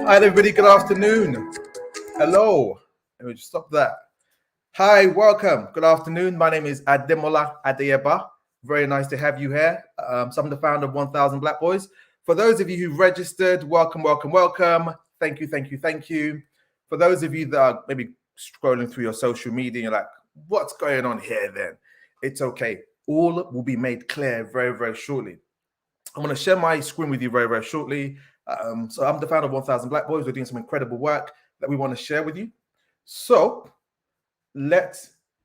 Hi, everybody. Good afternoon. Hello. Let me just stop that. Hi, welcome. Good afternoon. My name is Ademola Adeyeba. Very nice to have you here. So I'm the founder of 1000 Black Boys. For those of you who registered, welcome, welcome, welcome. Thank you, thank you, thank you. For those of you that are maybe scrolling through your social media, you're like, what's going on here then? It's okay. All will be made clear very, very shortly. I'm going to share my screen with you very, very shortly. So I'm the founder of 1000 Black Boys. We're doing some incredible work that we want to share with you. So let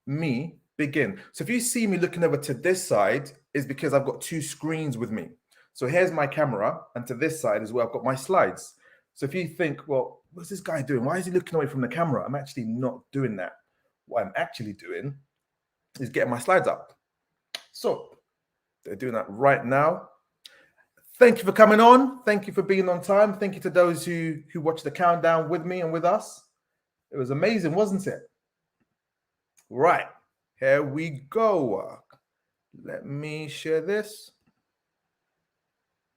me begin. So if you see me looking over to this side, is because I've got two screens with me. So here's my camera, and to this side is where I've got my slides. So if you think, well, what's this guy doing? Why is he looking away from the camera? I'm actually not doing that. What I'm actually doing is getting my slides up. So they're doing that right now. Thank you for coming on. Thank you for being on time. Thank you to those who watched the countdown with me and with us. It was amazing, wasn't it? Right, here we go. Let me share this.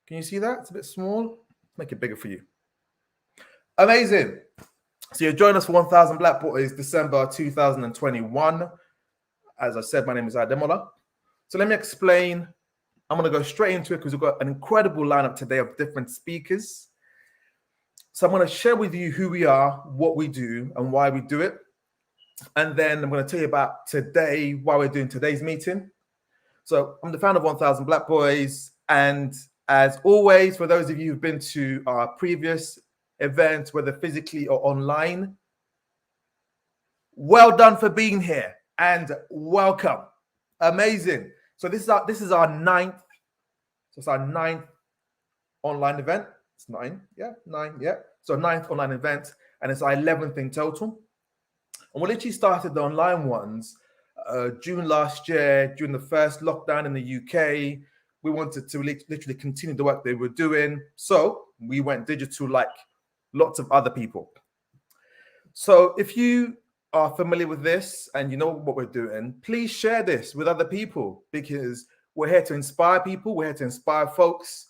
Can you see that? It's a bit small. Make it bigger for you. Amazing. So you're joining us for 1000 Black Boys, December 2021. As I said, my name is Ademola. So let me explain. I'm going to go straight into it because we've got an incredible lineup today of different speakers. So I'm going to share with you who we are, what we do, and why we do it. And then I'm going to tell you about today, why we're doing today's meeting. So I'm the founder of 1000 Black Boys. And as always, for those of you who've been to our previous events, whether physically or online, well done for being here and welcome. Amazing. So this is our ninth. So it's our ninth online event. It's nine. So ninth online event, and it's our 11th in total. And we literally started the online ones June last year, during the first lockdown in the UK. We wanted to literally continue the work they were doing. So we went digital like lots of other people. So if you are familiar with this and you know what we're doing, please share this with other people, because we're here to inspire people. We're here to inspire folks,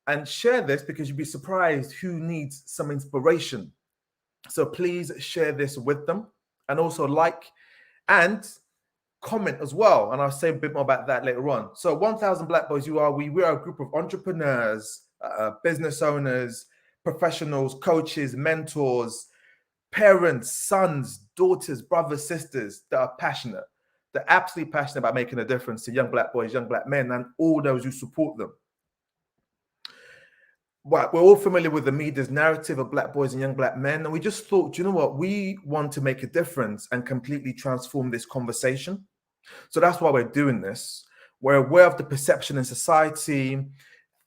and share this because you'd be surprised who needs some inspiration. So please share this with them, and also like and comment as well. And I'll say a bit more about that later on. So 1000 Black Boys, we are a group of entrepreneurs, business owners, professionals, coaches, mentors, parents, sons, daughters, brothers, sisters that are passionate. They're absolutely passionate about making a difference to young Black boys, young Black men, and all those who support them. Well, we're all familiar with the media's narrative of Black boys and young Black men, and we just thought, you know what, we want to make a difference and completely transform this conversation. So that's why we're doing this. We're aware of the perception in society,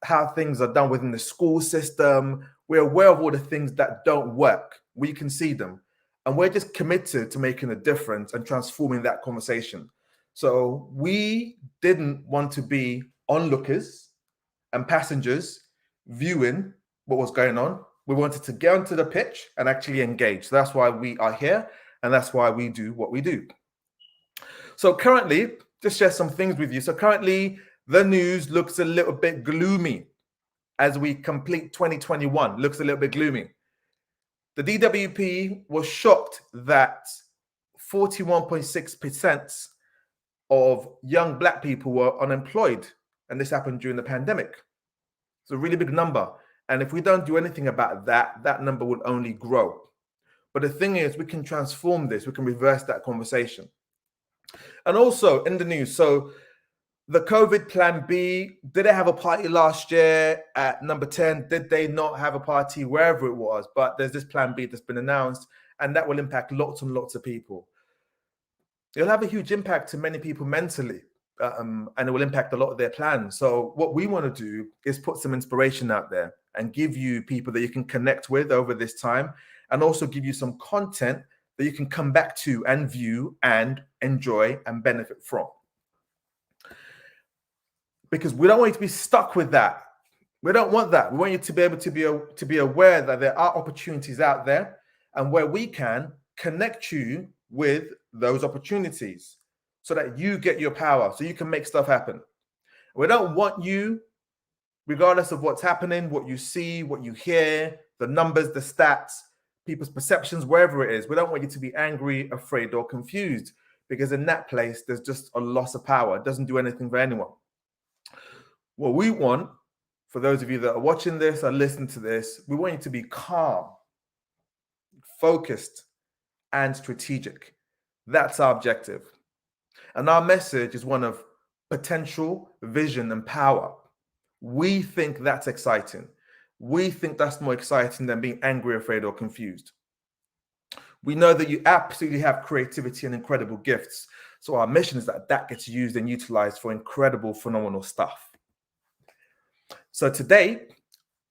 how things are done within the school system. We're aware of all the things that don't work. We can see them. And we're just committed to making a difference and transforming that conversation. So we didn't want to be onlookers and passengers viewing what was going on. We wanted to get onto the pitch and actually engage. So that's why we are here, and that's why we do what we do. So currently, just share some things with you. So currently, the news looks a little bit gloomy. as we complete 2021. Looks a little bit gloomy. The DWP was shocked that 41.6% of young Black people were unemployed, and this happened during the pandemic. It's a really big number. And if we don't do anything about that, that number will only grow. But the thing is, we can transform this. We can reverse that conversation. And also in the news, so the COVID plan B, did they have a party last year at number 10? Did they not have a party wherever it was? But there's this plan B that's been announced, and that will impact lots and lots of people. It'll have a huge impact to many people mentally, and it will impact a lot of their plans. So what we want to do is put some inspiration out there and give you people that you can connect with over this time, and also give you some content that you can come back to and view and enjoy and benefit from. Because we don't want you to be stuck with that. We don't want that. We want you to be able to be aware that there are opportunities out there, and where we can connect you with those opportunities so that you get your power, so you can make stuff happen. We don't want you, regardless of what's happening, what you see, what you hear, the numbers, the stats, people's perceptions, wherever it is, we don't want you to be angry, afraid, or confused, because in that place, there's just a loss of power. It doesn't do anything for anyone. What we want, for those of you that are watching this or listening to this, we want you to be calm, focused, and strategic. That's our objective. And our message is one of potential, vision, and power. We think that's exciting. We think that's more exciting than being angry, afraid, or confused. We know that you absolutely have creativity and incredible gifts. So our mission is that that gets used and utilized for incredible, phenomenal stuff. So today,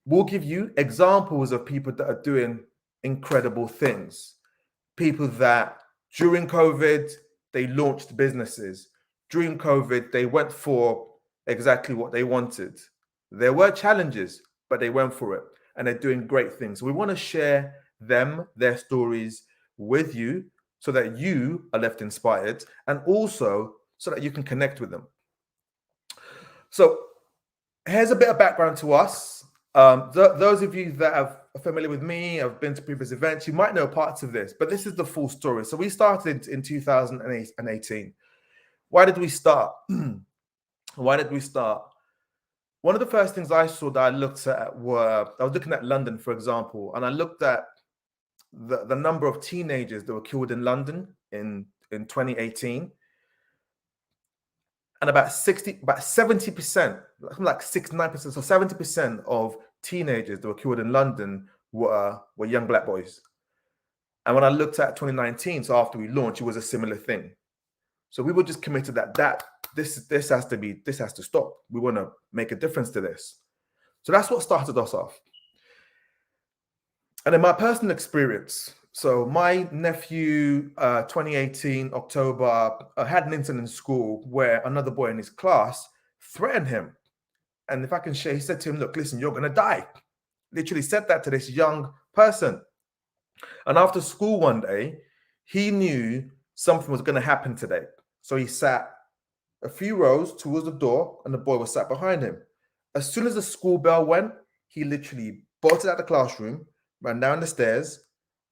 we'll give you examples of people that are doing incredible things. People that during COVID, they launched businesses. During COVID, they went for exactly what they wanted. There were challenges, but they went for it, and they're doing great things. We want to share them, their stories with you, so that you are left inspired, and also so that you can connect with them. So here's a bit of background to us. Those of you that are familiar with me, have been to previous events, you might know parts of this, but this is the full story. So we started in 2018. Why did we start? Why did we start? One of the first things I saw that I looked at were, I was looking at London, for example, and I looked at the number of teenagers that were killed in London in 2018. And about 70%, like 69%, so 70% of teenagers that were killed in London were young Black boys. And when I looked at 2019, so after we launched, it was a similar thing. So we were just committed that this has to stop. We want to make a difference to this. So that's what started us off. And in my personal experience, so my nephew, 2018, October, had an incident in school where another boy in his class threatened him. And if I can share, he said to him, look, listen, you're going to die. Literally said that to this young person. And after school one day, he knew something was going to happen today. So he sat a few rows towards the door, and the boy was sat behind him. As soon as the school bell went, he literally bolted out the classroom, ran down the stairs,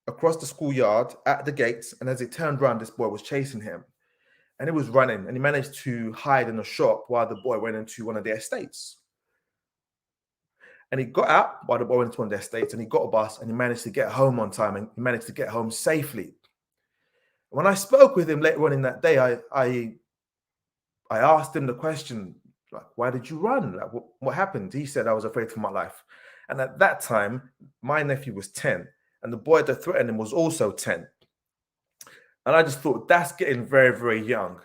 across the schoolyard, at the gates, and as he turned around, this boy was chasing him. And he was running, and he managed to hide in a shop while the boy went into one of their estates. And he got out while the boy went into one of their estates, and he got a bus, and he managed to get home on time, and he managed to get home safely. When I spoke with him later on in that day, I asked him the question, like, why did you run? Like, what happened? He said, I was afraid for my life. And at that time, my nephew was 10, and the boy that threatened him was also 10. And I just thought, that's getting very, very young.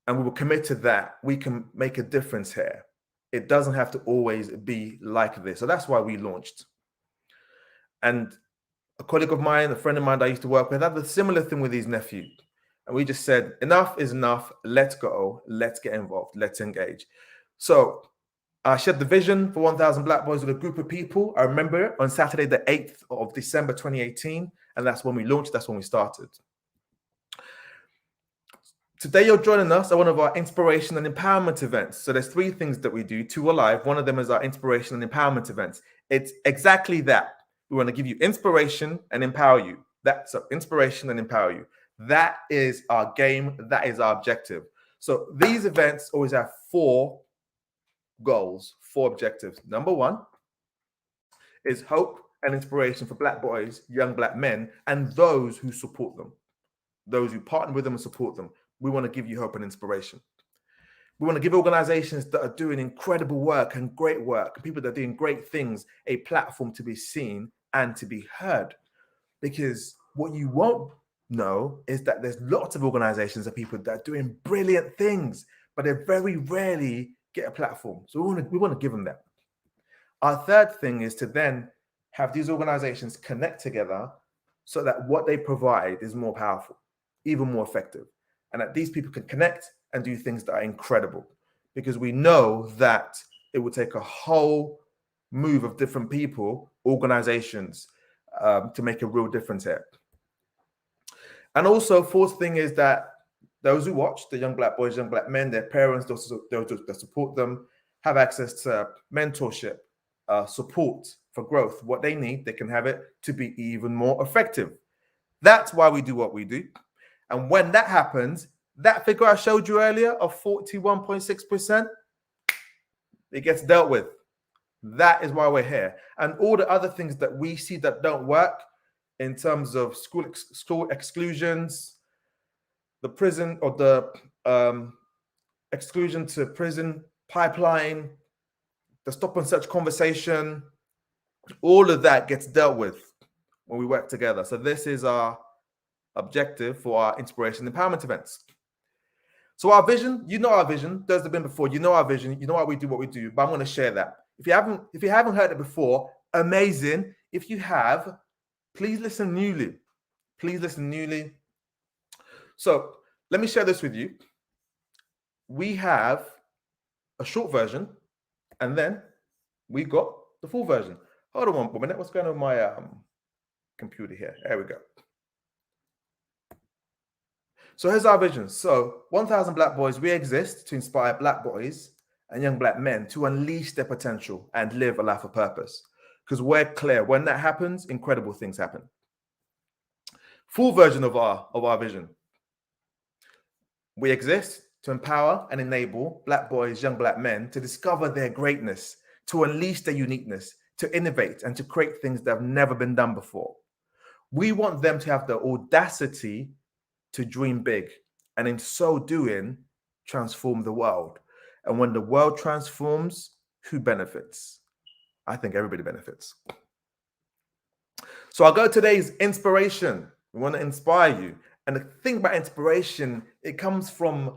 And we were committed that we can make a difference here. It doesn't have to always be like this. So that's why we launched. And a colleague of mine, a friend of mine that I used to work with, had a similar thing with his nephew. And we just said, enough is enough. Let's go. Let's get involved. Let's engage. So I shared the vision for 1,000 Black boys with a group of people. I remember it on Saturday, the 8th of December, 2018. And that's when we launched. That's when we started. Today, you're joining us at one of our inspiration and empowerment events. So there's three things that we do, two are live. One of them is our inspiration and empowerment events. It's exactly that. We want to give you inspiration and empower you. That's inspiration and empower you. That is our game. That is our objective. So these events always have four goals, four objectives. Number one is hope and inspiration for Black boys, young Black men, and those who support them, those who partner with them and support them. We want to give you hope and inspiration. We want to give organizations that are doing incredible work and great work, people that are doing great things, a platform to be seen and to be heard. Because what you won't know is that there's lots of organizations and people that are doing brilliant things, but they very rarely get a platform. So we want to give them that. Our third thing is to then have these organizations connect together so that what they provide is more powerful, even more effective, and that these people can connect and do things that are incredible, because we know that it will take a whole move of different people, organizations, to make a real difference here. And also, fourth thing is that those who watch, the young Black boys, young Black men, their parents, those that support them, have access to mentorship, support for growth. What they need, they can have it to be even more effective. That's why we do what we do. And when that happens, that figure I showed you earlier of 41.6%, it gets dealt with. That is why we're here. And all the other things that we see that don't work in terms of school exclusions, the prison or the exclusion to prison pipeline, the stop and search conversation, all of that gets dealt with when we work together. So this is our objective for our inspiration empowerment events. So our vision, you know our vision. Those that have been before, you know our vision. You know why we do what we do. But I'm going to share that. If you haven't heard it before, amazing. If you have, please listen newly. Please listen newly. So let me share this with you. We have a short version, and then we got the full version. Hold on one minute. What's going on with my computer here? There we go. So here's our vision. So 1,000 Black boys, we exist to inspire Black boys and young Black men to unleash their potential and live a life of purpose. Because we're clear, when that happens, incredible things happen. Full version of our vision. We exist to empower and enable Black boys, young Black men to discover their greatness, to unleash their uniqueness, to innovate and to create things that have never been done before. We want them to have the audacity to dream big, and in so doing, transform the world. And when the world transforms, who benefits? I think everybody benefits. So I'll go to today's inspiration. We want to inspire you. And the thing about inspiration, it comes from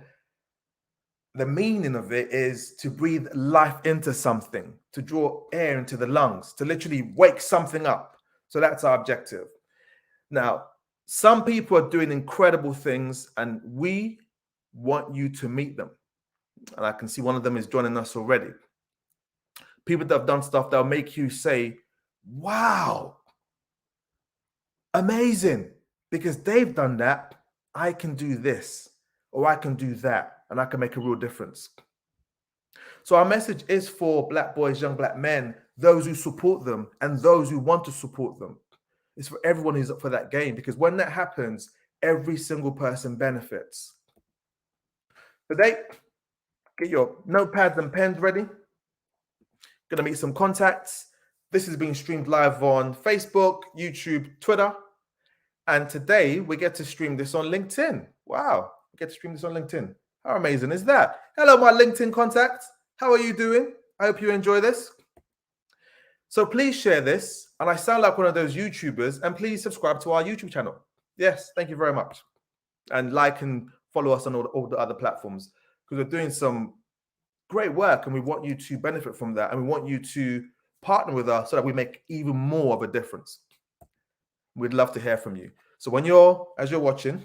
the meaning of it is to breathe life into something, to draw air into the lungs, to literally wake something up. So that's our objective. Now, some people are doing incredible things, and we want you to meet them. And I can see one of them is joining us already. People that have done stuff that'll make you say, wow, amazing, because they've done that. I can do this, or I can do that, and I can make a real difference. So our message is for Black boys, young Black men, those who support them and those who want to support them. It's for everyone who's up for that game, because when that happens, every single person benefits. Today, get your notepads and pens ready. Gonna meet some contacts. This is being streamed live on Facebook, YouTube, Twitter. And today we get to stream this on LinkedIn. Wow, we get to stream this on LinkedIn. How amazing is that? Hello, my LinkedIn contacts. How are you doing? I hope you enjoy this. So please share this. And I sound like one of those YouTubers. And please subscribe to our YouTube channel. Yes, thank you very much. And like and follow us on all the other platforms, because we're doing some great work and we want you to benefit from that. And we want you to partner with us so that we make even more of a difference. We'd love to hear from you. So as you're watching,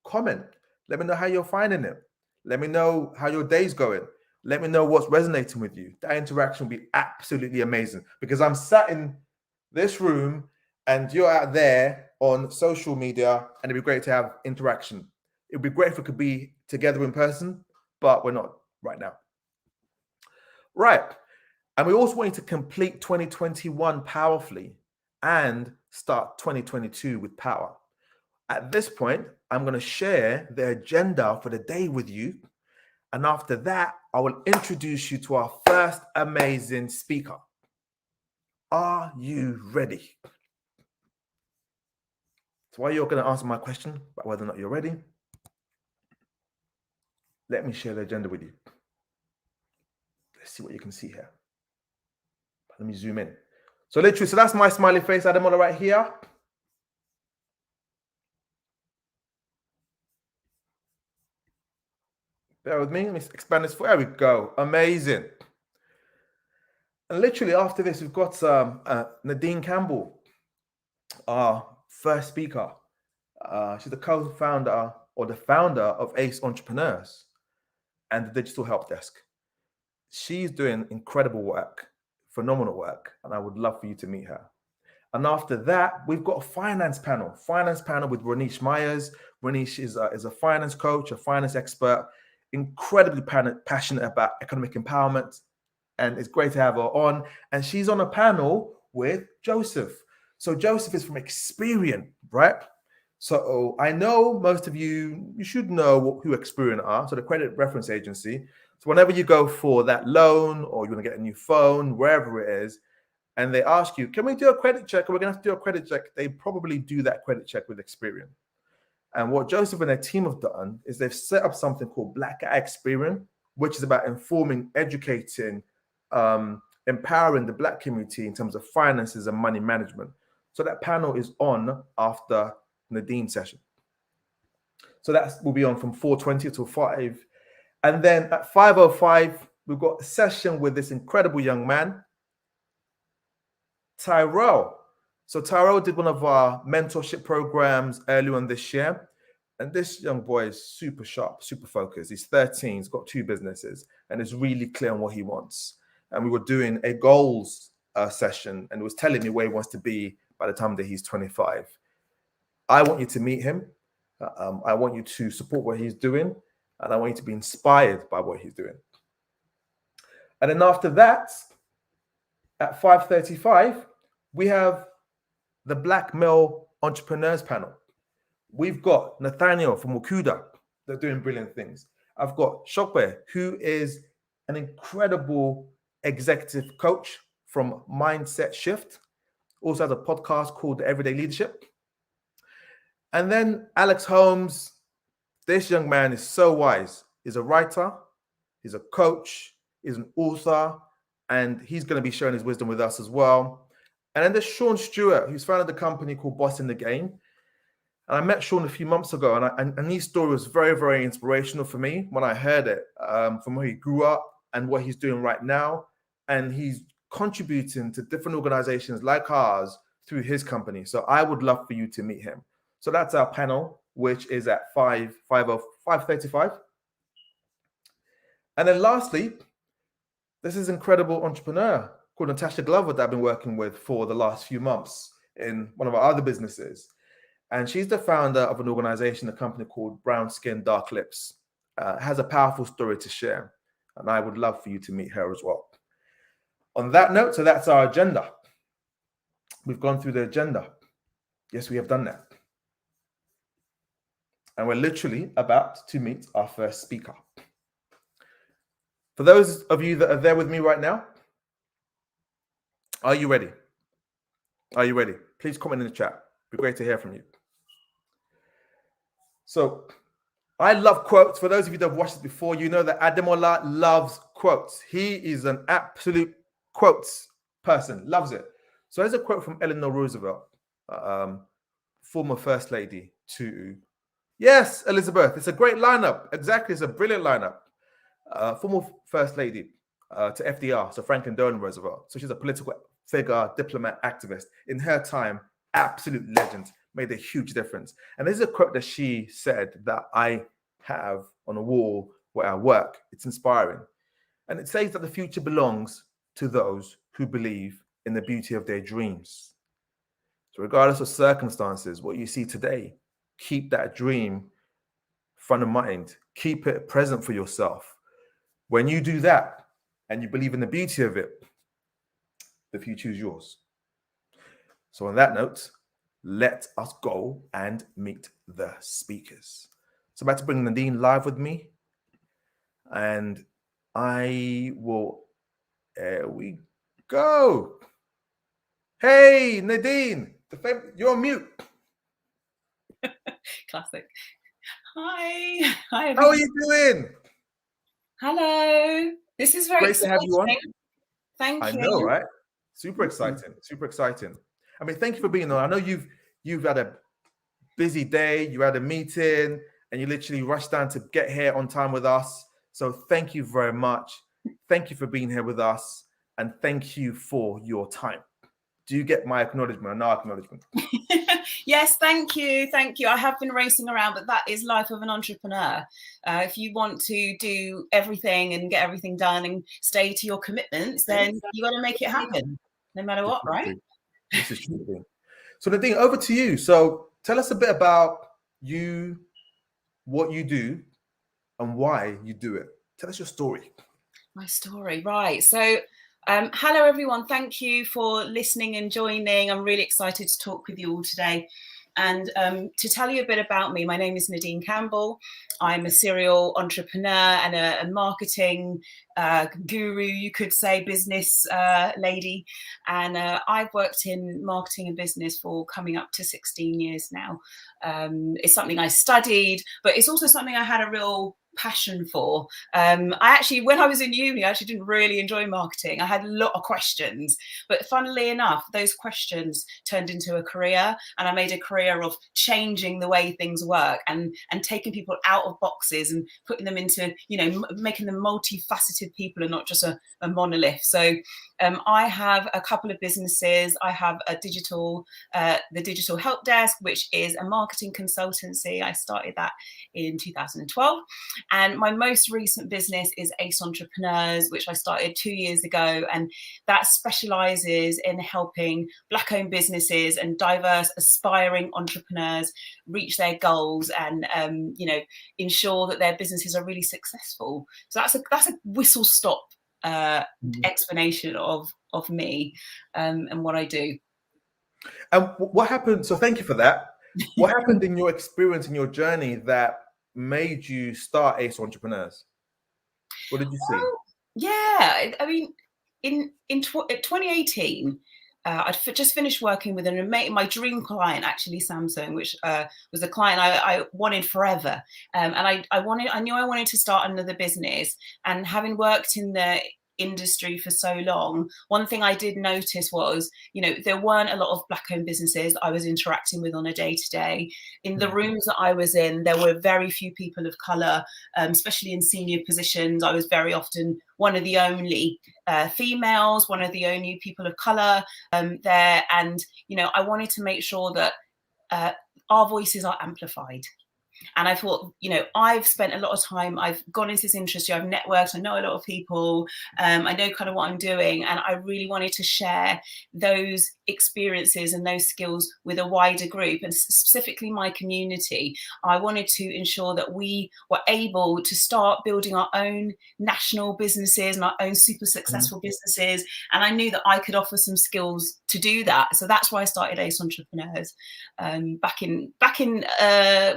comment. Let me know how you're finding it. Let me know how your day's going. Let me know what's resonating with you. That interaction will be absolutely amazing, because I'm sat in this room and you're out there on social media, and it'd be great to have interaction. It'd be great if it could be together in person, but we're not right now. Right. And we also want you to complete 2021 powerfully and start 2022 with power. At this point, I'm going to share the agenda for the day with you. And after that, I will introduce you to our first amazing speaker. Are you ready? So while you're going to answer my question about whether or not you're ready, let me share the agenda with you. Let's see what you can see here. Let me zoom in. So literally, so that's my smiley face, Ademola, right here. Bear with me. Let me expand this. There we go. Amazing. And literally after this, we've got Nadine Campbell, our first speaker. She's the co-founder or the founder of Ace Entrepreneurs and the Digital Help Desk. She's doing incredible work, phenomenal work, and I would love for you to meet her. And after that, we've got a finance panel with Ronish Myers. Ronish is a finance coach, a finance expert, incredibly passionate about economic empowerment. And it's great to have her on. And she's on a panel with Joseph. So Joseph is from Experian, right? So I know most of you should know who Experian are. So the credit reference agency. So whenever you go for that loan or you want to get a new phone, wherever it is, and they ask you, can we do a credit check? Or we're going to have to do a credit check. They probably do that credit check with Experian. And what Joseph and their team have done is they've set up something called Black Eye Experian, which is about informing, educating, empowering the Black community in terms of finances and money management. So that panel is on after Nadine's session. So that will be on from 4:20 till 5. And then at 5:05, we've got a session with this incredible young man, Tyrell. So Tyrell did one of our mentorship programs earlier on this year. And this young boy is super sharp, super focused. He's 13, he's got 2 businesses, and is really clear on what he wants. And we were doing a goals session, and it was telling me where he wants to be by the time that he's 25. I want you to meet him. I want you to support what he's doing, and I want you to be inspired by what he's doing. And then after that, at 5:35, we have the Black Male Entrepreneurs panel. We've got Nathaniel from Wakuda. They're doing brilliant things. I've got Shokwe, who is an incredible executive coach from Mindset Shift. Also has a podcast called The Everyday Leadership. And then Alex Holmes. This young man is so wise. He's a writer, he's a coach, he's an author, and he's going to be sharing his wisdom with us as well. And then there's Sean Stewart, who's founded a company called Boss in the Game. And I met Sean a few months ago, and his story was very, very inspirational for me when I heard it, from where he grew up and what he's doing right now. And he's contributing to different organizations like ours through his company. So I would love for you to meet him. So that's our panel, which is at 5:35. And then lastly, this is incredible entrepreneur called Natasha Glover that I've been working with for the last few months in one of our other businesses. And she's the founder of an organization, a company called Brown Skin, Dark Lips. Has a powerful story to share. And I would love for you to meet her as well. On that note, so that's our agenda. We've gone through the agenda. Yes, we have done that. And we're literally about to meet our first speaker. For those of you that are there with me right now, are you ready? Are you ready? Please comment in the chat. It'd be great to hear from you. So I love quotes. For those of you that have watched it before, you know that Ademola loves quotes. He is an absolute quotes person, loves it. So there's a quote from Eleanor Roosevelt, former First Lady, to, yes, Elizabeth, it's a great lineup. Exactly, it's a brilliant lineup. Former First Lady to FDR, so Franklin Delano Roosevelt. So she's a political figure, diplomat, activist. In her time, absolute legend, made a huge difference. And there's a quote that she said that I have on a wall where I work. It's inspiring. And it says that the future belongs to those who believe in the beauty of their dreams. So regardless of circumstances, what you see today, keep that dream front of mind. Keep it present for yourself. When you do that and you believe in the beauty of it, the future is yours. So on that note, let us go and meet the speakers. So I'm about to bring Nadine live with me. And I will, there we go. Hey, Nadine, you're on mute. Classic. Hi. Hi, everyone. How are you doing? Hello. This is very Great exciting. to have you on. Thank you. I know, right? Super exciting. Super exciting. I mean, thank you for being on. I know you've had a busy day, you had a meeting, and you literally rushed down to get here on time with us. So thank you very much. Thank you for being here with us, and thank you for your time. Do you get my acknowledgement or no acknowledgement? Yes, thank you. Thank you. I have been racing around, but that is life of an entrepreneur. If you want to do everything and get everything done and stay to your commitments, then you got to make it happen, no matter what, right? This is true. So Nadine, over to you. So tell us a bit about you, what you do, and why you do it. Tell us your story. My story, right. So hello, everyone. Thank you for listening and joining. I'm really excited to talk with you all today. And to tell you a bit about me, my name is Nadine Campbell. I'm a serial entrepreneur and a marketing guru, you could say, business lady. And I've worked in marketing and business for coming up to 16 years now. It's something I studied, but it's also something I had a real passion for. When I was in uni, I actually didn't really enjoy marketing. I had a lot of questions, but funnily enough, those questions turned into a career, and I made a career of changing the way things work and taking people out of boxes and putting them into, making them multifaceted people and not just a monolith. So I have a couple of businesses. I have the Digital Help Desk, which is a marketing consultancy. I started that in 2012. And my most recent business is Ace Entrepreneurs, which I started 2 years ago. And that specializes in helping Black-owned businesses and diverse aspiring entrepreneurs reach their goals and, ensure that their businesses are really successful. So that's a whistle-stop explanation of me and what I do. And what happened? So thank you for that. What happened in your experience, in your journey, that made you start Ace Entrepreneurs? What did you see? Yeah, I mean, in 2018, I'd just finished working with my dream client, actually, Samsung, which was a client I wanted forever. And I knew I wanted to start another business. And having worked in the industry for so long, one thing I did notice was, there weren't a lot of Black-owned businesses that I was interacting with on a day-to-day. In the rooms that I was in, there were very few people of color, especially in senior positions. I was very often one of the only females, one of the only people of color there. And, I wanted to make sure that our voices are amplified. And I thought, I've spent a lot of time, I've gone into this industry, I've networked, I know a lot of people, I know kind of what I'm doing. And I really wanted to share those experiences and those skills with a wider group, and specifically my community. I wanted to ensure that we were able to start building our own national businesses and our own super successful businesses. And I knew that I could offer some skills to do that. So that's why I started Ace Entrepreneurs back in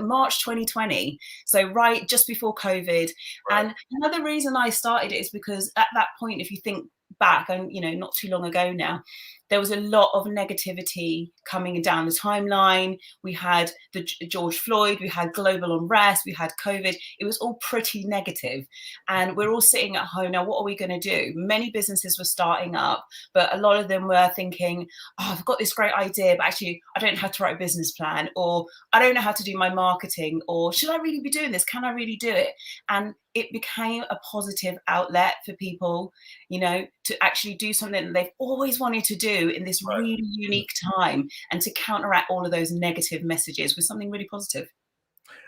March 2020, so right just before COVID. Right. And another reason I started it is because at that point, if you think back, and not too long ago now, there was a lot of negativity coming down the timeline. We had the George Floyd, we had global unrest, we had COVID. It was all pretty negative. And we're all sitting at home now, what are we going to do? Many businesses were starting up, but a lot of them were thinking, I've got this great idea, but actually I don't know how to write a business plan, or I don't know how to do my marketing, or should I really be doing this? Can I really do it? And it became a positive outlet for people, to actually do something that they've always wanted to do in this really unique time, and to counteract all of those negative messages with something really positive.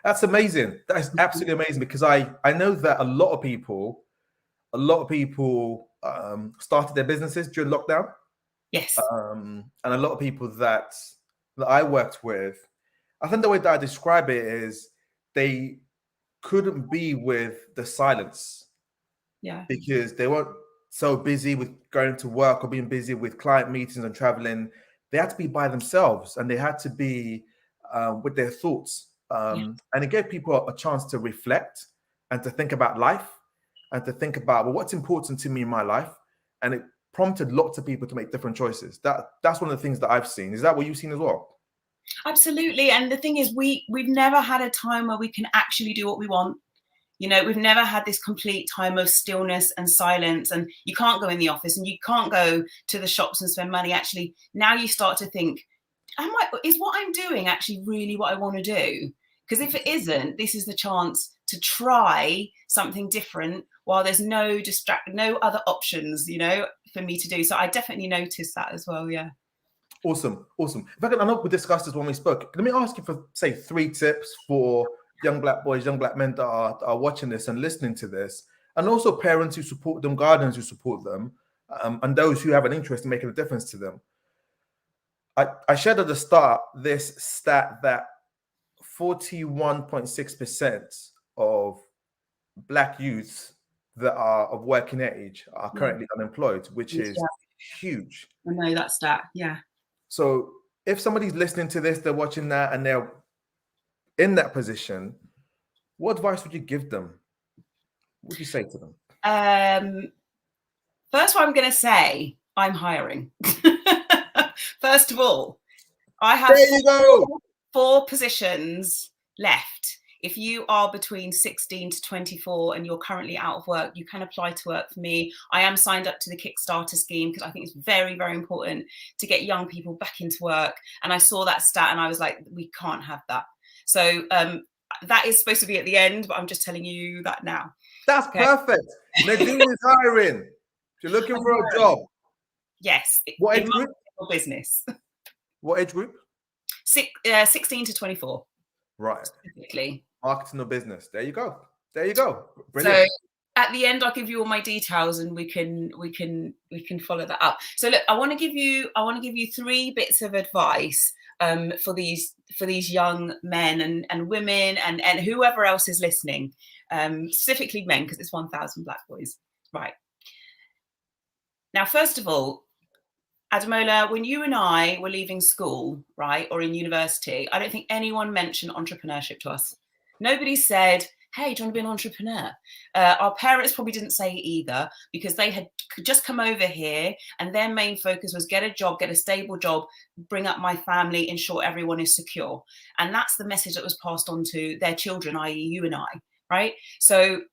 That's amazing. That is absolutely amazing, because I know that a lot of people started their businesses during lockdown. Yes. And a lot of people that I worked with, I think the way that I describe it is they couldn't be with the silence Yeah. because they weren't so busy with going to work or being busy with client meetings and traveling. They had to be by themselves and they had to be with their thoughts. Yeah. And it gave people a chance to reflect and to think about life and to think about, well, what's important to me in my life? And it prompted lots of people to make different choices. That's one of the things that I've seen. Is that what you've seen as well? Absolutely. And the thing is, we've never had a time where we can actually do what we want. You know, we've never had this complete time of stillness and silence, and you can't go in the office and you can't go to the shops and spend money. Actually, now you start to think, is what I'm doing actually really what I want to do? Because if it isn't, this is the chance to try something different while there's no other options, you know, for me to do. So I definitely noticed that as well. Yeah. Awesome. In fact, I know we discussed this when we spoke. Let me ask you for, say, 3 tips for young Black boys, young Black men that are watching this and listening to this, and also parents who support them, guardians who support them, and those who have an interest in making a difference to them. I shared at the start this stat that 41.6% of Black youths that are of working age are currently unemployed, which is huge. I know that stat. Yeah. So if somebody's listening to this, they're watching that and they're in that position, what advice would you give them? What would you say to them? First, what I'm going to say, I'm hiring. First of all, I have four positions left. If you are between 16 to 24 and you're currently out of work, you can apply to work for me. I am signed up to the Kickstarter scheme because I think it's very, very important to get young people back into work. And I saw that stat and I was like, we can't have that. So that is supposed to be at the end, but I'm just telling you that now. That's perfect. Nadine is hiring. If you're looking for a job. Yes. What age group? Business. What age group? 16 to 24. Right. Specifically. Marketing or business. There you go. Brilliant. So at the end, I'll give you all my details and we can follow that up. So look, I want to give you 3 bits of advice for these young men and women and whoever else is listening, specifically men, because it's 1,000 Black boys. Right. Now, first of all, Ademola, when you and I were leaving school, right, or in university, I don't think anyone mentioned entrepreneurship to us. Nobody said, hey, do you want to be an entrepreneur? Our parents probably didn't say it either because they had just come over here and their main focus was get a job, get a stable job, bring up my family, ensure everyone is secure. And that's the message that was passed on to their children, i.e. you and I, right? So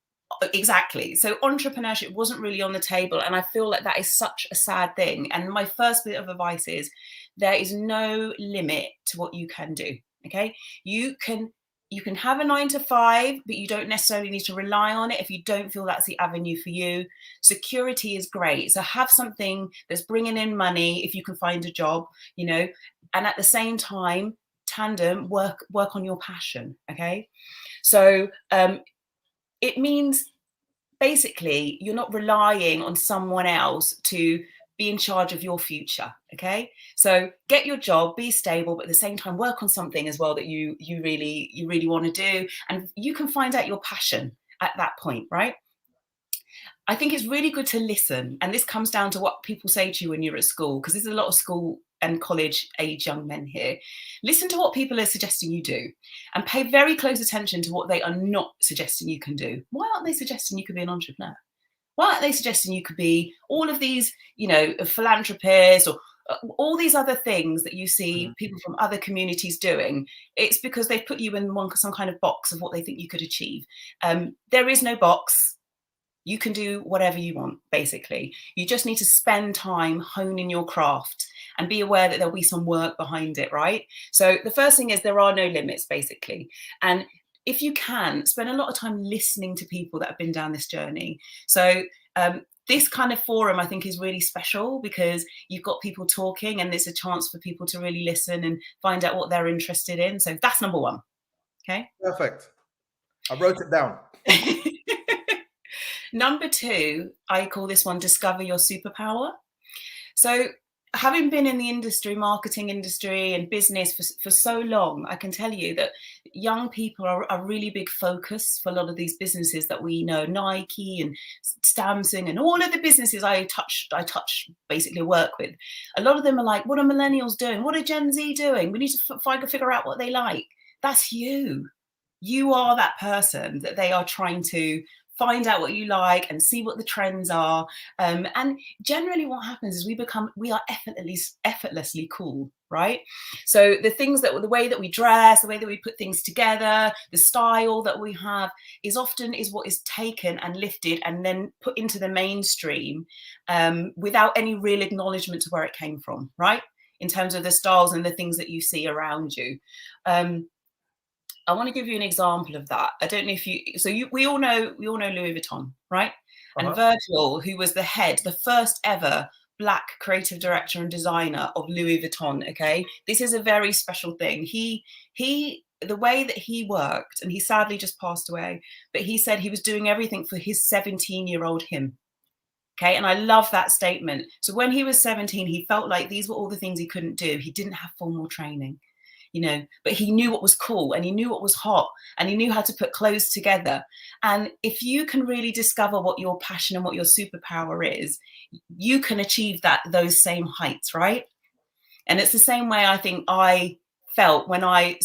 exactly. So entrepreneurship wasn't really on the table. And I feel like that is such a sad thing. And my first bit of advice is there is no limit to what you can do. Okay. You can have a 9 to 5, but you don't necessarily need to rely on it if you don't feel that's the avenue for you. Security is great. So have something that's bringing in money if you can find a job, you know, and at the same time, tandem, work on your passion. Okay. So, it means basically you're not relying on someone else to be in charge of your future. Okay. So get your job, be stable, but at the same time, work on something as well that you really want to do. And you can find out your passion at that point, right? I think it's really good to listen. And this comes down to what people say to you when you're at school, because there's a lot of school and college age young men here. Listen to what people are suggesting you do and pay very close attention to what they are not suggesting you can do. Why aren't they suggesting you could be an entrepreneur? Why aren't they suggesting you could be all of these, you know, philanthropists or all these other things that you see people from other communities doing? It's because they've put you in some kind of box of what they think you could achieve. There is no box. You can do whatever you want, basically. You just need to spend time honing your craft and be aware that there'll be some work behind it, right? So the first thing is there are no limits, basically. And if you can, spend a lot of time listening to people that have been down this journey. So this kind of forum, I think, is really special because you've got people talking and there's a chance for people to really listen and find out what they're interested in. So that's number 1. Okay. Perfect. I wrote it down. Number 2, I call this one discover your superpower. So having been in the industry, marketing industry and business for so long, I can tell you that young people are a really big focus for a lot of these businesses that we know, Nike and Samsung and all of the businesses I touch basically work with. A lot of them are like, what are millennials doing? What are Gen Z doing? We need to figure out what they like. That's you. You are that person that they are trying to find out what you like and see what the trends are. And generally what happens is we are effortlessly cool, right? So the way that we dress, the way that we put things together, the style that we have is what is taken and lifted and then put into the mainstream without any real acknowledgement to where it came from, right? In terms of the styles and the things that you see around you. I want to give you an example of that. I don't know if we all know Louis Vuitton, right? And Virgil, who was the first ever Black creative director and designer of Louis Vuitton. Okay, this is a very special thing. The way that he worked, and he sadly just passed away, but he said he was doing everything for his 17-year-old him. Okay, and I love that statement. So when he was 17, he felt like these were all the things he couldn't do. He didn't have formal training. But he knew what was cool and he knew what was hot and he knew how to put clothes together. And if you can really discover what your passion and what your superpower is, you can achieve those same heights, right? And it's the same way I think I felt when I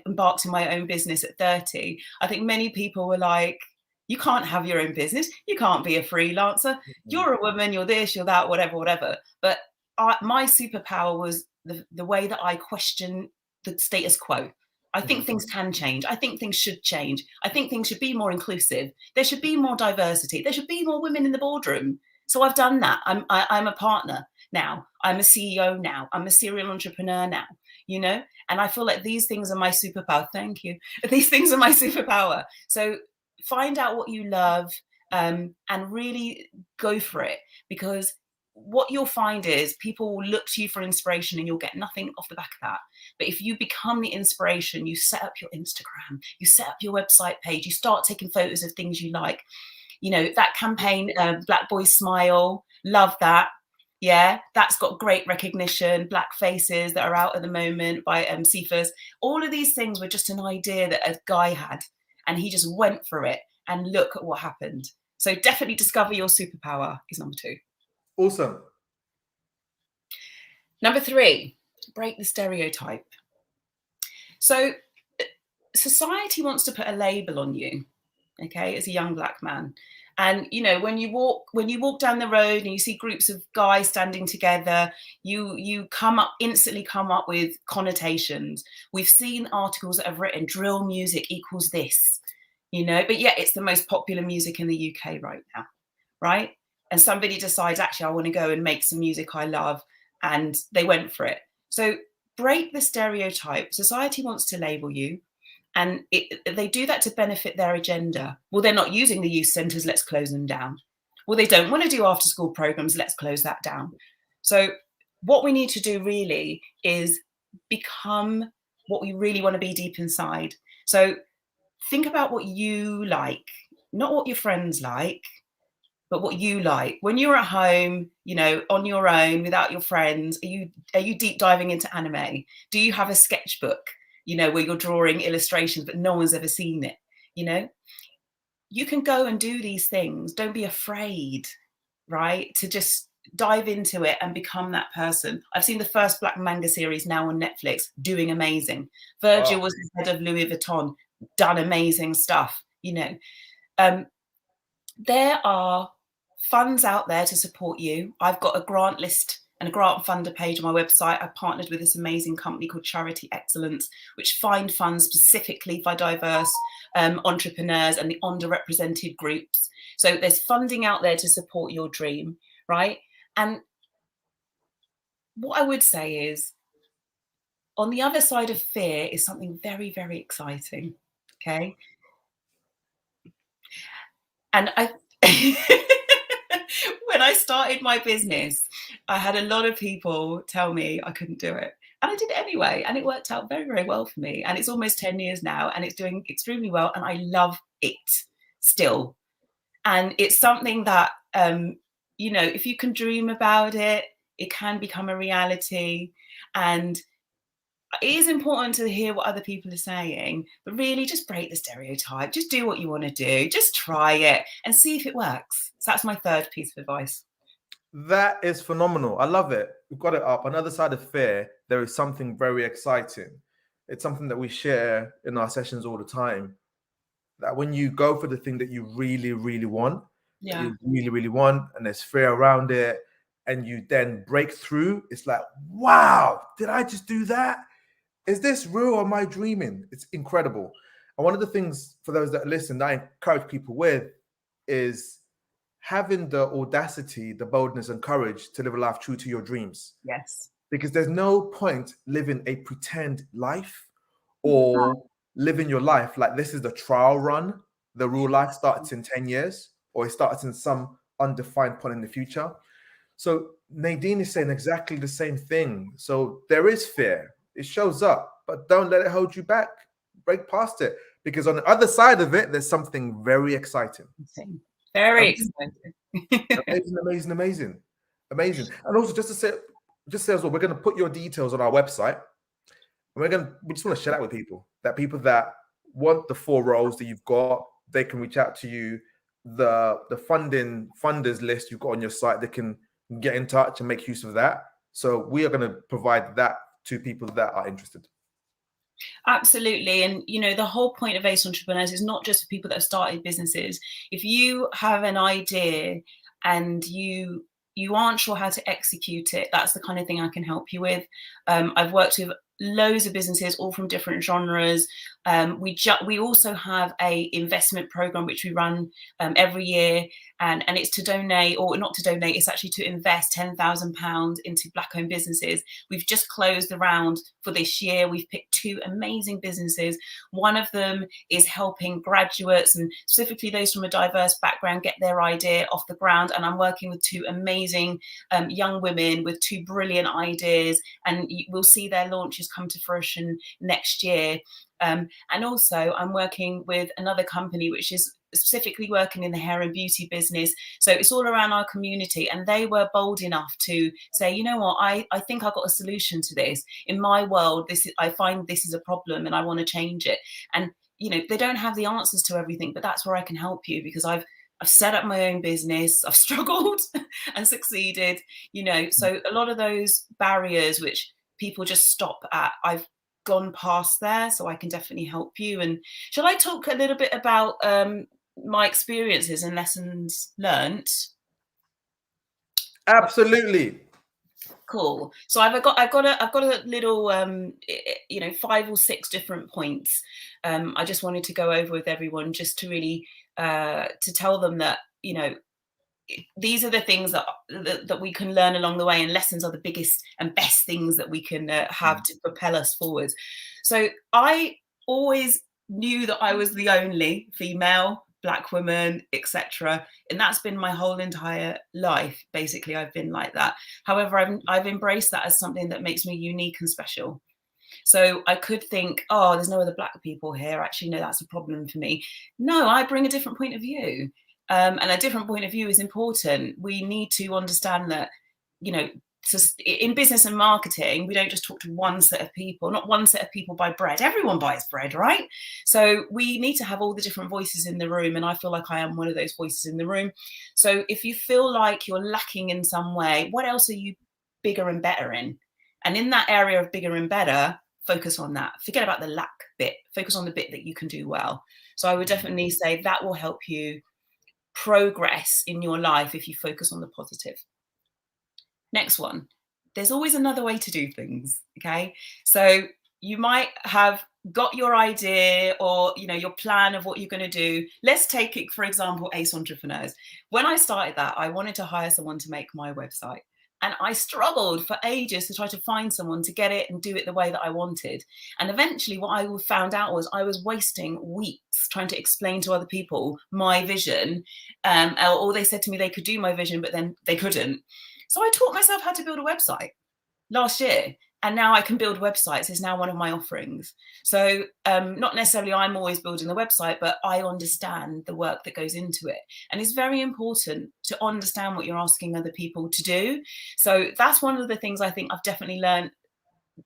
embarked in my own business at 30. I think many people were like, you can't have your own business. You can't be a freelancer. You're a woman, you're this, you're that, whatever. But my superpower was the way that I question the status quo. I think things can change. I think things should change. I think things should be more inclusive. There should be more diversity. There should be more women in the boardroom. So I've done that. I'm a partner now. I'm a CEO now. I'm a serial entrepreneur now, and I feel like these things are my superpower. Thank you. These things are my superpower. So find out what you love and really go for it, because what you'll find is people will look to you for inspiration and you'll get nothing off the back of that. But if you become the inspiration, you set up your Instagram, you set up your website page, you start taking photos of things you like. That campaign, Black Boys Smile, love that. Yeah, that's got great recognition. Black Faces that are out at the moment by Cephas. All of these things were just an idea that a guy had and he just went for it, and look at what happened. So definitely discover your superpower is number 2. Awesome. Number 3, break the stereotype. So society wants to put a label on you, okay, as a young Black man. And, when you walk down the road and you see groups of guys standing together, you instantly come up with connotations. We've seen articles that have written drill music equals this, but yet it's the most popular music in the UK right now, right? And somebody decides, actually, I want to go and make some music I love, and they went for it. So break the stereotype. Society wants to label you, and they do that to benefit their agenda. Well, they're not using the youth centres, let's close them down. Well, they don't want to do after school programs, let's close that down. So what we need to do really is become what we really want to be deep inside. So think about what you like, not what your friends like, but what you like. When you're at home, on your own, without your friends, are you deep diving into anime? Do you have a sketchbook, where you're drawing illustrations, but no one's ever seen it? You can go and do these things. Don't be afraid, right? To just dive into it and become that person. I've seen the first Black manga series now on Netflix, doing amazing. Virgil was the head of Louis Vuitton, done amazing stuff, there are funds out there to support you. I've got a grant list and a grant funder page on my website. I partnered with this amazing company called Charity Excellence, which find funds specifically for diverse entrepreneurs and the underrepresented groups. So there's funding out there to support your dream, right? And what I would say is, on the other side of fear is something very, very exciting, okay? And when I started my business, I had a lot of people tell me I couldn't do it. And I did it anyway. And it worked out very, very well for me. And it's almost 10 years now and it's doing extremely well. And I love it still. And it's something that, if you can dream about it, it can become a reality. And it is important to hear what other people are saying, but really just break the stereotype. Just do what you want to do. Just try it and see if it works. So that's my third piece of advice. That is phenomenal. I love it. We've got it up. On the other side of fear, there is something very exciting. It's something that we share in our sessions all the time. That when you go for the thing that you really, really want, that you really, really want, and there's fear around it, and you then break through, it's like, wow, did I just do that? Is this real or am I dreaming? It's incredible. And one of the things for those that listen that I encourage people with is having the audacity, the boldness and courage to live a life true to your dreams. Yes. Because there's no point living a pretend life or living your life like this is the trial run. The real life starts in 10 years or it starts in some undefined point in the future. So Nadine is saying exactly the same thing. So there is fear. It shows up, but don't let it hold you back. Break past it. Because on the other side of it, there's something very exciting. Very exciting. Amazing. And also just to say as well, we're going to put your details on our website. And we just want to share that with people that want the 4 roles that you've got, they can reach out to you. The funders list you've got on your site, they can get in touch and make use of that. So we are going to provide that to people that are interested. Absolutely. And, the whole point of Ace Entrepreneurs is not just for people that have started businesses. If you have an idea and you aren't sure how to execute it, that's the kind of thing I can help you with. I've worked with loads of businesses, all from different genres. We also have a investment program which we run every year, and it's to donate, or not to donate, it's actually to invest £10,000 into Black-owned businesses. We've just closed the round for this year. We've picked 2 amazing businesses. One of them is helping graduates and specifically those from a diverse background get their idea off the ground. And I'm working with 2 amazing young women with 2 brilliant ideas, and we'll see their launches come to fruition next year. And also I'm working with another company which is specifically working in the hair and beauty business. So it's all around our community. And they were bold enough to say, you know what, I think I've got a solution to this. In my world, I find this is a problem and I want to change it. And, they don't have the answers to everything, but that's where I can help you, because I've set up my own business, I've struggled and succeeded, so a lot of those barriers which people just stop at, I've gone past there, so I can definitely help you. And shall I talk a little bit about my experiences and lessons learned? Absolutely. Cool. So I've got a little 5 or 6 different points. I just wanted to go over with everyone just to really to tell them that these are the things that we can learn along the way, and lessons are the biggest and best things that we can have to propel us forward. So I always knew that I was the only female Black woman, etc., and that's been my whole entire life. Basically, I've been like that. However, I've embraced that as something that makes me unique and special. So I could think, oh, there's no other Black people here. Actually, no, that's a problem for me. No, I bring a different point of view. And a different point of view is important. We need to understand that, in business and marketing, we don't just talk to one set of people. Not one set of people buy bread. Everyone buys bread, right? So we need to have all the different voices in the room. And I feel like I am one of those voices in the room. So if you feel like you're lacking in some way, what else are you bigger and better in? And in that area of bigger and better, focus on that. Forget about the lack bit. Focus on the bit that you can do well. So I would definitely say that will help you progress in your life if you focus on the positive. Next one, there's always another way to do things. Okay, so you might have got your idea or your plan of what you're going to do. Let's take it, for example, Ace Entrepreneurs. When I started that, I wanted to hire someone to make my website. And I struggled for ages to try to find someone to get it and do it the way that I wanted. And eventually what I found out was I was wasting weeks trying to explain to other people my vision. Or they said to me they could do my vision, but then they couldn't. So I taught myself how to build a website last year. And now I can build websites is now one of my offerings. So not necessarily I'm always building the website, but I understand the work that goes into it. And it's very important to understand what you're asking other people to do. So that's one of the things I think I've definitely learned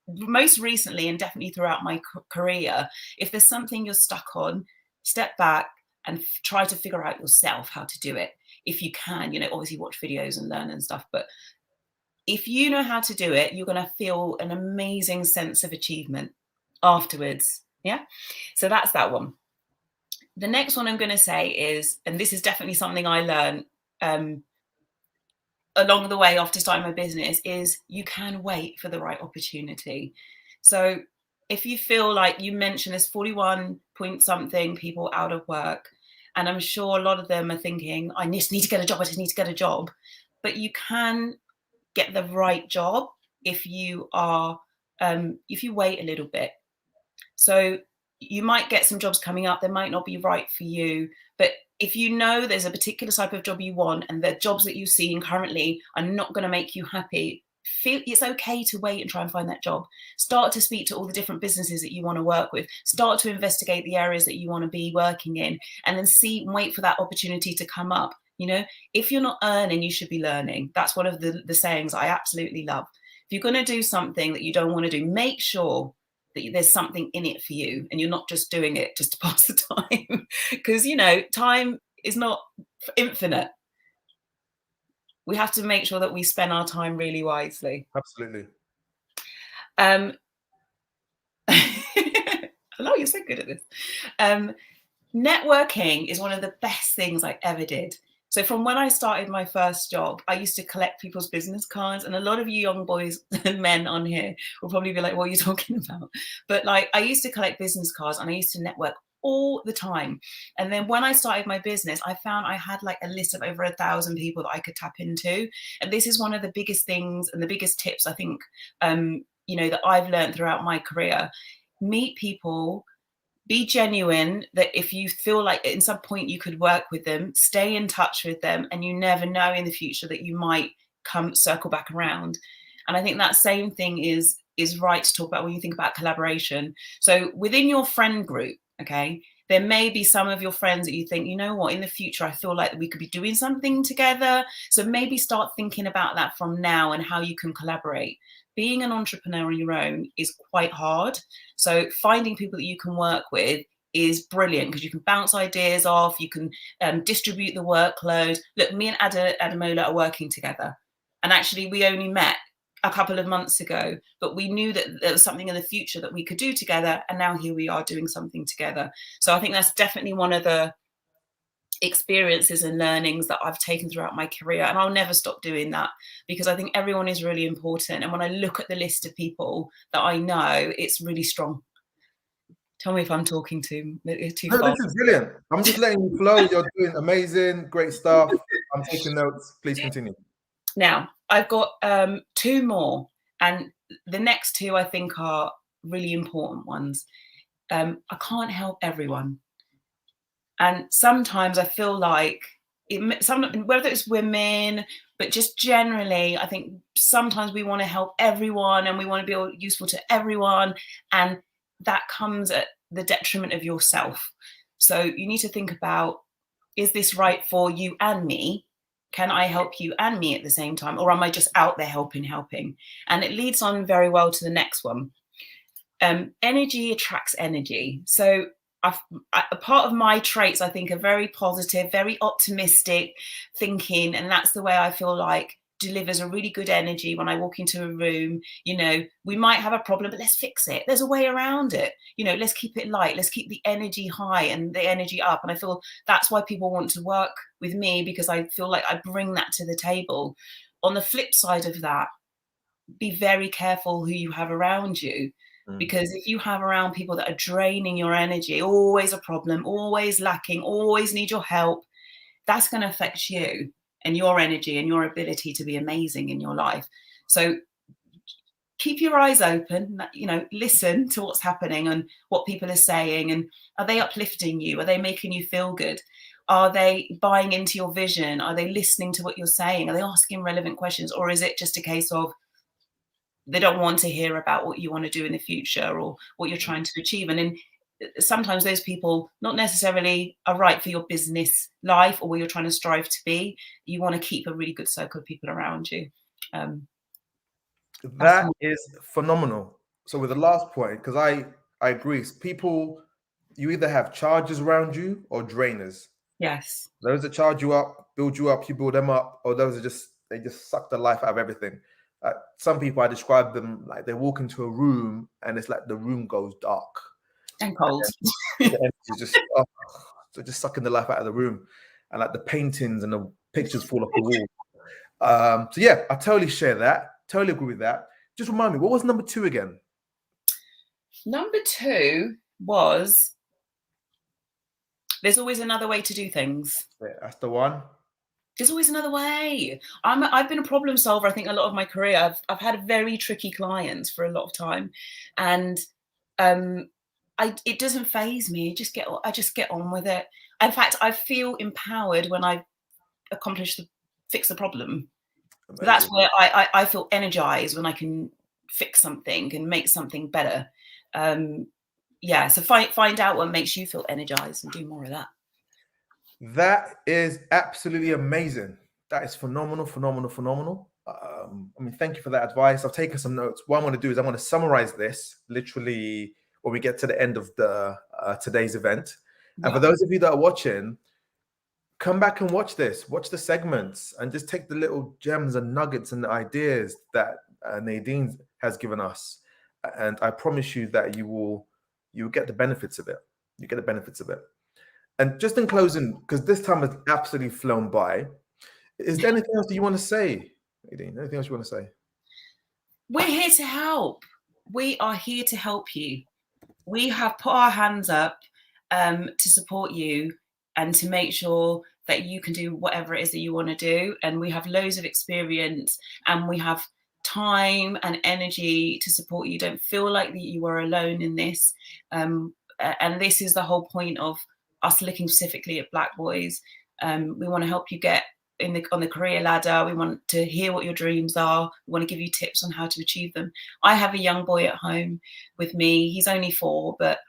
most recently, and definitely throughout my career. If there's something you're stuck on, step back and try to figure out yourself how to do it. If you can, obviously watch videos and learn and stuff, but if you know how to do it, you're going to feel an amazing sense of achievement afterwards. Yeah. So that's that one. The next one I'm going to say is, and this is definitely something I learned along the way after starting my business, is you can wait for the right opportunity. So if you feel like you mentioned there's 41 point something people out of work, and I'm sure a lot of them are thinking, I just need to get a job, I just need to get a job. But you can get the right job if you wait a little bit. So you might get some jobs coming up, they might not be right for you, but if you know there's a particular type of job you want and the jobs that you're seeing currently are not going to make you happy, feel it's okay to wait and try and find that job. Start to speak to all the different businesses that you want to work with, start to investigate the areas that you want to be working in, and then wait for that opportunity to come up. If you're not earning, you should be learning. That's one of the sayings I absolutely love. If you're going to do something that you don't want to do, make sure that there's something in it for you and you're not just doing it just to pass the time. Because, time is not infinite. We have to make sure that we spend our time really wisely. Absolutely. Hello, you're so good at this. Networking is one of the best things I ever did. So from when I started my first job, I used to collect people's business cards, and a lot of you young boys and men on here will probably be like, what are you talking about? But I used to collect business cards and I used to network all the time. And then when I started my business, I found I had a list of over 1,000 people that I could tap into. And this is one of the biggest things and the biggest tips I think, that I've learned throughout my career. Meet people. Be genuine, that if you feel like at some point you could work with them, stay in touch with them, and you never know in the future that you might circle back around. And I think that same thing is right to talk about when you think about collaboration. So within your friend group, okay, there may be some of your friends that you think, in the future, I feel like we could be doing something together. So maybe start thinking about that from now and how you can collaborate. Being an entrepreneur on your own is quite hard. So finding people that you can work with is brilliant because you can bounce ideas off, you can distribute the workload. Look, me and Adamola are working together. And actually, we only met a couple of months ago, but we knew that there was something in the future that we could do together. And now here we are doing something together. So I think that's definitely one of the experiences and learnings that I've taken throughout my career, and I'll never stop doing that because I think everyone is really important. And when I look at the list of people that I know, it's really strong. Tell me if I'm talking too No, far. this is brilliant. I'm just letting you flow. You're doing amazing, great stuff. I'm taking notes. Please continue. Now I've got 2 more, and the next 2 I think are really important ones. I can't help everyone. And sometimes I feel like, whether it's women, but just generally, I think sometimes we want to help everyone and we want to be useful to everyone. And that comes at the detriment of yourself. So you need to think about, is this right for you and me? Can I help you and me at the same time? Or am I just out there helping? And it leads on very well to the next one. Energy attracts energy. So a part of my traits, I think, are very positive, very optimistic thinking. And that's the way I feel like delivers a really good energy when I walk into a room. We might have a problem, but let's fix it. There's a way around it. Let's keep it light. Let's keep the energy high and the energy up. And I feel that's why people want to work with me, because I feel like I bring that to the table. On the flip side of that, be very careful who you have around you. Because if you have around people that are draining your energy, always a problem, always lacking, always need your help, that's going to affect you and your energy and your ability to be amazing in your life. So keep your eyes open, listen to what's happening and what people are saying. And are they uplifting you? Are they making you feel good? Are they buying into your vision? Are they listening to what you're saying? Are they asking relevant questions? Or is it just a case of, they don't want to hear about what you want to do in the future or what you're trying to achieve. And then sometimes those people not necessarily are right for your business life or where you're trying to strive to be. You want to keep a really good circle of people around you. That is phenomenal. So with the last point, because I agree, people, you either have chargers around you or drainers. Yes. Those that charge you up, build you up, you build them up, or those are they just suck the life out of everything. Some people, I describe them like they walk into a room and it's like the room goes dark and cold. And the energy just they're just sucking the life out of the room, and like the paintings and the pictures fall off the wall. So yeah, I totally share that. Totally agree with that. Just remind me, what was number 2 again? Number 2 was there's always another way to do things. Yeah, that's the one. There's always another way. I've been a problem solver. I think a lot of my career. I've had very tricky clients for a lot of time, and it doesn't faze me. I just get on with it. In fact, I feel empowered when I fix the problem. So that's where I feel energized when I can fix something and make something better. Yeah, so find out what makes you feel energized and do more of that. That is absolutely amazing. That is phenomenal, phenomenal, phenomenal. I mean, thank you for that advice. I've taken some notes. What I want to do is I want to summarize this literally when we get to the end of the today's event. Yeah. And for those of you that are watching, come back and watch this. Watch the segments and just take the little gems and nuggets and the ideas that Nadine has given us. And I promise you that you'll get the benefits of it. You get the benefits of it. And just in closing, because this time has absolutely flown by, is there anything else that you want to say, Nadine? Anything else you want to say? We're here to help. We are here to help you. We have put our hands up to support you and to make sure that you can do whatever it is that you want to do. And we have loads of experience and we have time and energy to support you. Don't feel like that you are alone in this. And this is the whole point of us looking specifically at Black boys. We want to help you get on the career ladder. We want to hear what your dreams are. We want to give you tips on how to achieve them. I have a young boy at home with me. He's only 4, but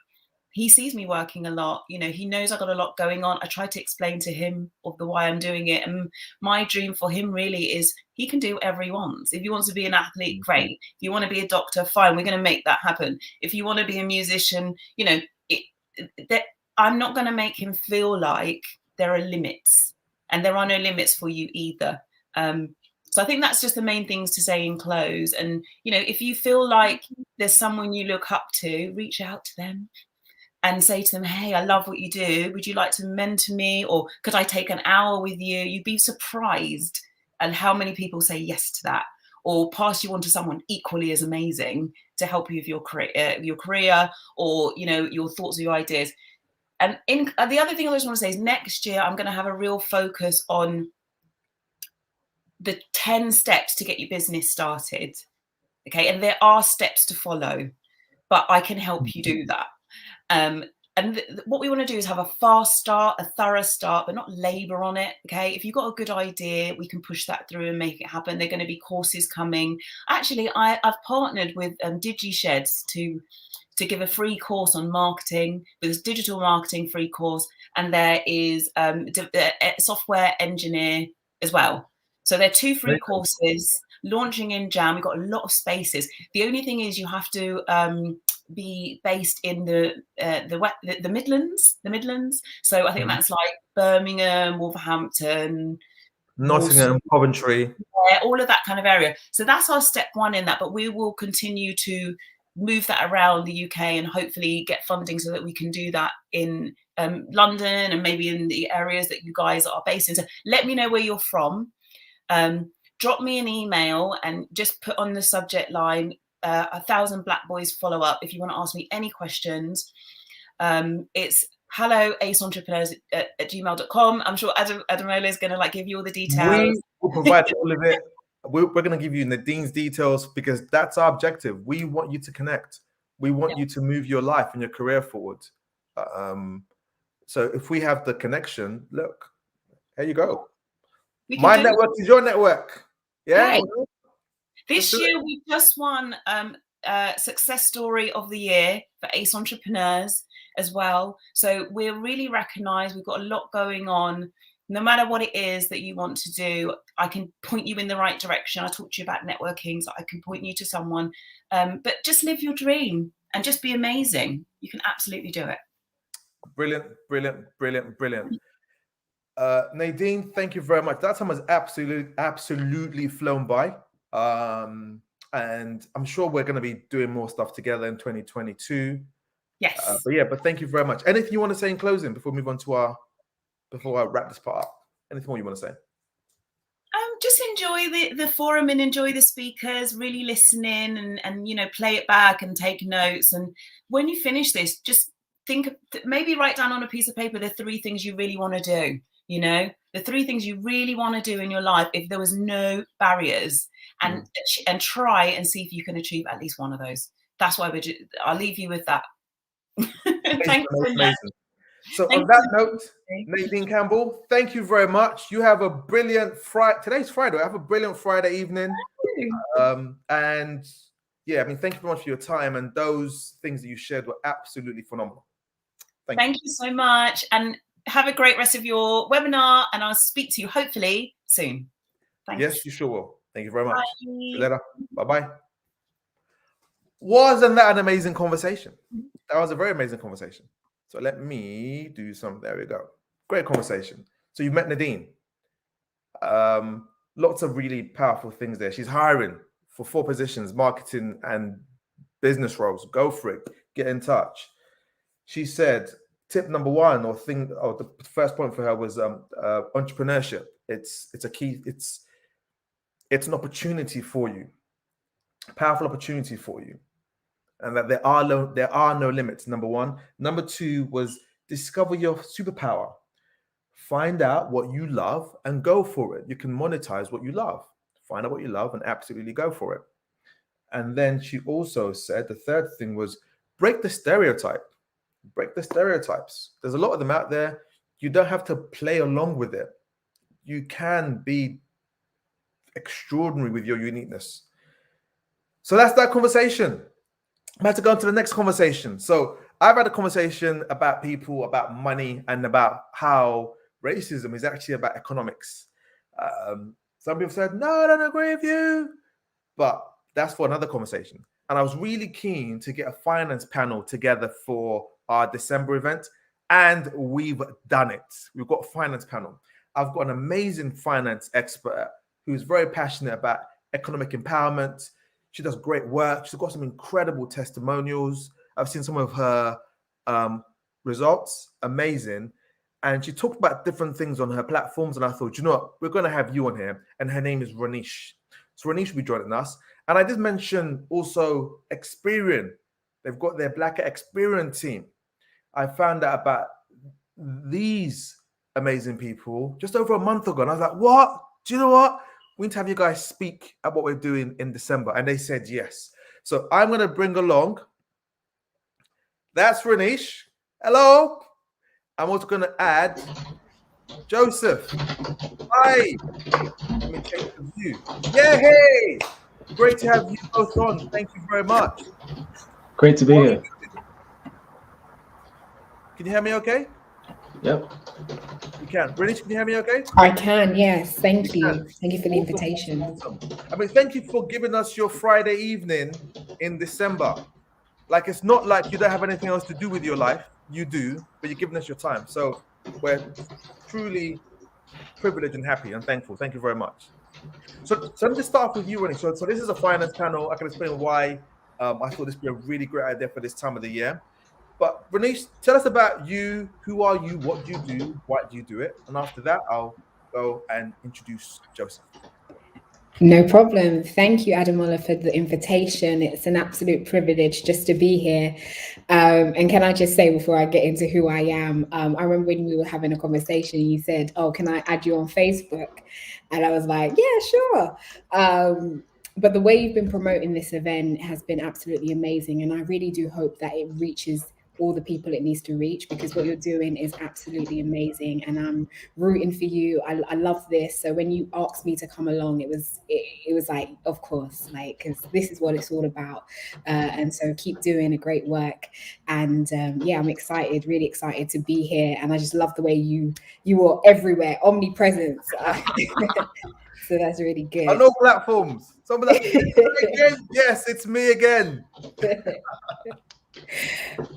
he sees me working a lot. You know, he knows I've got a lot going on. I try to explain to him of the why I'm doing it. And my dream for him really is he can do whatever he wants. If he wants to be an athlete, great. If you want to be a doctor, fine. We're going to make that happen. If you want to be a musician, you know, I'm not going to make him feel like there are limits, and there are no limits for you either. So I think that's just the main things to say in close. And, you know, if you feel like there's someone you look up to, reach out to them and say to them, hey, I love what you do. Would you like to mentor me? Or could I take an hour with you? You'd be surprised at how many people say yes to that, or pass you on to someone equally as amazing to help you with your career or, you know, your thoughts or your ideas. And the other thing I just want to say is next year, I'm going to have a real focus on the 10 steps to get your business started. Okay. And there are steps to follow, but I can help you do that. And what we want to do is have a fast start, a thorough start, but not labor on it. Okay. If you've got a good idea, we can push that through and make it happen. There are going to be courses coming. Actually, I've partnered with DigiSheds to give a free course on marketing. There's digital marketing free course, and there is software engineer as well. So there are 2 free courses launching in Jan. We've got a lot of spaces. The only thing is you have to be based in the Midlands. So I think that's like Birmingham, Wolverhampton, Nottingham, Coventry, all of that kind of area. So that's our step 1 in that. But we will continue to move that around the UK and hopefully get funding so that we can do that in London and maybe in the areas that you guys are based in. So let me know where you're from. Drop me an email and just put on the subject line 1,000 Black Boys follow up if you want to ask me any questions. It's hello@aceentrepreneurs@gmail.com. I'm sure Ademola is going to give you all the details. We will provide all of it. We're going to give you Nadine's details because that's our objective. We want you to connect. We want you to move your life and your career forward. So if we have the connection, look, here you go. My network is your network. Yeah. Hey. This year we just won Success Story of the Year for Ace Entrepreneurs as well. So we're really recognised. We've got a lot going on. No matter what it is that you want to do, I can point you in the right direction. I talked to you about networking, so I can point you to someone. But just live your dream and just be amazing. You can absolutely do it. Brilliant, brilliant, brilliant, brilliant. Nadine, thank you very much. That time has absolutely flown by. And I'm sure we're going to be doing more stuff together in 2022. Yes. But thank you very much. Anything you want to say in closing before we move on to before I wrap this part up? Anything more you want to say? Just enjoy the forum and enjoy the speakers, really listen in and play it back and take notes. And when you finish this, just maybe write down on a piece of paper the 3 things you really want to do. The 3 things you really want to do in your life if there was no barriers, and try and see if you can achieve at least one of those. That's why I'll leave you with that. Thank you so much. So on that note, Nadine Campbell, thank you very much. You have a brilliant Friday. Today's Friday. Have a brilliant Friday evening. And yeah, I mean, thank you very much for your time, and those things that you shared were absolutely phenomenal. Thank you so much, and have a great rest of your webinar, and I'll speak to you hopefully soon. Thanks. Yes, you sure will. Thank you very much. Bye. See you later. Bye-bye. Wasn't that an amazing conversation? That was a very amazing conversation. So let me do some. There we go. Great conversation. So you've met Nadine. Lots of really powerful things there. She's hiring for 4 positions, marketing and business roles. Go for it. Get in touch. She said, tip number 1 the first point for her was entrepreneurship. It's a key. It's an opportunity for you, a powerful opportunity for you, and that there are no limits. Number 1. Number 2 was discover your superpower. Find out what you love and go for it. You can monetize what you love. Find out what you love and absolutely go for it. And then she also said the third thing was break the stereotype. Break the stereotypes. There's a lot of them out there. You don't have to play along with it. You can be extraordinary with your uniqueness. So that's that conversation. I'm about to go on to the next conversation. So I've had a conversation about people, about money, and about how racism is actually about economics. Some people said, no, I don't agree with you. But that's for another conversation. And I was really keen to get a finance panel together for our December event. And we've done it. We've got a finance panel. I've got an amazing finance expert who's very passionate about economic empowerment. She does great work. She's got some incredible testimonials. I've seen some of her results. Amazing. And she talked about different things on her platforms. And I thought, you know what? We're going to have you on here. And her name is Ranish. So Ranish will be joining us. And I did mention also Experian. They've got their Black Experian team. I found out about these amazing people just over a month ago. And I was like, what? Do you know what? We need to have you guys speak at what we're doing in December. And they said yes. So I'm going to bring along, that's Ranish. Hello. I'm also going to add Joseph. Hi. Let me change the view. Yeah, hey. Great to have you both on. Thank you very much. Great to be here. Can you hear me okay? Yep. You can. Ranish, can you hear me okay? I can, yes. Thank you. Thank you for the invitation. Awesome. I mean, thank you for giving us your Friday evening in December. Like, it's not like you don't have anything else to do with your life. You do, but you're giving us your time. So we're truly privileged and happy and thankful. Thank you very much. So let me just start off with you, Ranish. So this is a finance panel. I can explain why I thought this would be a really great idea for this time of the year. But Ranish, tell us about you. Who are you? What do you do? Why do you do it? And after that, I'll go and introduce Joseph. No problem. Thank you, Ademola, for the invitation. It's an absolute privilege just to be here. And can I just say before I get into who I am, I remember when we were having a conversation, you said, oh, can I add you on Facebook? And I was like, yeah, sure. But the way you've been promoting this event has been absolutely amazing. And I really do hope that it reaches all the people it needs to reach, because what you're doing is absolutely amazing, and I'm rooting for you. I love this. So when you asked me to come along, it was like, of course, like, because this is what it's all about. And so keep doing a great work. And yeah, I'm excited, really excited to be here. And I just love the way you are everywhere, omnipresence. So that's really good. On all platforms. Some of that. Again, yes, it's me again.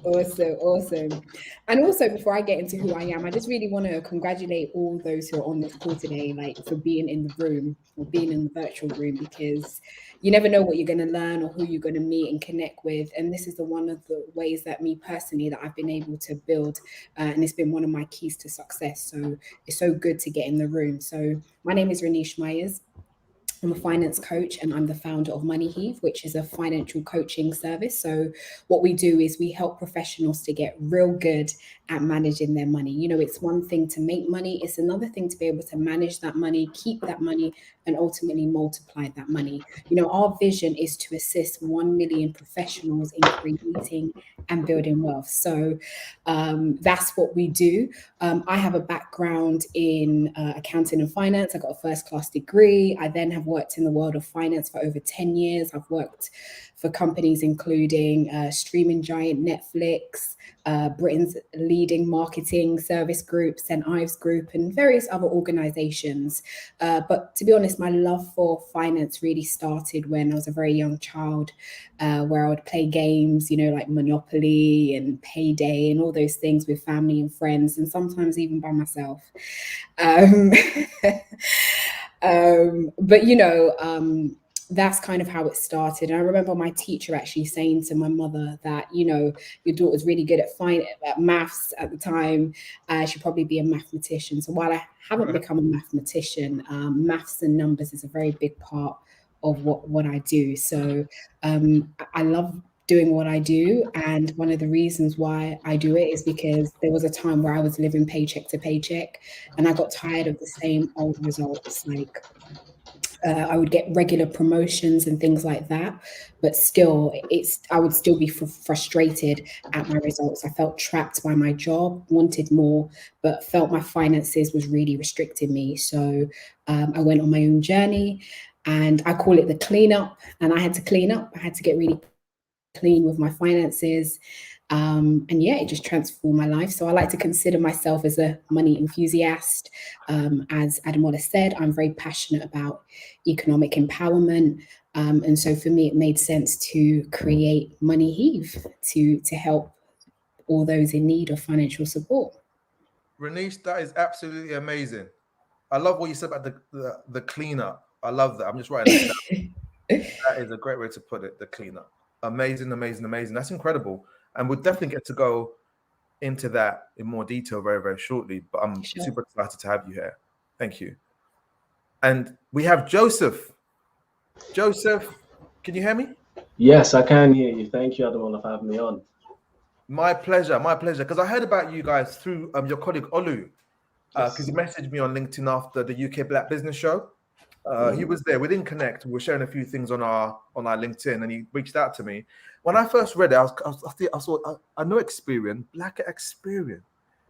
Awesome. And also, before I get into who I am, I just really want to congratulate all those who are on this call today, like for being in the room or being in the virtual room, because you never know what you're going to learn or who you're going to meet and connect with. And this is the one of the ways that me personally that I've been able to build, and it's been one of my keys to success. So it's so good to get in the room. So my name is Renish Myers. I'm a finance coach, and I'm the founder of Money Heave, which is a financial coaching service. So what we do is we help professionals to get real good at managing their money. You know, it's one thing to make money. It's another thing to be able to manage that money, keep that money, and ultimately multiply that money. You know, our vision is to assist 1 million professionals in creating and building wealth. So that's what we do. I have a background in accounting and finance. I got a first-class degree. I then have worked in the world of finance for over 10 years. I've worked for companies including streaming giant Netflix, Britain's leading marketing service group, St. Ives Group, and various other organizations. But to be honest, my love for finance really started when I was a very young child, where I would play games, you know, like Monopoly and Payday and all those things with family and friends, and sometimes even by myself. But you know, that's kind of how it started. And I remember my teacher actually saying to my mother that, you know, your daughter's really good at maths at the time. She'd probably be a mathematician. So while I haven't become a mathematician, maths and numbers is a very big part of what I do. So I love doing what I do. And one of the reasons why I do it is because there was a time where I was living paycheck to paycheck, and I got tired of the same old results. Like I would get regular promotions and things like that, but still, I would still be frustrated at my results. I felt trapped by my job, wanted more, but felt my finances was really restricting me. So I went on my own journey, and I call it the cleanup. And I had to clean up. I had to get really clean with my finances. And yeah, it just transformed my life. So I like to consider myself as a money enthusiast. As Ademola said, I'm very passionate about economic empowerment. And so for me, it made sense to create Money Heave to help all those in need of financial support. Renish, that is absolutely amazing. I love what you said about the cleanup. I love that. I'm just writing that down. That is a great way to put it, the cleanup. Amazing. That's incredible. And we'll definitely get to go into that in more detail very, very shortly. But I'm super excited to have you here. Thank you. And we have Joseph. Joseph, can you hear me? Yes, I can hear you. Thank you, Ademola, for having me on. My pleasure. Because I heard about you guys through your colleague Olu, because he messaged me on LinkedIn after the UK Black Business Show. He was there. We didn't connect. We were sharing a few things on our LinkedIn, and he reached out to me. When I first read it, I thought, I know Experian, Black Experian.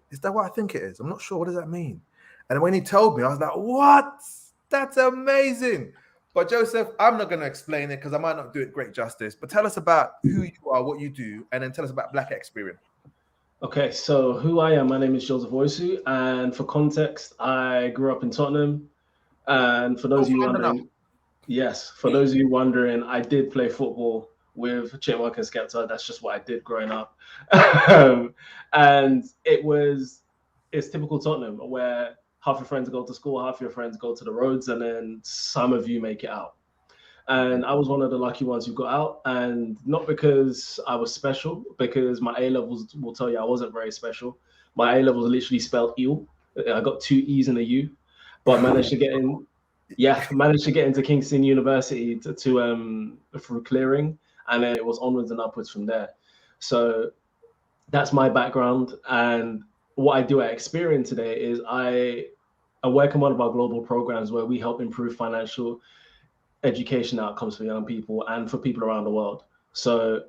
Is that what I think it is? I'm not sure. What does that mean? And when he told me, I was like, what? That's amazing. But Joseph, I'm not going to explain it because I might not do it great justice. But tell us about who you are, what you do, and then tell us about Black Experian. Okay, so who I am, my name is Joseph Oisu, and for context, I grew up in Tottenham. And for those of you wondering, those of you wondering, I did play football with Chinwaka and Skepta. That's just what I did growing up. And it's typical Tottenham, where half your friends go to school, half your friends go to the roads, and then some of you make it out. And I was one of the lucky ones who got out, and not because I was special, because my A-levels will tell you I wasn't very special. My A-levels literally spelled ill. I got 2 E's and a U, but managed to get in. Yeah, managed to get into Kingston University to through clearing, and then it was onwards and upwards from there. So that's my background, and what I do at Experian today is I work in one of our global programs where we help improve financial education outcomes for young people and for people around the world. So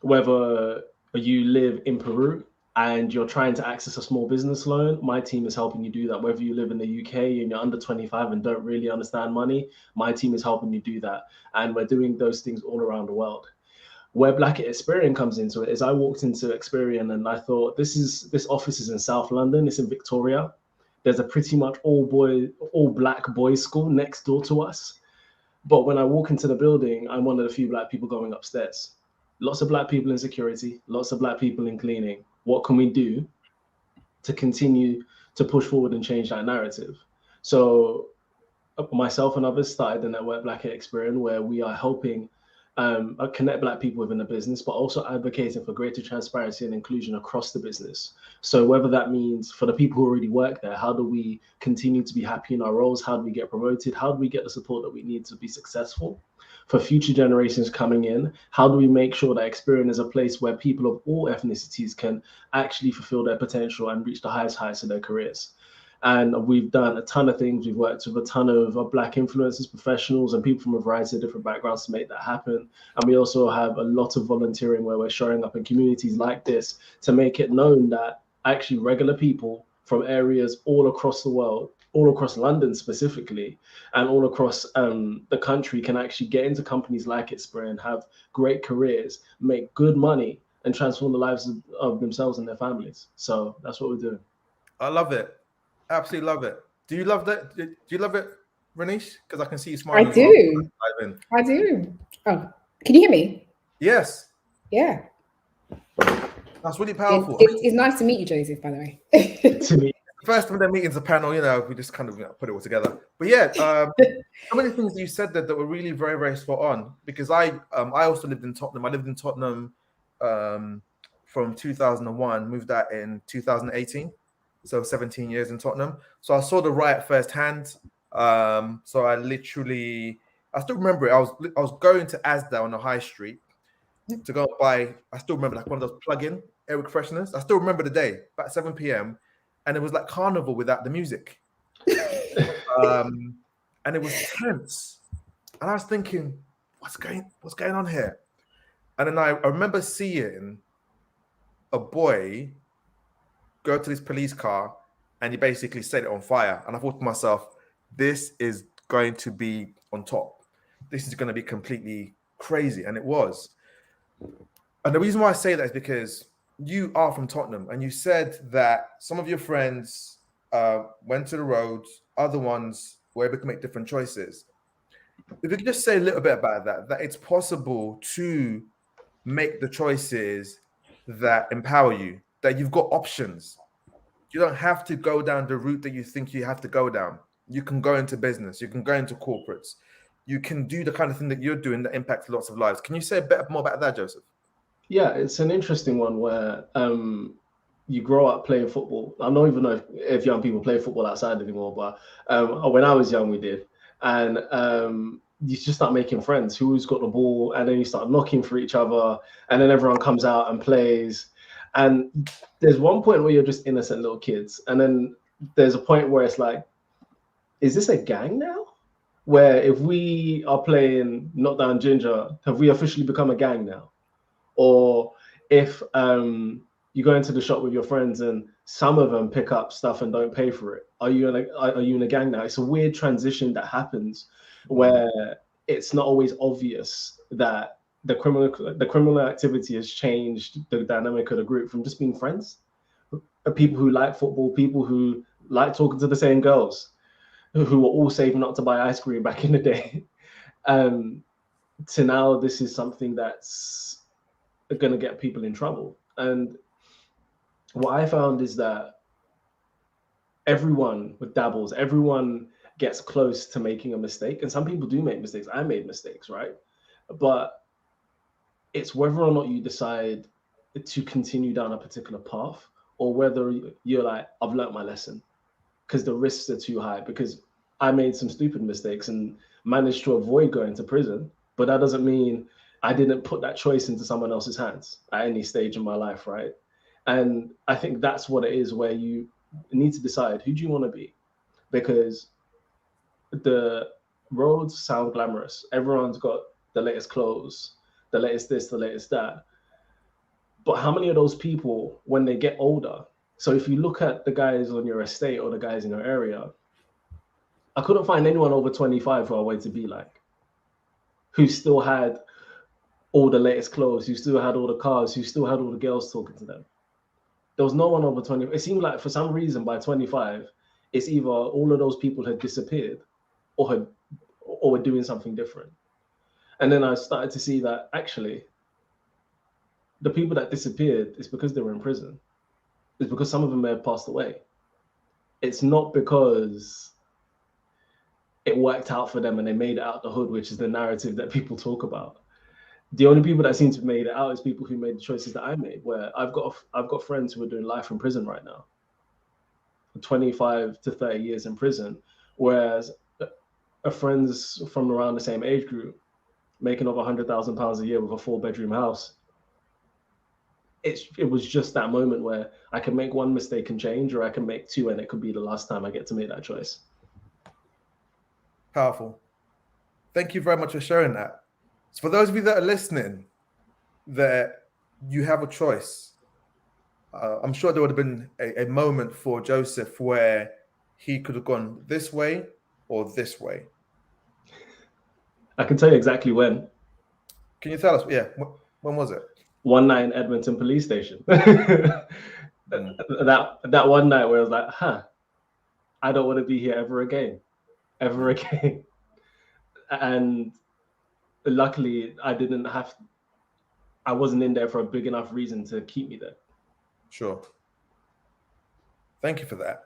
whether you live in Peru and you're trying to access a small business loan, my team is helping you do that. Whether you live in the UK and you're under 25 and don't really understand money, my team is helping you do that. And we're doing those things all around the world. Where Black at Experian comes into it is I walked into Experian and I thought, this office is in South London, it's in Victoria. There's a pretty much all Black boys school next door to us. But when I walk into the building, I'm one of the few Black people going upstairs. Lots of Black people in security, lots of Black people in cleaning. What can we do to continue to push forward and change that narrative? So myself and others started the network Black at Experian, where we are helping connect Black people within the business, but also advocating for greater transparency and inclusion across the business. So whether that means for the people who already work there, how do we continue to be happy in our roles? How do we get promoted? How do we get the support that we need to be successful? For future generations coming in, how do we make sure that Experian is a place where people of all ethnicities can actually fulfill their potential and reach the highest heights of their careers? And we've done a ton of things. We've worked with a ton of Black influencers, professionals, and people from a variety of different backgrounds to make that happen. And we also have a lot of volunteering where we're showing up in communities like this to make it known that actually regular people from areas all across the world, all across London specifically, and all across the country can actually get into companies like Experian, have great careers, make good money, and transform the lives of themselves and their families. So that's what we're doing. I love it. Absolutely love it. Do you love that? Do you love it, Renish? Because I can see you smiling. I do. I do. Oh, can you hear me? Yes. Yeah. That's really powerful. It's nice to meet you, Joseph, by the way. To me, First time the meeting's a panel, we just kind of put it all together. But yeah, so many things that you said that were really very, very spot on. Because I also lived in Tottenham. I lived in Tottenham from 2001, moved out in 2018. So 17 years in Tottenham. So I saw the riot firsthand. So I still remember it. I was going to Asda on the high street to go buy. I still remember like one of those plug-in air fresheners. I still remember the day, about 7 p.m. And it was like carnival without the music. And it was tense. And I was thinking, what's going on here? And then I remember seeing a boy go to this police car and he basically set it on fire. And I thought to myself, this is going to be on top. This is going to be completely crazy. And it was. And the reason why I say that is because you are from Tottenham and you said that some of your friends went to the roads, other ones were able to make different choices. If you could just say a little bit about that it's possible to make the choices that empower you, that you've got options. You don't have to go down the route that you think you have to go down. You can go into business. You can go into corporates. You can do the kind of thing that you're doing that impacts lots of lives. Can you say a bit more about that, Joseph? Yeah, it's an interesting one where you grow up playing football. I don't even know if young people play football outside anymore, but when I was young, we did. And you just start making friends. Who's got the ball? And then you start knocking for each other. And then everyone comes out and plays. And there's one point where you're just innocent little kids. And then there's a point where it's like, is this a gang now? Where if we are playing Knock Down Ginger, have we officially become a gang now? Or if you go into the shop with your friends and some of them pick up stuff and don't pay for it, are you in a gang now? It's a weird transition that happens where it's not always obvious that the criminal activity has changed the dynamic of the group from just being friends, people who like football, people who like talking to the same girls, who were all saving up to buy ice cream back in the day, to now this is something that's going to get people in trouble. And what I found is that everyone dabbles, everyone gets close to making a mistake. And some people do make mistakes. I made mistakes, right? But it's whether or not you decide to continue down a particular path or whether you're like, I've learned my lesson, because the risks are too high. Because I made some stupid mistakes and managed to avoid going to prison. But that doesn't mean I didn't put that choice into someone else's hands at any stage in my life, right? And I think that's what it is, where you need to decide, who do you want to be? Because the roads sound glamorous. Everyone's got the latest clothes, the latest this, the latest that. But how many of those people, when they get older, so if you look at the guys on your estate or the guys in your area, I couldn't find anyone over 25 who I wanted to be like, who still had all the latest clothes, who still had all the cars, who still had all the girls talking to them. There was no one over 20. It seemed like for some reason by 25, it's either all of those people had disappeared or were doing something different. And then I started to see that actually the people that disappeared is because they were in prison. It's because some of them may have passed away. It's not because it worked out for them and they made it out the hood, which is the narrative that people talk about. The only people that seem to have made it out is people who made the choices that I made, where I've got friends who are doing life in prison right now, 25 to 30 years in prison, whereas a friends from around the same age group making over £100,000 a year with a 4-bedroom house. It was just that moment where I can make one mistake and change, or I can make two and it could be the last time I get to make that choice. Powerful. Thank you very much for sharing that. So for those of you that are listening, that you have a choice. I'm sure there would have been a moment for Joseph where he could have gone this way or this way. I can tell you exactly when. Can you tell us? Yeah. When was it? One night in Edmonton police station. that one night where I was like, I don't want to be here ever again. And luckily I wasn't in there for a big enough reason to keep me there. Sure. Thank you for that.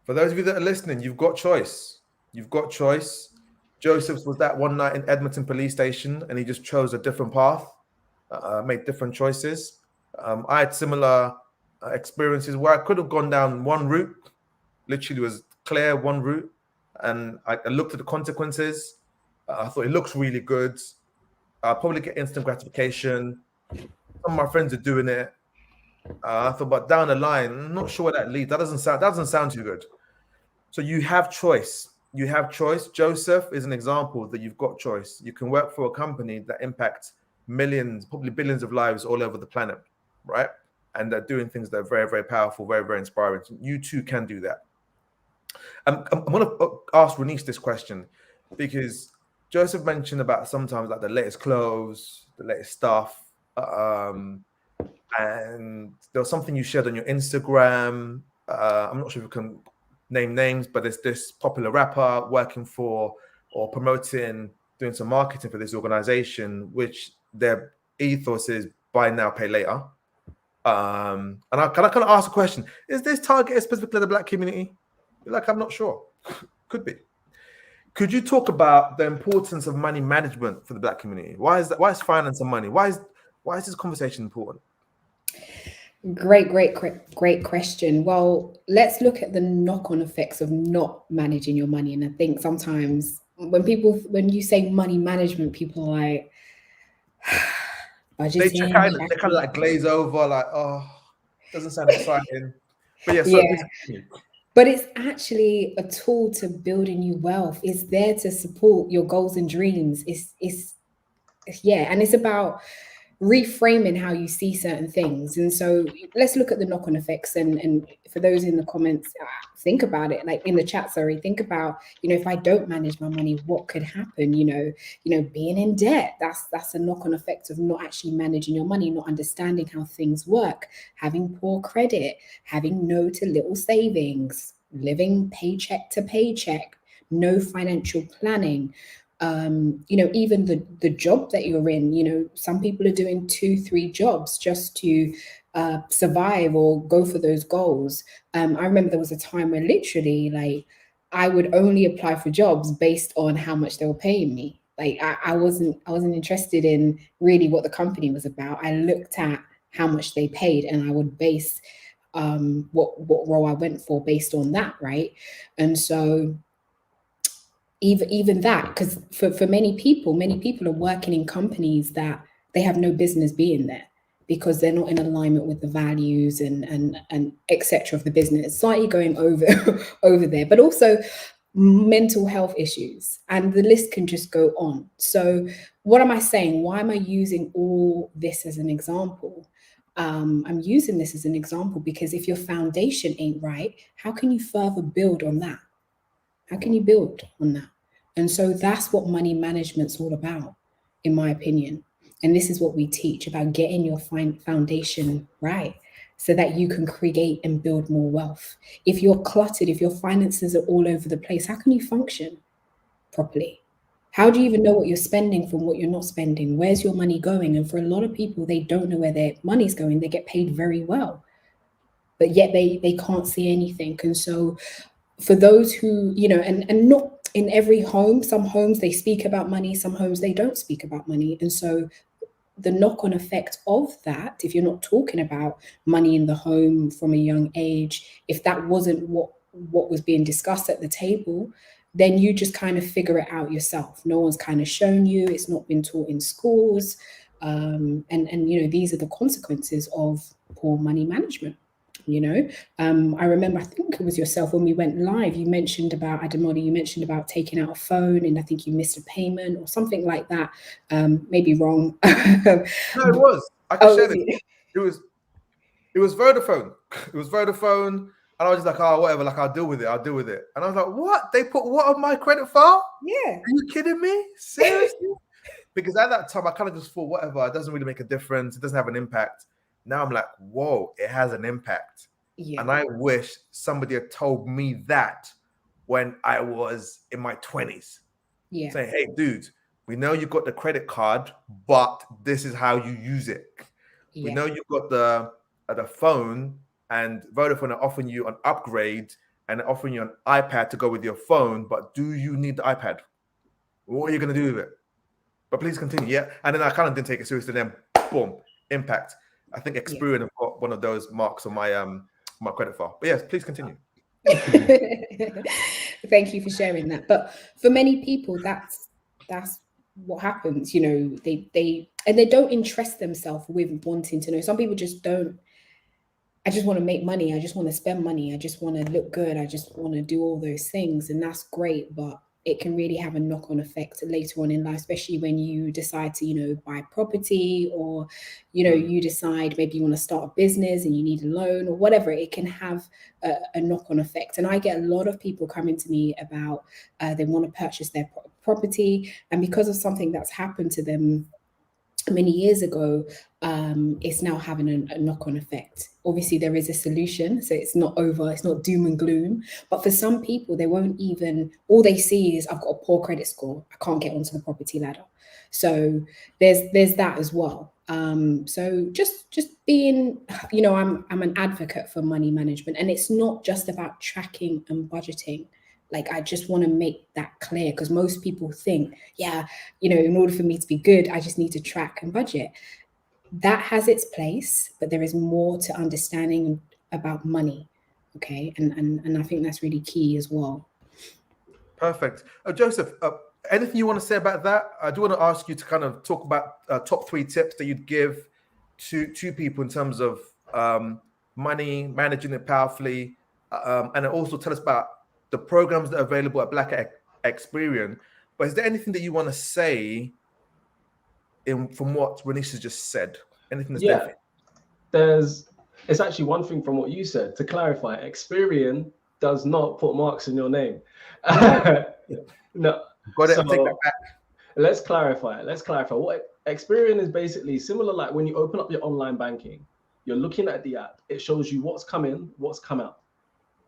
For those of you that are listening, you've got choice. You've got choice. Joseph's was that one night in Edmonton police station, and he just chose a different path, made different choices. I had similar experiences where I could have gone down one route, literally was clear one route, and I looked at the consequences. I thought it looks really good. I'll probably get instant gratification. Some of my friends are doing it. I thought, but down the line, I'm not sure where that leads. That doesn't sound too good. So you have choice. You have choice. Joseph is an example that you've got choice. You can work for a company that impacts millions, probably billions of lives all over the planet, right? And they're doing things that are very, very powerful, very, very inspiring. You too can do that. I'm going to ask Renice this question because Joseph mentioned about sometimes like the latest clothes, the latest stuff. And there was something you shared on your Instagram. I'm not sure if you can name names, but there's this popular rapper working for or promoting, doing some marketing for this organization, which their ethos is buy now, pay later. And I kind of ask a question: is this targeted specifically the Black community? Like, I'm not sure. Could be. Could you talk about the importance of money management for the Black community? Why is that? Why is finance and money? Why is this conversation important? Great question. Well, let's look at the knock-on effects of not managing your money. And I think sometimes when you say money management, people are like, they kind of like glaze over, like, oh, doesn't sound exciting. But yeah. But it's actually a tool to building you wealth. It's there to support your goals and dreams. And it's about reframing how you see certain things. And so let's look at the knock-on effects. And for those in the comments, think about it, like in the chat, think about, if I don't manage my money, what could happen? Being in debt, that's a knock-on effect of not actually managing your money, not understanding how things work, having poor credit, having no to little savings, living paycheck to paycheck, no financial planning. Even the job that you're in, some people are doing 2-3 jobs just to survive or go for those goals. I remember there was a time where literally, like, I would only apply for jobs based on how much they were paying me. Like, I wasn't interested in really what the company was about. I looked at how much they paid, and I would base what role I went for based on that, right? And so even that, because for many people are working in companies that they have no business being there because they're not in alignment with the values and etc. of the business. Slightly going over there, but also mental health issues, and the list can just go on. So what am I saying? Why am I using all this as an example? I'm using this as an example because if your foundation ain't right, how can you further build on that? How can you build on that? And so that's what money management's all about, in my opinion. And this is what we teach about getting your foundation right so that you can create and build more wealth. If you're cluttered, if your finances are all over the place, how can you function properly? How do you even know what you're spending from what you're not spending? Where's your money going? And for a lot of people, they don't know where their money's going. They get paid very well, but yet they can't see anything. And so for those who, and not in every home, some homes they speak about money, some homes they don't speak about money. And so the knock-on effect of that, if you're not talking about money in the home from a young age, if that wasn't what was being discussed at the table, then you just kind of figure it out yourself. No one's kind of shown you, it's not been taught in schools. And these are the consequences of poor money management. I remember, I think it was yourself when we went live, you mentioned about, Ademola, you mentioned about taking out a phone and I think you missed a payment or something like that. Maybe wrong. No, it was. I can share this. It was Vodafone. It was Vodafone. And I was just like, oh, whatever, like I'll deal with it. And I was like, what? They put what on my credit file? Yeah. Are you kidding me? Seriously? Because at that time, I kind of just thought, whatever, it doesn't really make a difference. It doesn't have an impact. Now I'm like, whoa, it has an impact. Yeah. And I wish somebody had told me that when I was in my 20s. Yeah. Saying, hey, dude, we know you got the credit card, but this is how you use it. Yeah. We know you've got the phone, and Vodafone are offering you an upgrade and offering you an iPad to go with your phone, but do you need the iPad? What are you going to do with it? But please continue. Yeah. And then I kind of didn't take it seriously. Then, boom, impact. I think Experian have got one of those marks on my my credit file. But yes, please continue. Thank you for sharing that. But for many people, that's what happens. They don't interest themselves with wanting to know. Some people just don't. I just want to make money. I just want to spend money. I just want to look good. I just want to do all those things, and that's great. But it can really have a knock-on effect later on in life, especially when you decide to, buy property, or, you decide maybe you want to start a business and you need a loan or whatever. It can have a knock-on effect. And I get a lot of people coming to me about they want to purchase their property, and because of something that's happened to them many years ago, it's now having a knock-on effect. Obviously, there is a solution, so it's not over, it's not doom and gloom. But for some people, they won't even, all they see is, I've got a poor credit score, I can't get onto the property ladder. So there's that as well. So just being, I'm an advocate for money management, and it's not just about tracking and budgeting. Like, I just want to make that clear, because most people think, in order for me to be good, I just need to track and budget. That has its place, but there is more to understanding about money. Okay. And I think that's really key as well. Perfect. Joseph, anything you want to say about that? I do want to ask you to kind of talk about top 3 tips that you'd give to people in terms of money, managing it powerfully, and also tell us about the programs that are available at Black Experian. But is there anything that you want to say from what Renisha just said? Anything that's different? It's actually one thing from what you said. To clarify, Experian does not put marks in your name. No. Got it. So, take that back. Let's clarify. What Experian is basically similar, like when you open up your online banking, you're looking at the app, it shows you what's come in, what's come out.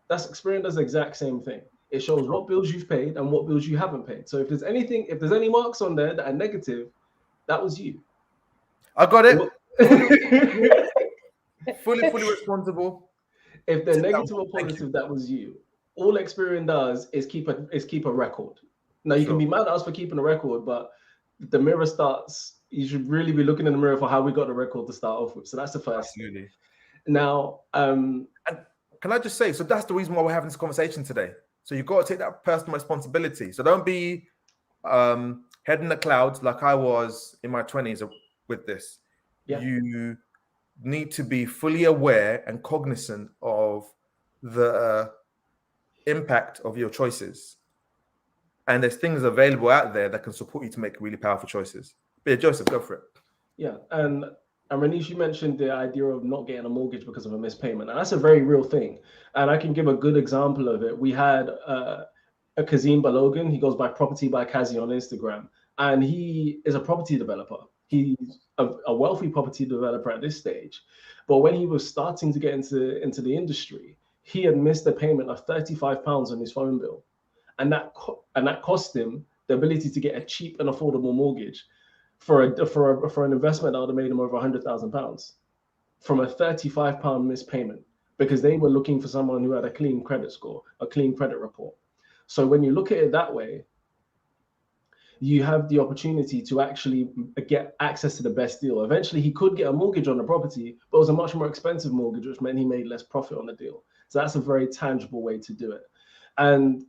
That's Experian does the exact same thing. It shows what bills you've paid and what bills you haven't paid. So if there's any marks on there that are negative, that was you. I got it. fully responsible. If they're negative or positive, that was you. All Experian does is keep a record. Now you can be mad at us for keeping a record, but the mirror starts. You should really be looking in the mirror for how we got the record to start off with. So that's the first. Absolutely. Now, and can I just say, so that's the reason why we're having this conversation today. So you've got to take that personal responsibility. So don't be head in the clouds like I was in my 20s with this. Yeah. You need to be fully aware and cognizant of the impact of your choices. And there's things available out there that can support you to make really powerful choices. But yeah, Joseph, go for it. Yeah, and And Renish, you mentioned the idea of not getting a mortgage because of a missed payment. And that's a very real thing. And I can give a good example of it. We had a Kazim Balogan. He goes by Property by Kazi on Instagram. And he is a property developer. He's a wealthy property developer at this stage. But when he was starting to get into the industry, he had missed a payment of £35 on his phone bill. And that cost him the ability to get a cheap and affordable mortgage for an investment that would have made him over £100,000 from a £35 missed payment, because they were looking for someone who had a clean credit score, a clean credit report. So when you look at it that way, you have the opportunity to actually get access to the best deal. Eventually, he could get a mortgage on the property, but it was a much more expensive mortgage, which meant he made less profit on the deal. So that's a very tangible way to do it. And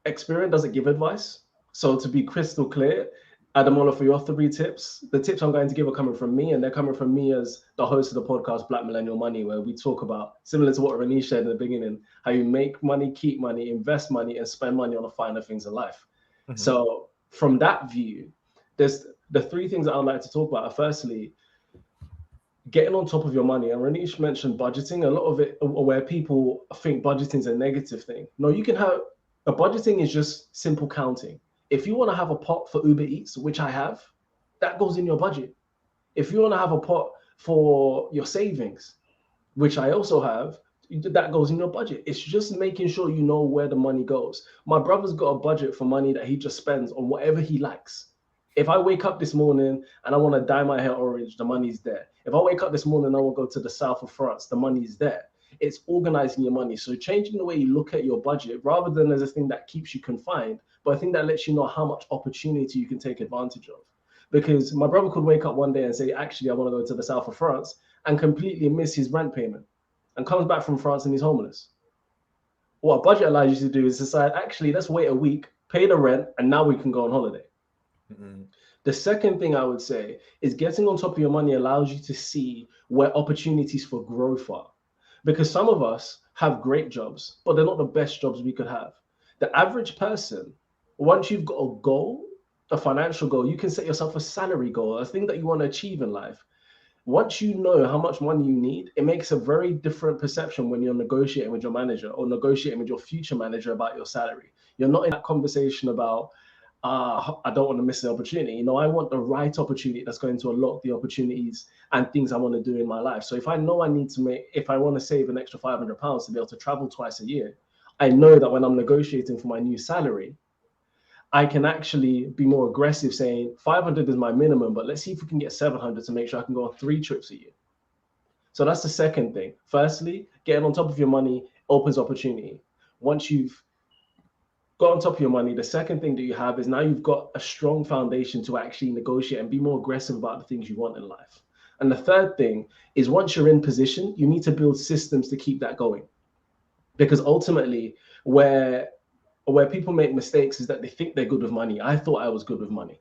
Experian doesn't give advice. So to be crystal clear, Ademola, for your 3 tips, the tips I'm going to give are coming from me, and they're coming from me as the host of the podcast, Black Millennial Money, where we talk about, similar to what Renish said in the beginning, how you make money, keep money, invest money, and spend money on the finer things in life. Mm-hmm. So from that view, there's the 3 things that I'd like to talk about are firstly, getting on top of your money. And Renish mentioned budgeting. A lot of it where people think budgeting is a negative thing. No, you can have, a budgeting is just simple counting. If you want to have a pot for Uber Eats, which I have, that goes in your budget. If you want to have a pot for your savings, which I also have, that goes in your budget. It's just making sure you know where the money goes. My brother's got a budget for money that he just spends on whatever he likes. If I wake up this morning and I want to dye my hair orange, the money's there. If I wake up this morning and I want to go to the south of France, the money's there. It's organizing your money. So changing the way you look at your budget, rather than as a thing that keeps you confined, but I think that lets you know how much opportunity you can take advantage of. Because my brother could wake up one day and say, actually, I want to go to the south of France, and completely miss his rent payment and comes back from France and he's homeless. What a budget allows you to do is decide, actually, let's wait a week, pay the rent, and now we can go on holiday. Mm-hmm. The second thing I would say is getting on top of your money allows you to see where opportunities for growth are. Because some of us have great jobs, but they're not the best jobs we could have. The average person, once you've got a goal, a financial goal, you can set yourself a salary goal, a thing that you want to achieve in life. Once you know how much money you need, it makes a very different perception when you're negotiating with your manager or negotiating with your future manager about your salary. You're not in that conversation about, I don't want to miss the opportunity. You know, I want the right opportunity that's going to unlock the opportunities and things I want to do in my life. So if I know I need to make, if I want to save an extra £500 to be able to travel twice a year, I know that when I'm negotiating for my new salary, I can actually be more aggressive, saying 500 is my minimum, but let's see if we can get 700 to make sure I can go on 3 trips a year. So that's the second thing. Firstly, getting on top of your money opens opportunity. Once you've got on top of your money, the second thing that you have is now you've got a strong foundation to actually negotiate and be more aggressive about the things you want in life. And the third thing is, once you're in position, you need to build systems to keep that going. Because ultimately, where people make mistakes is that they think they're good with money. I thought I was good with money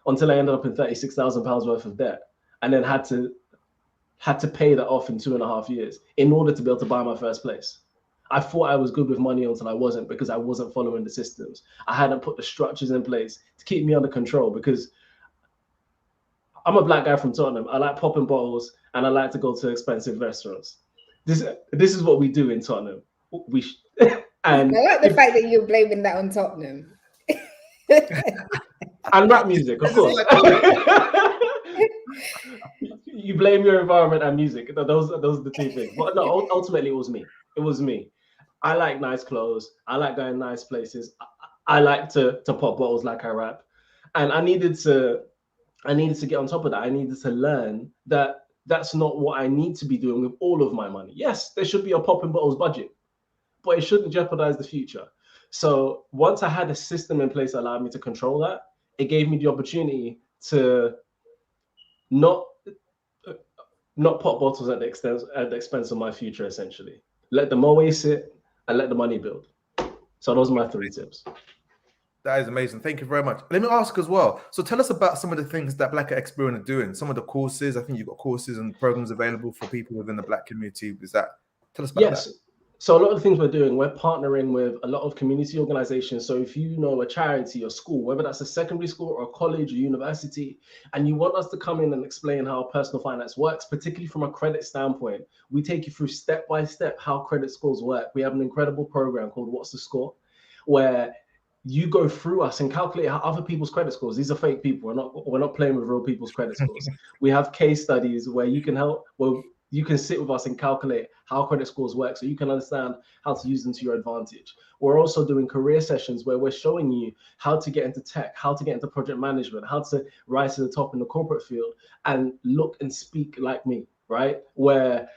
until I ended up in £36,000 worth of debt, and then had to pay that off in 2.5 years in order to be able to buy my first place. I thought I was good with money until I wasn't, because I wasn't following the systems. I hadn't put the structures in place to keep me under control, because I'm a black guy from Tottenham. I like popping bottles and I like to go to expensive restaurants. This is what we do in Tottenham. And I like the fact that you're blaming that on Tottenham. And rap music, of course. You blame your environment and music. Those are the 2 things. But no, ultimately it was me. It was me. I like nice clothes. I like going nice places. I like to pop bottles like I rap. And I needed to get on top of that. I needed to learn that that's not what I need to be doing with all of my money. Yes, there should be a popping bottles budget, but it shouldn't jeopardize the future. So once I had a system in place that allowed me to control that, it gave me the opportunity to not pop bottles at the expense of my future, essentially. Let them always sit and let the money build. So those are my 3 tips. That is amazing. Thank you very much. Let me ask as well. So tell us about some of the things that Black at Experian are doing. Some of the courses. I think you've got courses and programs available for people within the Black community. Tell us about that. So a lot of the things we're doing, we're partnering with a lot of community organizations. So if you know a charity or school, whether that's a secondary school or a college or university, and you want us to come in and explain how personal finance works, particularly from a credit standpoint, we take you through step by step how credit scores work. We have an incredible program called What's the Score, where you go through us and calculate how other people's credit scores. These are fake people. We're not playing with real people's credit scores. We have case studies where you can help. Well, you can sit with us and calculate how credit scores work so you can understand how to use them to your advantage. We're also doing career sessions where we're showing you how to get into tech, how to get into project management, how to rise to the top in the corporate field and look and speak like me, right? Where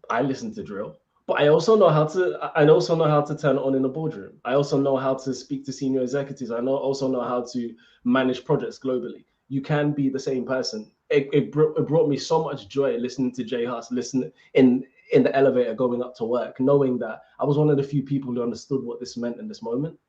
I listen to drill, but I also know how to turn it on in the boardroom. I also know how to speak to senior executives. Also know how to manage projects globally. You can be the same person. It brought me so much joy listening to Jay Huss, listening in the elevator going up to work, knowing that I was one of the few people who understood what this meant in this moment.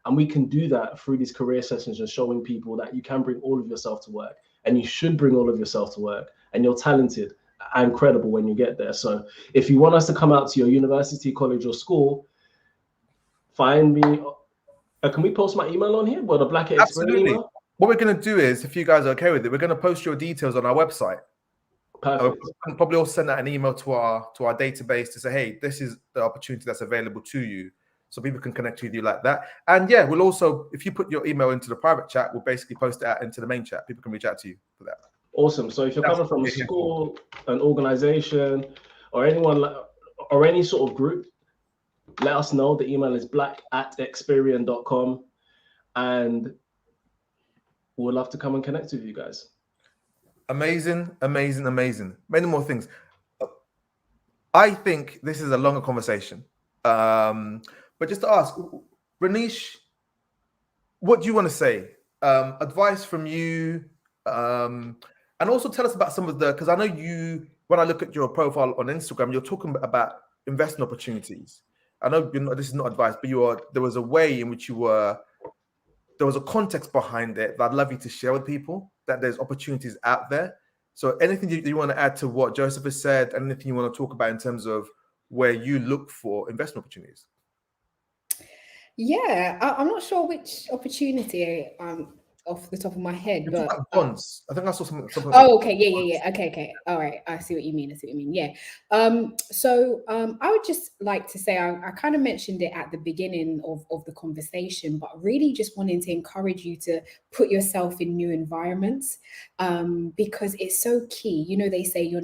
And we can do that through these career sessions and showing people that you can bring all of yourself to work, and you should bring all of yourself to work, and you're talented and credible when you get there. So if you want us to come out to your university, college, or school, find me. Can we post my email on here? Well, the Black Experience email? What we're going to do is, if you guys are okay with it, we're going to post your details on our website. Perfect. We'll probably also send out an email to our database to say, hey, this is the opportunity that's available to you, so people can connect with you like that. And yeah, we'll also, if you put your email into the private chat, we'll basically post it out into the main chat. People can reach out to you for that. Awesome. So if you're coming from a school, an organization, or anyone, or any sort of group, let us know. The email is black@experian.com, and we'll love to come and connect with you guys. Amazing, amazing, amazing. Many more things. I think this is a longer conversation. But just to ask, Ranish, what do you want to say? Advice from you, and also tell us about some of the, because I know you, when I look at your profile on Instagram, you're talking about investment opportunities. I know this is not advice, but there was a way in which there was a context behind it that I'd love you to share with people, that there's opportunities out there. So anything you want to add to what Joseph has said, anything you want to talk about in terms of where you look for investment opportunities? Yeah, I'm not sure which opportunity off the top of my head, but bonds. I think I saw something. Oh, okay, yeah. Okay. All right, I see what you mean. Yeah. So I would just like to say I kind of mentioned it at the beginning of the conversation, but really just wanting to encourage you to put yourself in new environments, because it's so key. You know, they say your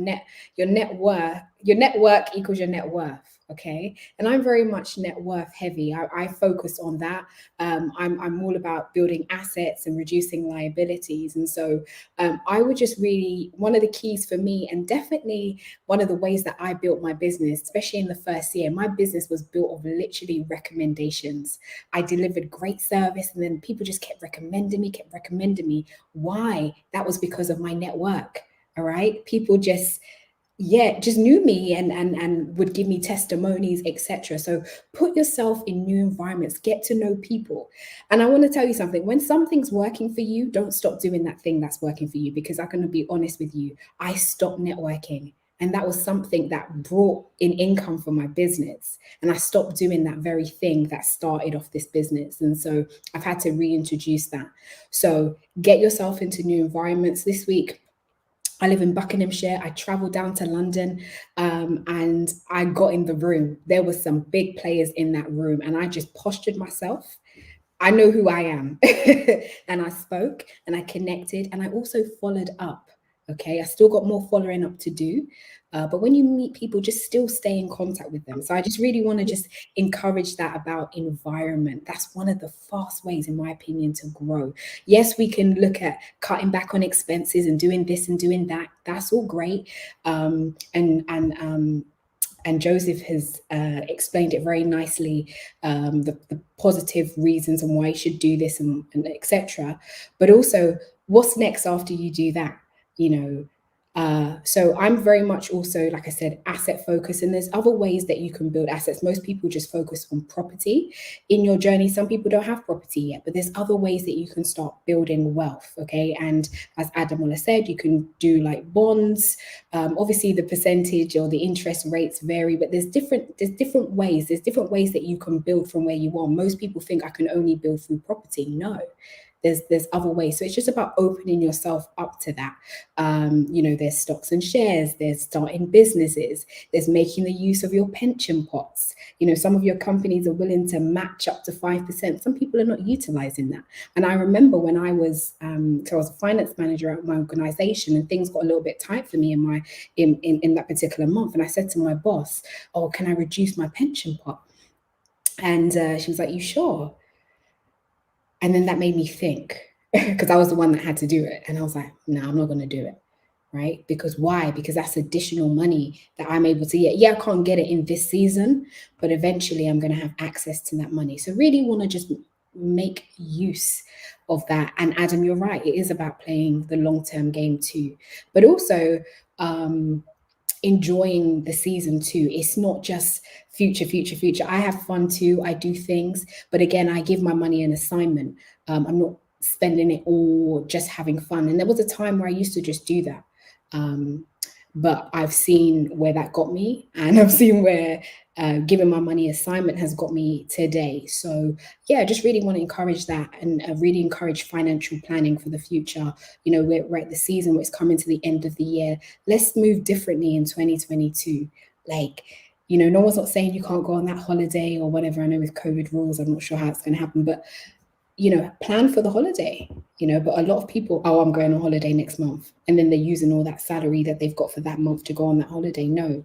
network equals your net worth. Okay. And I'm very much net worth heavy. I focus on that. I'm all about building assets and reducing liabilities. And so I would just really, one of the keys for me, and definitely one of the ways that I built my business, especially in the first year, my business was built of literally recommendations. I delivered great service and then people just kept recommending me. Why? That was because of my network. All right. People just knew me and would give me testimonies, etc. So put yourself in new environments, get to know people. And I want to tell you something, when something's working for you, don't stop doing that thing that's working for you, because I'm going to be honest with you, I stopped networking. And that was something that brought in income for my business. And I stopped doing that very thing that started off this business. And so I've had to reintroduce that. So get yourself into new environments. This week, I live in Buckinghamshire. I traveled down to London, and I got in the room. There were some big players in that room, and I just postured myself. I know who I am. And I spoke and I connected and I also followed up. Okay, I still got more following up to do. But when you meet people, just still stay in contact with them. So I just really want to just encourage that about environment. That's one of the fast ways, in my opinion, to grow. Yes, we can look at cutting back on expenses and doing this and doing that. That's all great. And Joseph has explained it very nicely, the positive reasons and why you should do this and etc. But also, what's next after you do that? You know, So I'm very much also, like I said, asset focused, and there's other ways that you can build assets. Most people just focus on property in your journey. Some people don't have property yet, but there's other ways that you can start building wealth. Okay. And as Ademola said, you can do like bonds. Obviously the percentage or the interest rates vary, but there's different ways. There's different ways that you can build from where you are. Most people think I can only build through property. No. There's other ways. So it's just about opening yourself up to that. There's stocks and shares, there's starting businesses, there's making the use of your pension pots. Some of your companies are willing to match up to 5%. Some people are not utilizing that. And I remember when I was a finance manager at my organization, and things got a little bit tight for me in that particular month. And I said to my boss, "Oh, can I reduce my pension pot?" And she was like, "You sure?" And then that made me think, because I was the one that had to do it. And I was like, no, I'm not going to do it. Right? Because why? Because that's additional money that I'm able to get. Yeah, I can't get it in this season, but eventually I'm going to have access to that money. So really want to just make use of that. And Adam, you're right. It is about playing the long-term game too, but also enjoying the season too. It's not just future. I have fun too. I do things, but again, I give my money an assignment. I'm not spending it all just having fun. And there was a time where I used to just do that. But I've seen where that got me, and I've seen where giving my money assignment has got me today. So yeah, just really want to encourage that, and really encourage financial planning for the future. We're at the season where it's coming to the end of the year. Let's move differently in 2022. No one's not saying you can't go on that holiday or whatever. I know with COVID rules, I'm not sure how it's going to happen, but plan for the holiday, but a lot of people, oh, I'm going on holiday next month. And then they're using all that salary that they've got for that month to go on that holiday. No,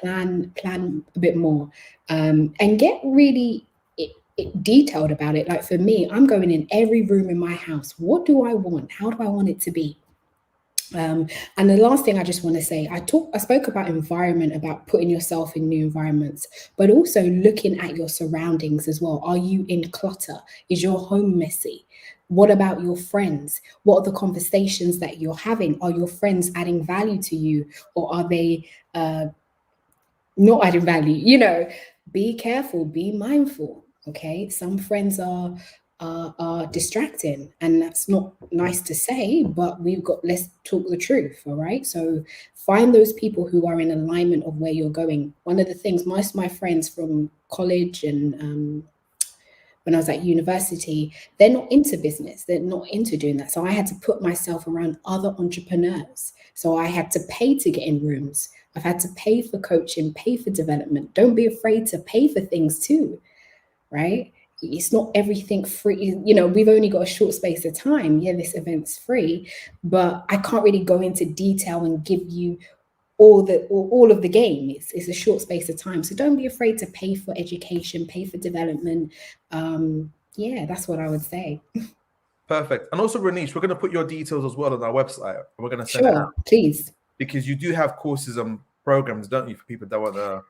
plan a bit more, and get really detailed about it. Like for me, I'm going in every room in my house. What do I want? How do I want it to be? And the last thing I just want to say, I spoke about environment, about putting yourself in new environments, but also looking at your surroundings as well. Are you in clutter? Is your home messy? What about your friends? What are the conversations that you're having? Are your friends adding value to you, or are they not adding value? Be careful, be mindful. Okay, some friends are distracting, and that's not nice to say, but let's talk the truth. All right, so find those people who are in alignment of where you're going. One of the things, most of my friends from college and when I was at university, they're not into business, they're not into doing that. So I had to put myself around other entrepreneurs. So I had to pay to get in rooms. I've had to pay for coaching, pay for development. Don't be afraid to pay for things too, right? It's not everything free. We've only got a short space of time. Yeah, this event's free, but I can't really go into detail and give you all of the game. It's a short space of time. So don't be afraid to pay for education, pay for development. Yeah, that's what I would say. Perfect. And also, Ranish, we're going to put your details as well on our website. We're going to send it out. Please. Because you do have courses and programs, don't you, for people that want to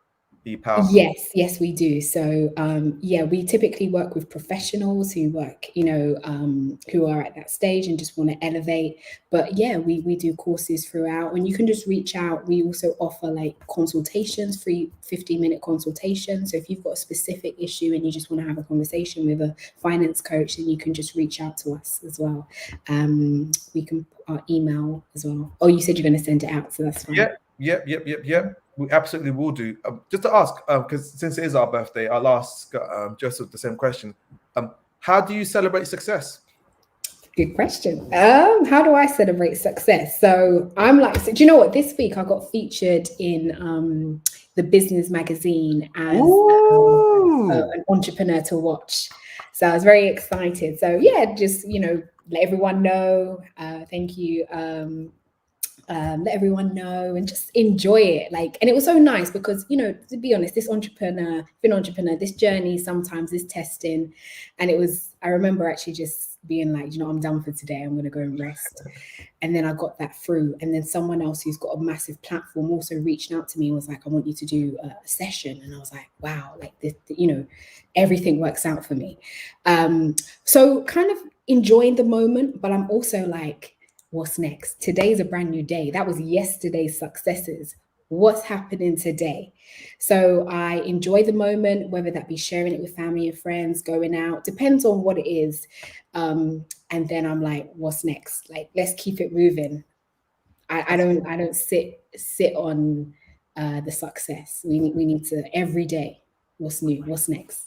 be powerful? Yes, we do. So we typically work with professionals who work, who are at that stage and just want to elevate. But yeah, we do courses throughout, and you can just reach out. We also offer like consultations, free 15-minute consultations. So if you've got a specific issue and you just want to have a conversation with a finance coach, then you can just reach out to us as well. We can put our email as well. Oh, you said you're going to send it out, so that's fine. Yep. We absolutely will do. Just to ask, because since it is our birthday, I'll ask Joseph the same question. How do you celebrate success? Good question. How do I celebrate success? So do you know what? This week I got featured in the business magazine as an entrepreneur to watch. So I was very excited. So yeah, just let everyone know. Thank you. Let everyone know and just enjoy it. And it was so nice because, to be honest, this entrepreneur, this journey sometimes is testing. And I remember actually just being like, I'm done for today. I'm going to go and rest. And then I got that through. And then someone else who's got a massive platform also reached out to me and was like, I want you to do a session. And I was like, wow, this, everything works out for me. So kind of enjoying the moment, but I'm also like, what's next? Today's a brand new day. That was yesterday's successes. What's happening today? So I enjoy the moment, whether that be sharing it with family and friends, going out, depends on what it is. And then I'm like, what's next? Like, let's keep it moving. I don't sit on the success. We need to every day. What's new? What's next?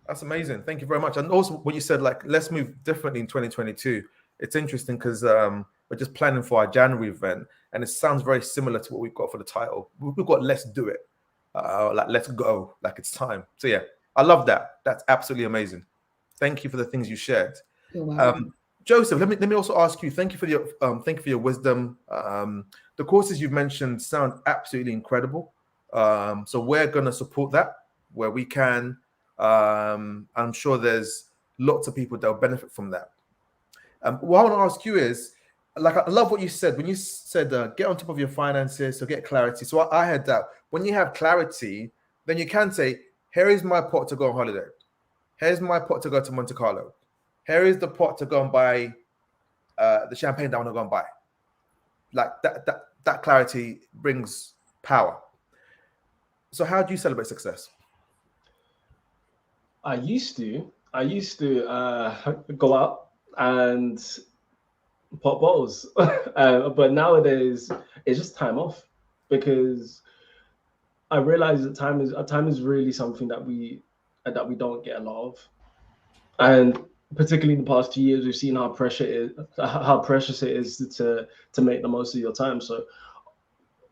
That's amazing. Thank you very much. And also what you said, like, let's move differently in 2022. It's interesting because we're just planning for our January event, and it sounds very similar to what we've got for the title. We've got let's do it, like let's go, like it's time. So yeah, I love that. That's absolutely amazing. Thank you for the things you shared. You're welcome. Joseph, let me also ask you. Thank you for your wisdom. The courses you've mentioned sound absolutely incredible. So we're going to support that where we can. I'm sure there's lots of people that will benefit from that. What I want to ask you is, like, I love what you said when you said get on top of your finances, so get clarity. So I had that. When you have clarity, then you can say, here is my pot to go on holiday. Here's my pot to go to Monte Carlo. Here is the pot to go and buy the champagne that I want to go and buy. Like that clarity brings power. So how do you celebrate success? I used to go out and pop bottles, but nowadays it's just time off, because I realize that time is really something that we don't get a lot of, and particularly in the past 2 years, we've seen how precious it is to make the most of your time. So,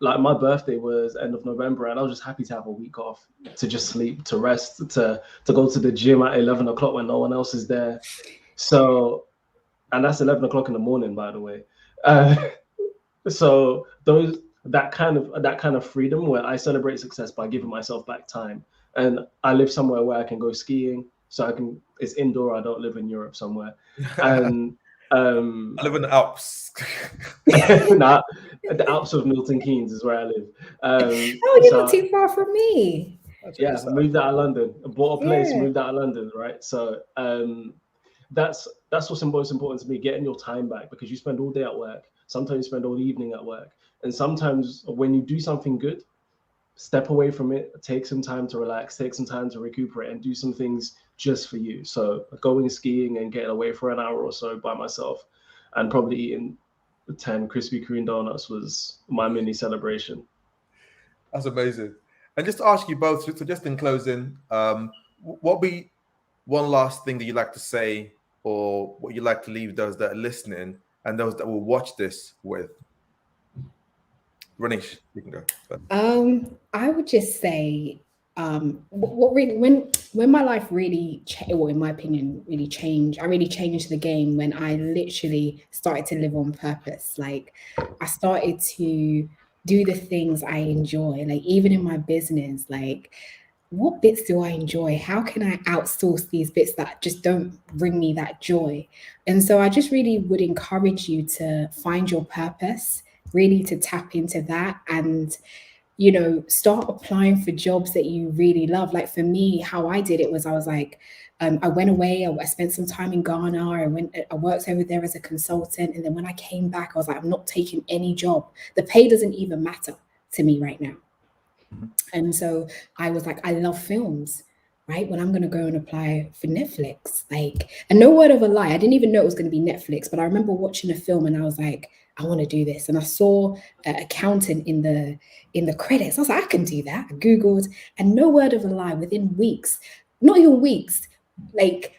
like, my birthday was end of November, and I was just happy to have a week off, to just sleep, to rest, to go to the gym at 11 o'clock when no one else is there. So, and that's 11 o'clock in the morning, by the way. So that kind of freedom where I celebrate success by giving myself back time. And I live somewhere where I can go skiing, so it's indoor. I don't live in Europe somewhere. And I live in the Alps. Nah, the Alps of Milton Keynes is where I live. You're not too far from me. Yeah, moved out of London, bought a place, Yeah. moved out of London, right? So that's what's most important to me, getting your time back, because you spend all day at work. Sometimes you spend all evening at work. And sometimes when you do something good, step away from it, take some time to relax, take some time to recuperate, and do some things just for you. So going skiing and getting away for an hour or so by myself, and probably eating 10 Krispy Kreme donuts was my mini celebration. That's amazing. And just to ask you both, so just in closing, what be one last thing that you'd like to say, or what you'd like to leave those that are listening and those that will watch this with? Ranish, you can go. I would just say, what really, when my life really, in my opinion, really changed. I really changed the game when I literally started to live on purpose. Like, I started to do the things I enjoy. Like, even in my business, like, what bits do I enjoy? How can I outsource these bits that just don't bring me that joy? And so I just really would encourage you to find your purpose, really to tap into that, and start applying for jobs that you really love. Like, for me, how I did it was, I was like, I went away, I spent some time in Ghana, I worked over there as a consultant, and then when I came back, I was like, I'm not taking any job. The pay doesn't even matter to me right now. And so I was like, I love films, right? Well, I'm going to go and apply for Netflix. Like, and no word of a lie, I didn't even know it was going to be Netflix, but I remember watching a film and I was like, I want to do this. And I saw an accountant in the credits. I was like, I can do that. I Googled, and no word of a lie, within weeks, not even weeks, like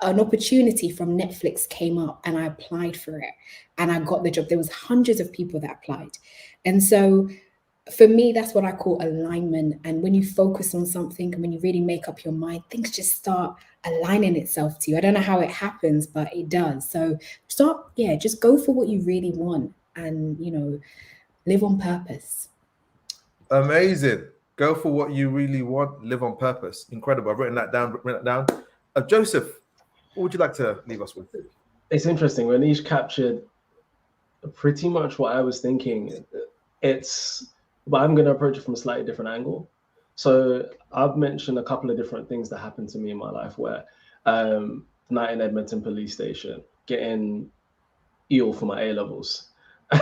an opportunity from Netflix came up, and I applied for it and I got the job. There was hundreds of people that applied. And so for me, that's what I call alignment. And when you focus on something and when you really make up your mind, things just start aligning itself to you. I don't know how it happens, but it does. So just go for what you really want, and live on purpose. Amazing. Go for what you really want, live on purpose. Incredible. I've written that down. Joseph, what would you like to leave us with? It's interesting. Ranish captured pretty much what I was thinking. But I'm going to approach it from a slightly different angle. So I've mentioned a couple of different things that happened to me in my life, where night in Edmonton police station, getting EL for my A levels,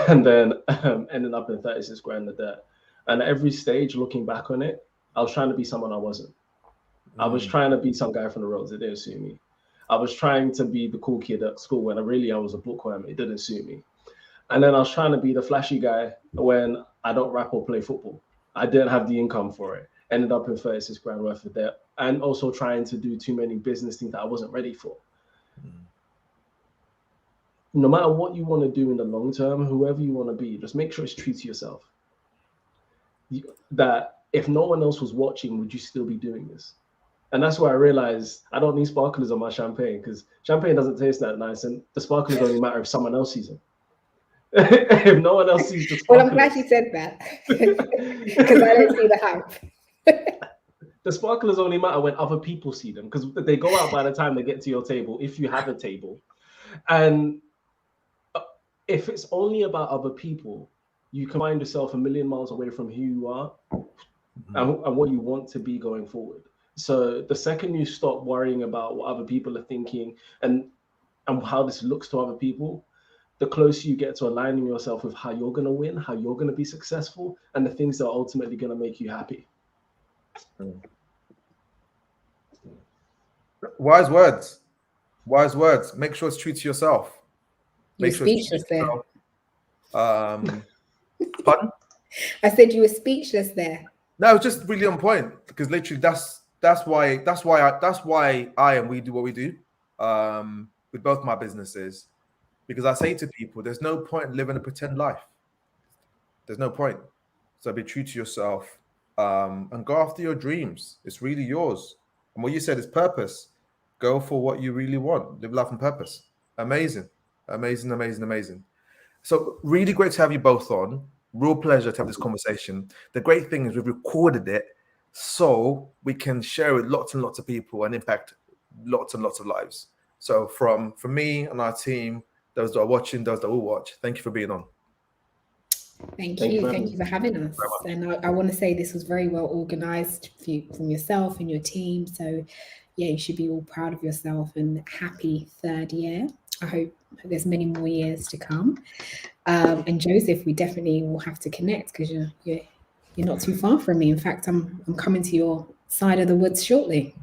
and then ended up in 36 grand of debt. And at every stage, looking back on it, I was trying to be someone I wasn't. I was trying to be some guy from the roads. It didn't suit me. I was trying to be the cool kid at school when I was a bookworm. It didn't suit me. And then I was trying to be the flashy guy when I don't rap or play football. I didn't have the income for it. Ended up in 36 grand worth of debt, and also trying to do too many business things that I wasn't ready for. No matter what you want to do in the long term, whoever you want to be, just make sure it's true to yourself. That if no one else was watching, would you still be doing this? And that's where I realized I don't need sparklers on my champagne, because champagne doesn't taste that nice, and the sparklers only matter if someone else sees them. If no one else sees the sparklers. Well, I'm glad you said that, because I don't see the hype. The sparklers only matter when other people see them, because they go out by the time they get to your table, if you have a table. And if it's only about other people, you can find yourself a million miles away from who you are and what you want to be going forward. So the second you stop worrying about what other people are thinking and how this looks to other people, the closer you get to aligning yourself with how you're going to win, how you're going to be successful, and the things that are ultimately going to make you happy. Wise words. Wise words. Make sure it's true to yourself. You're speechless there. Pardon? I said you were speechless there. No, it's just really on point, because literally that's why I and we do what we do with both my businesses, because I say to people, there's no point living a pretend life. There's no point. So be true to yourself and go after your dreams. It's really yours. And what you said is purpose. Go for what you really want. Live life on purpose. Amazing. Amazing, amazing, amazing. So really great to have you both on. Real pleasure to have this conversation. The great thing is we've recorded it so we can share with lots and lots of people and impact lots and lots of lives. So from me and our team, those that are watching, those that will watch, thank you for being on. Thank you for having us. And I want to say this was very well organized from yourself and your team. So yeah, you should be all proud of yourself and happy third year. I hope there's many more years to come. And Joseph, we definitely will have to connect, because you're not too far from me. In fact, I'm coming to your side of the woods shortly.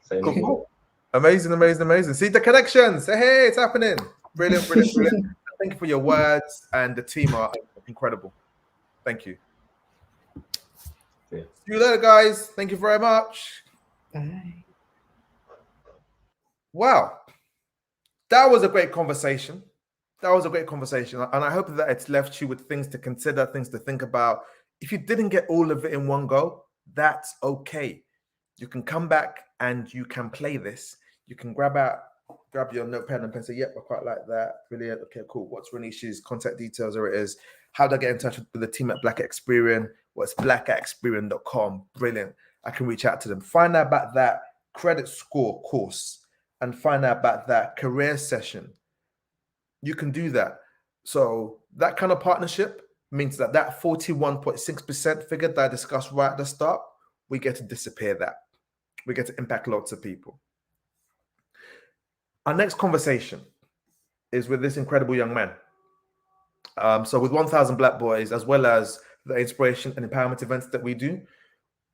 Cool. Amazing, amazing, amazing. See the connections. Hey, it's happening. Brilliant, brilliant, brilliant. Thank you for your words, and the team are incredible. Thank you. See you later, guys. Thank you very much. Bye. Wow. That was a great conversation. That was a great conversation. And I hope that it's left you with things to consider, things to think about. If you didn't get all of it in one go, that's okay. You can come back and you can play this. You can grab your notepad and pencil. Yep, I quite like that. Brilliant. Okay, cool. What's Renish's contact details? There it is. How do I get in touch with the team at Black Experian? What's blackexperian.com? Brilliant. I can reach out to them. Find out about that credit score course and find out about that career session. You can do that. So that kind of partnership means that 41.6% figure that I discussed right at the start, we get to disappear that. We get to impact lots of people. Our next conversation is with this incredible young man. So with 1,000 Black Boys, as well as the inspiration and empowerment events that we do,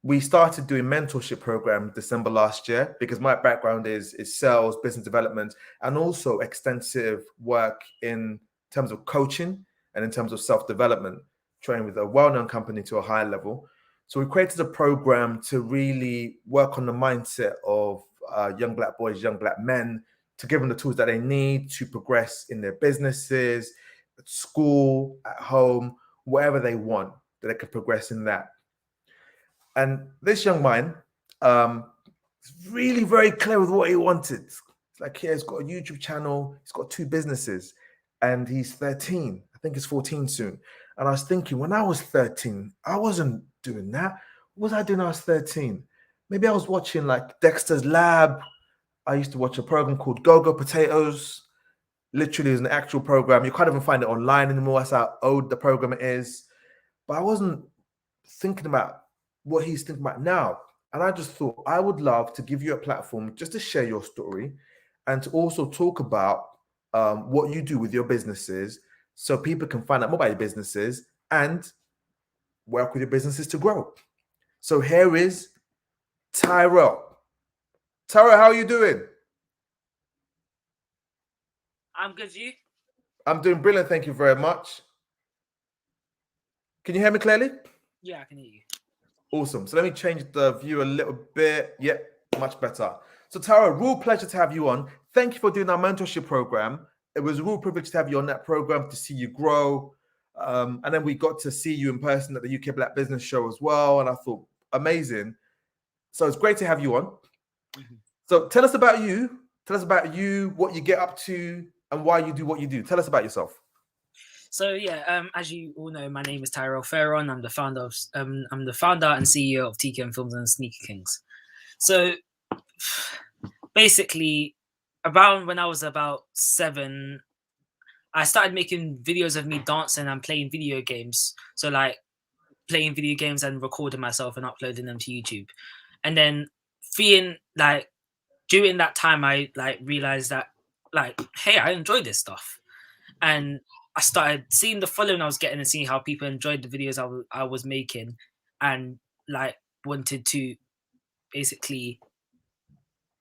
we started doing mentorship program December last year, because my background is sales, business development, and also extensive work in terms of coaching and in terms of self-development, training with a well-known company to a higher level. So we created a program to really work on the mindset of young Black boys, young Black men, to give them the tools that they need to progress in their businesses, at school, at home, wherever they want, that they can progress in that. And this young man is really very clear with what he wanted. It's like, yeah, he's got a YouTube channel, he's got 2 businesses, and he's 13. I think he's 14 soon. And I was thinking, when I was 13, I wasn't doing that. What was I doing when I was 13? Maybe I was watching like Dexter's Lab. I used to watch a program called Go-Go Potatoes. Literally, it's an actual program. You can't even find it online anymore. That's how old the program is. But I wasn't thinking about what he's thinking about now. And I just thought I would love to give you a platform just to share your story and to also talk about what you do with your businesses so people can find out more about your businesses and work with your businesses to grow. So here is Tyrell. Tyrell, how are you doing? I'm good, you? I'm doing brilliant, thank you very much. Can you hear me clearly? Yeah, I can hear you. Awesome. So let me change the view a little bit. Yep, much better. So Tara, real pleasure to have you on. Thank you for doing our mentorship program. It was a real privilege to have you on that program, to see you grow. And then we got to see you in person at the UK Black Business Show as well. And I thought, amazing. So it's great to have you on. Mm-hmm. So tell us about you. Tell us about you, what you get up to, and why you do what you do. Tell us about yourself. So yeah, as you all know, my name is Tyrell Farron. I'm the founder and CEO of TKM Films and Sneaker Kings. So basically, around when I was about 7, I started making videos of me dancing and playing video games. So like playing video games and recording myself and uploading them to YouTube. And then during that time, I realized that hey, I enjoy this stuff. And I started seeing the following I was getting and seeing how people enjoyed the videos I was making, and wanted to basically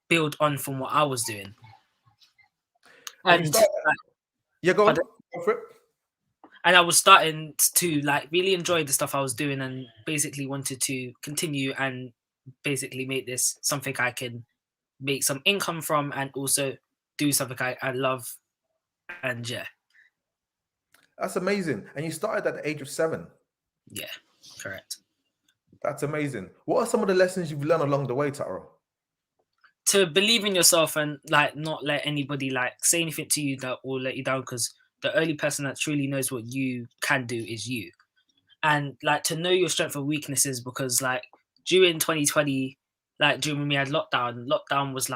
build on from what I was doing. And yeah, go on. Go for it. And I was starting to really enjoy the stuff I was doing, and basically wanted to continue and basically make this something I can make some income from, and also do something I love. And yeah. That's amazing. And you started at the age of 7. Yeah, correct. That's amazing. What are some of the lessons you've learned along the way, Taro? To believe in yourself and not let anybody say anything to you that will let you down, because the only person that truly knows what you can do is you. And to know your strengths and weaknesses, because during 2020, during when we had lockdown was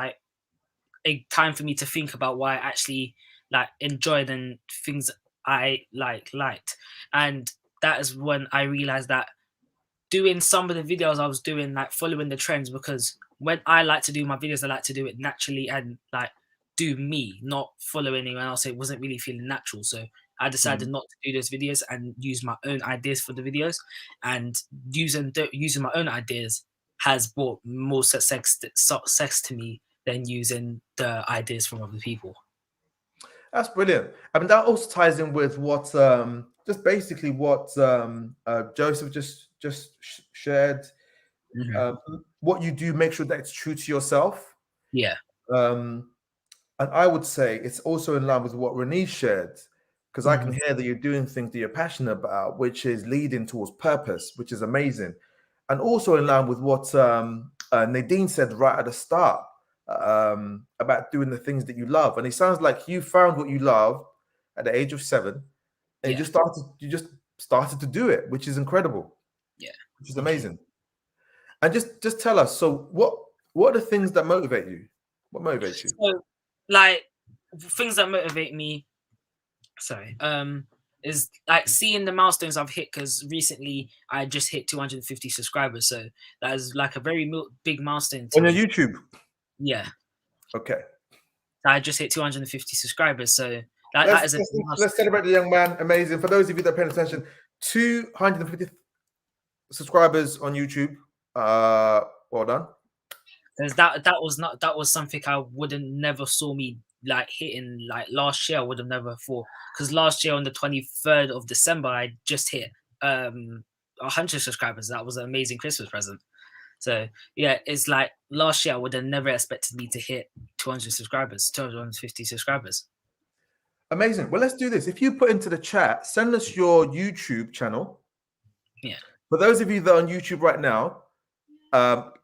a time for me to think about what I actually enjoyed and things I liked. And that is when I realized that doing some of the videos I was doing, following the trends, because when I like to do my videos, I like to do it naturally and do me, not follow anyone else. It wasn't really feeling natural. So I decided not to do those videos and use my own ideas for the videos. And using my own ideas has brought more success to me than using the ideas from other people. That's brilliant. I mean, that also ties in with what just basically what Joseph just shared. Mm-hmm. What you do, make sure that it's true to yourself. Yeah. And I would say it's also in line with what Renee shared, because I can hear that you're doing things that you're passionate about, which is leading towards purpose, which is amazing. And also in line with what Nadine said right at the start, about doing the things that you love. And it sounds like you found what you love at the age of 7, and you just started to do it, which is incredible. Yeah, which is amazing. And just tell us, so what are the things that motivate you? What motivates you? So, things that motivate me, is seeing the milestones I've hit, because recently I just hit 250 subscribers. So that is a very big milestone to on me. your YouTube. Yeah. Okay. I just hit 250 subscribers. So let's celebrate the young man. Amazing. For those of you that are paying attention, 250 subscribers on YouTube. Well done. Because that was something I never saw me hitting last year. I would have never thought, because last year on the 23rd of December I just hit 100 subscribers. That was an amazing Christmas present. So yeah, it's last year I would have never expected me to hit 250 subscribers. Amazing. Well, let's do this. If you put into the chat, send us your YouTube channel. Yeah. For those of you that are on YouTube right now,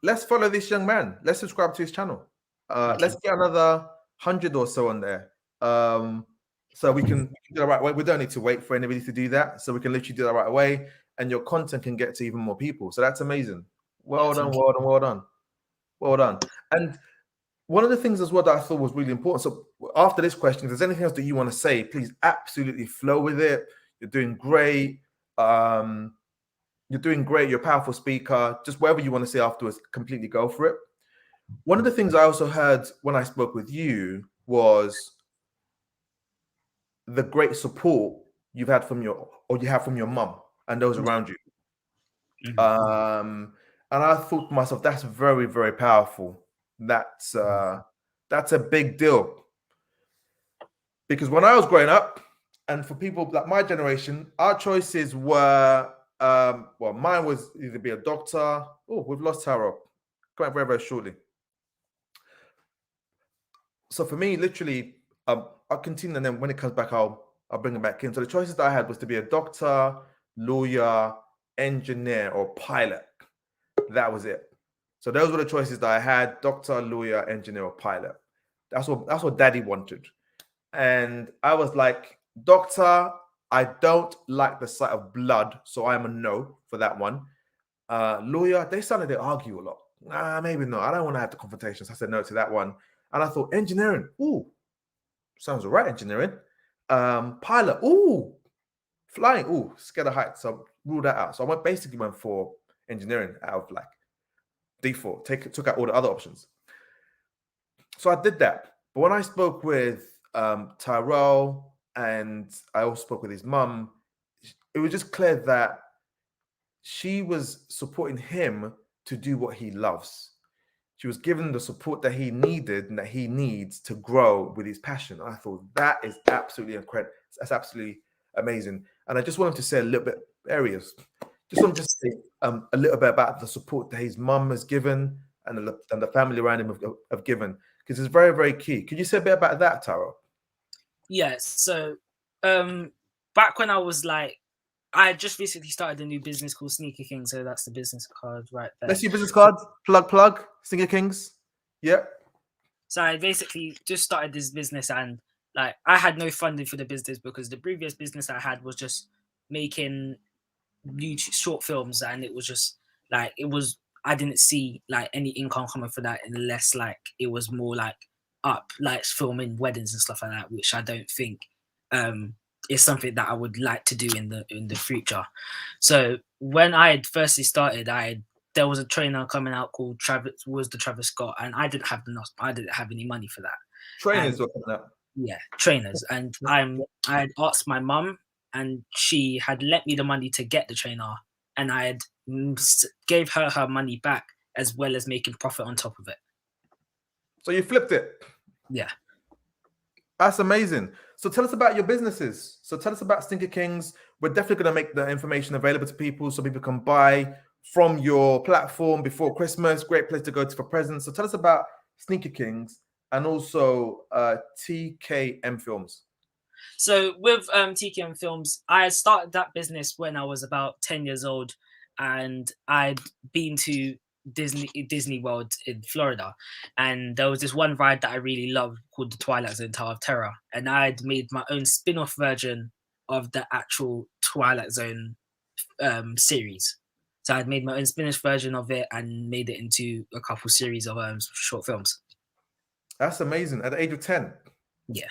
let's follow this young man. Let's subscribe to his channel. Let's get another 100 or so on there. So we can do the right way. We don't need to wait for anybody to do that. So we can literally do that right away, and your content can get to even more people. So that's amazing. Well done, well done, well done. Well done. And one of the things as well that I thought was really important. So after this question, if there's anything else that you want to say, please absolutely flow with it. You're doing great. You're doing great. You're a powerful speaker. Just whatever you want to say afterwards, completely go for it. One of the things I also heard when I spoke with you was the great support you have from your mum and those around you. And I thought to myself, that's very, very powerful. That's a big deal. Because when I was growing up, and for people like my generation, our choices were well, mine was either be a doctor. Oh, we've lost Taro. Come back very, very shortly. So for me, literally, I'll continue, and then when it comes back, I'll bring it back in. So the choices that I had was to be a doctor, lawyer, engineer, or pilot. That was it. So those were the choices that I had: doctor, lawyer, engineer, or pilot. That's what Daddy wanted. And I was like, doctor, I don't like the sight of blood, so I'm a no for that one. Lawyer, they sounded they argue a lot. Nah, maybe not. I don't want to have the confrontations. I said no to that one. And I thought engineering, ooh, sounds all right, engineering. Pilot, ooh, flying, ooh, scared of heights. So rule that out. So I basically went for engineering out of like default, took out all the other options. So I did that. But when I spoke with Tyrell, and I also spoke with his mum, it was just clear that she was supporting him to do what he loves. She was giving the support that he needed and that he needs to grow with his passion. I thought that is absolutely incredible. That's absolutely amazing. And I just wanted to say a little bit areas. Just want to say a little bit about the support that his mum has given and the family around him have given, because it's very, very key. Could you say a bit about that, Taro? Yes. So back when I was like, I just recently started a new business called Sneaker King. So that's the business card right there. Let's see business card. Plug. Sneaker Kings. Yep. So I basically just started this business, and like I had no funding for the business because the previous business I had was just making YouTube short films, and it was just like I didn't see like any income coming for that unless like it was more like filming weddings and stuff like that, which I don't think is something that I would like to do in the future. So when I had firstly started, there was a trainer coming out called Travis Scott, and I didn't have any money for that. Trainers were coming out. Yeah, trainers. And I had asked my mum, and she had lent me the money to get the trainer, and I had gave her money back as well as making profit on top of it. So you flipped it. Yeah. That's amazing. So tell us about your businesses. So tell us about Sneaker Kings. We're definitely going to make the information available to people so people can buy from your platform before Christmas. Great place to go to for presents. So tell us about Sneaker Kings and also TKM Films. So with TKM Films, I started that business when I was about 10 years old, and I'd been to Disney World in Florida, and there was this one ride that I really loved called the Twilight Zone Tower of Terror, and I'd made my own spin-off version of the actual Twilight Zone series. So I'd made my own spin-off version of it and made it into a couple series of short films. That's amazing. At the age of 10? Yeah.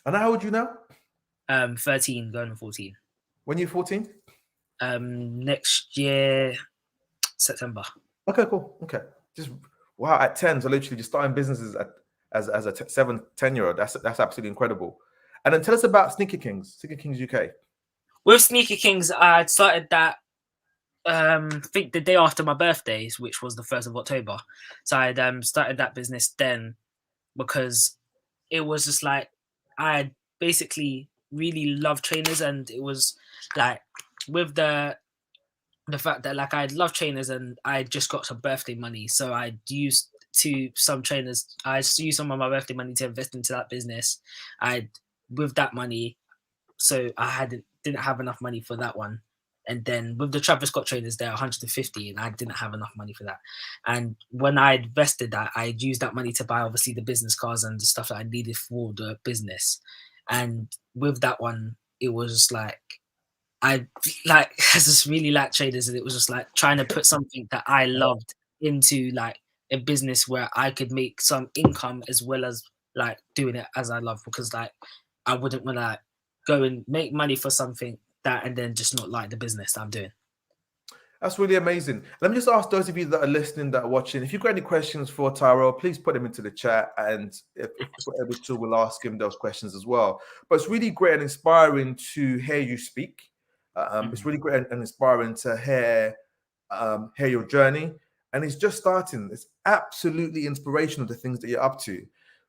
And how old are you now? 13 going on 14. When you're 14? Next year, September. Okay, cool. Okay. Just wow, at 10, so literally just starting businesses as a 10-year-old. That's absolutely incredible. And then tell us about Sneaker Kings UK. With Sneaker Kings, I started that I think the day after my birthdays, which was the 1st of October. So I started that business then because it was just like I basically really loved trainers, and it was like with the fact that like I love trainers and I just got some birthday money, so I used some of my birthday money to invest into that business. With that money, so I didn't have enough money for that one. And then with the Travis Scott trainers, they're 150, and I didn't have enough money for that. And when I invested that, I used that money to buy obviously the business cards and the stuff that I needed for the business. And with that one, it was just like I just really like traders, and it was just like trying to put something that I loved into like a business where I could make some income as well as like doing it as I love, because like I wouldn't want to go and make money for something that and then just not like the business that I'm doing. That's really amazing. Let me just ask those of you that are listening, that are watching, if you've got any questions for Tyrell, please put them into the chat. And if we're able to, we'll ask him those questions as well. But it's really great and inspiring to hear you speak. It's really great and inspiring to hear your journey. And it's just starting. It's absolutely inspirational, the things that you're up to.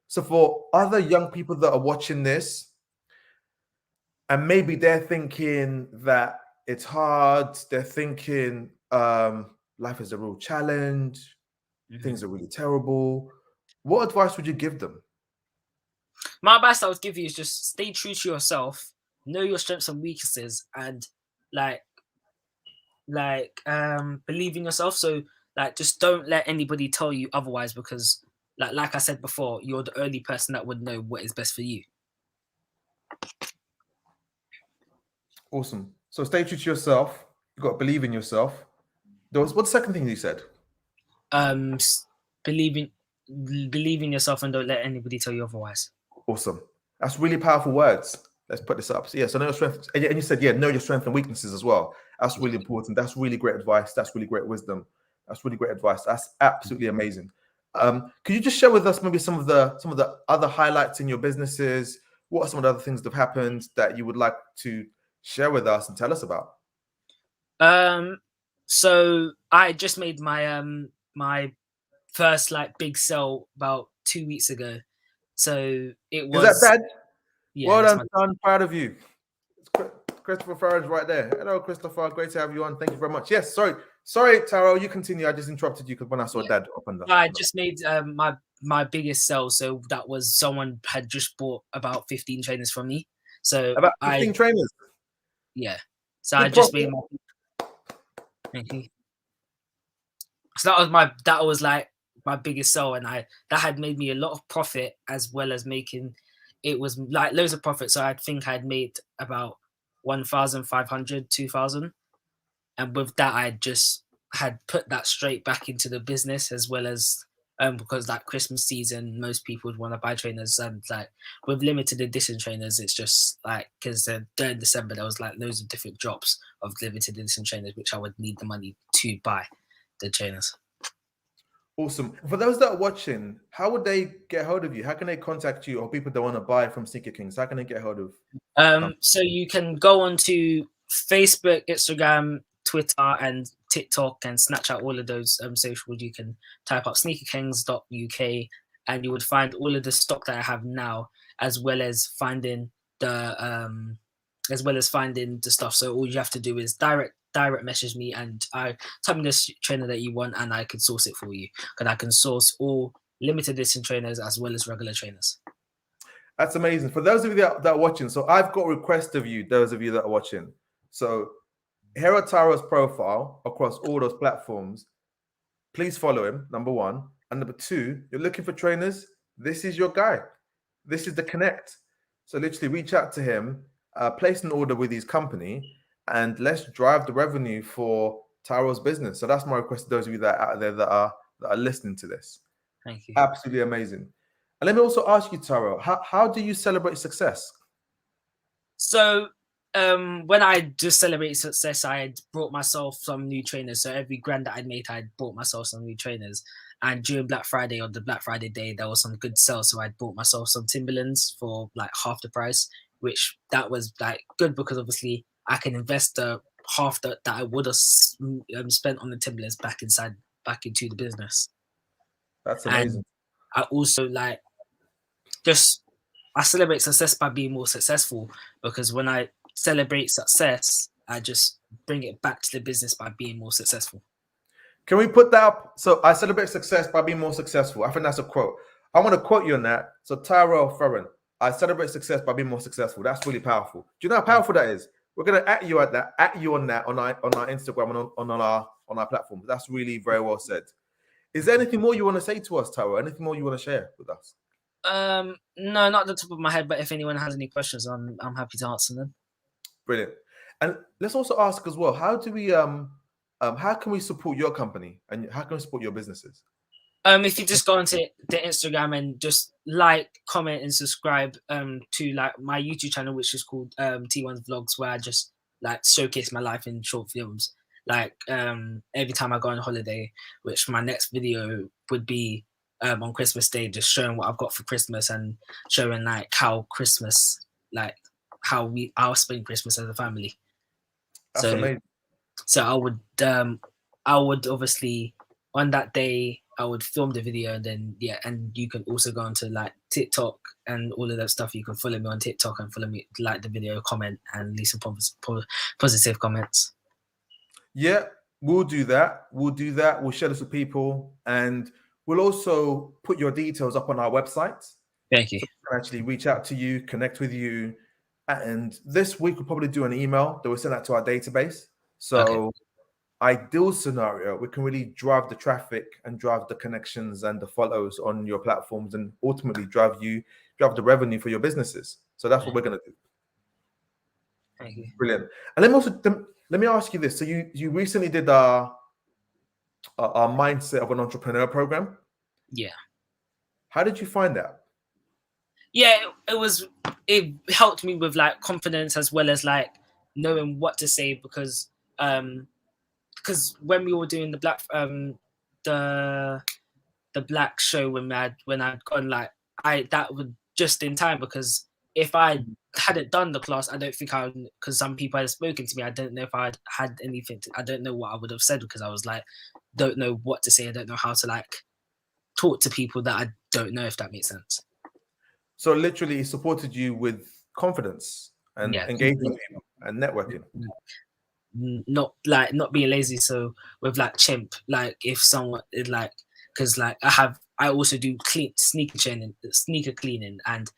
So for other young people that are watching this, and maybe they're thinking that it's hard, they're thinking life is a real challenge, things are really terrible, what advice would you give them? My advice I would give you is just stay true to yourself, know your strengths and weaknesses, and believe in yourself. So just don't let anybody tell you otherwise, because like I said before, you're the only person that would know what is best for you. Awesome. So stay true to yourself. You've got to believe in yourself. What's the second thing you said? Believe in yourself and don't let anybody tell you otherwise. Awesome. That's really powerful words. Let's put this up. So so know your strengths. And you said, know your strengths and weaknesses as well. That's really important. That's really great advice. That's really great wisdom. That's really great advice. That's absolutely amazing. Could you just share with us maybe some of the other highlights in your businesses? What are some of the other things that have happened that you would like to share with us and tell us about? So I just made my my first big sale about 2 weeks ago. So it was. Is that bad? Yeah. Well done, son. Proud of you. Christopher Farage right there. Hello, Christopher. Great to have you on. Thank you very much. Yes, sorry, Tyrell. You continue. I just interrupted you because when I saw Dad up and down. I just made my biggest sell. So that was someone had just bought about 15 trainers from me. So about 15 trainers. Yeah. So I just made my. Thank you. So that was my biggest sell, and that had made me a lot of profit, as well as making it was loads of profit. So I think I'd made about 1,500, 2,000, and with that I just had put that straight back into the business, as well as because Christmas season, most people would want to buy trainers, and with limited edition trainers, it's just because during December there was loads of different drops of limited edition trainers, which I would need the money to buy the trainers. Awesome. For those that are watching, how would they get hold of you? How can they contact you, or people that want to buy from Sneaker Kings? How can they get hold of? So you can go on to Facebook, Instagram, Twitter, and TikTok and Snapchat, all of those socials. You can type up sneakerkings.uk and you would find all of the stock that I have now, as well as finding the stuff. So all you have to do is direct message me, and I tell me the trainer that you want, and I can source it for you. Because I can source all limited edition trainers as well as regular trainers. That's amazing. For those of you that are watching, so I've got a request of you, those of you that are watching. So here are Tyrell's profile across all those platforms. Please follow him, number one. And number two, you're looking for trainers, this is your guy. This is the connect. So literally reach out to him, place an order with his company, and let's drive the revenue for Tyrell's business. So that's my request to those of you that are out there that are listening to this. Thank you. Absolutely amazing. And let me also ask you, Tyrell, how do you celebrate success? So when I just celebrated success, I had brought myself some new trainers. So every grand that I made, I bought myself some new trainers. And during Black Friday, on the Black Friday day, there was some good sales. So I bought myself some Timberlands for half the price, which that was good, because obviously I can invest the half that I would have spent on the Timberlands back into the business. That's amazing. And I also I celebrate success by being more successful, because when I celebrate success, I just bring it back to the business by being more successful. Can we put that up? So I celebrate success by being more successful. I think that's a quote. I want to quote you on that. So Tyrell Ferrin, I celebrate success by being more successful. That's really powerful. Do you know how powerful that is? We're gonna at you on that on our Instagram and on our platform. That's really very well said. Is there anything more you want to say to us, Tyrell? Anything more you want to share with us? No, not at the top of my head, but if anyone has any questions, I'm happy to answer them. Brilliant. And let's also ask as well, how do we how can we support your company, and how can we support your businesses? If you just go onto the Instagram and just comment and subscribe to my YouTube channel, which is called T1's Vlogs, where I just showcase my life in short films. like every time I go on holiday, which my next video would be on Christmas Day, just showing what I've got for Christmas and showing like how Christmas, like how I'll spend Christmas as a family. That's amazing. So I would obviously on that day I would film the video, and then and you can also go onto like TikTok and all of that stuff. You can follow me on TikTok and follow me, like the video, comment and leave some positive comments. Yeah, we'll do that. We'll share this with people, and we'll also put your details up on our website. Thank you. So we can actually reach out to you, connect with you. And this week we'll probably do an email that we'll send out to our database. So ideal scenario, we can really drive the traffic and drive the connections and the follows on your platforms, and ultimately drive the revenue for your businesses. So that's what we're going to do. Thank you. Brilliant. And let me ask you this. So you recently did our mindset of an entrepreneur program. Yeah. How did you find that? Yeah, it helped me with like confidence, as well as like knowing what to say, because when we were doing the black show, when I'd gone, like that was just in time, because if I hadn't done the class, I don't think because some people had spoken to me, I don't know if I'd had anything I don't know what I would have said, because I was like, don't know what to say, I don't know how to like talk to people that I don't know, if that makes sense. So literally it supported you with confidence and engaging with people and networking. Not being lazy. So with like Chimp, like if someone is like, because like I also do sneaker cleaning, and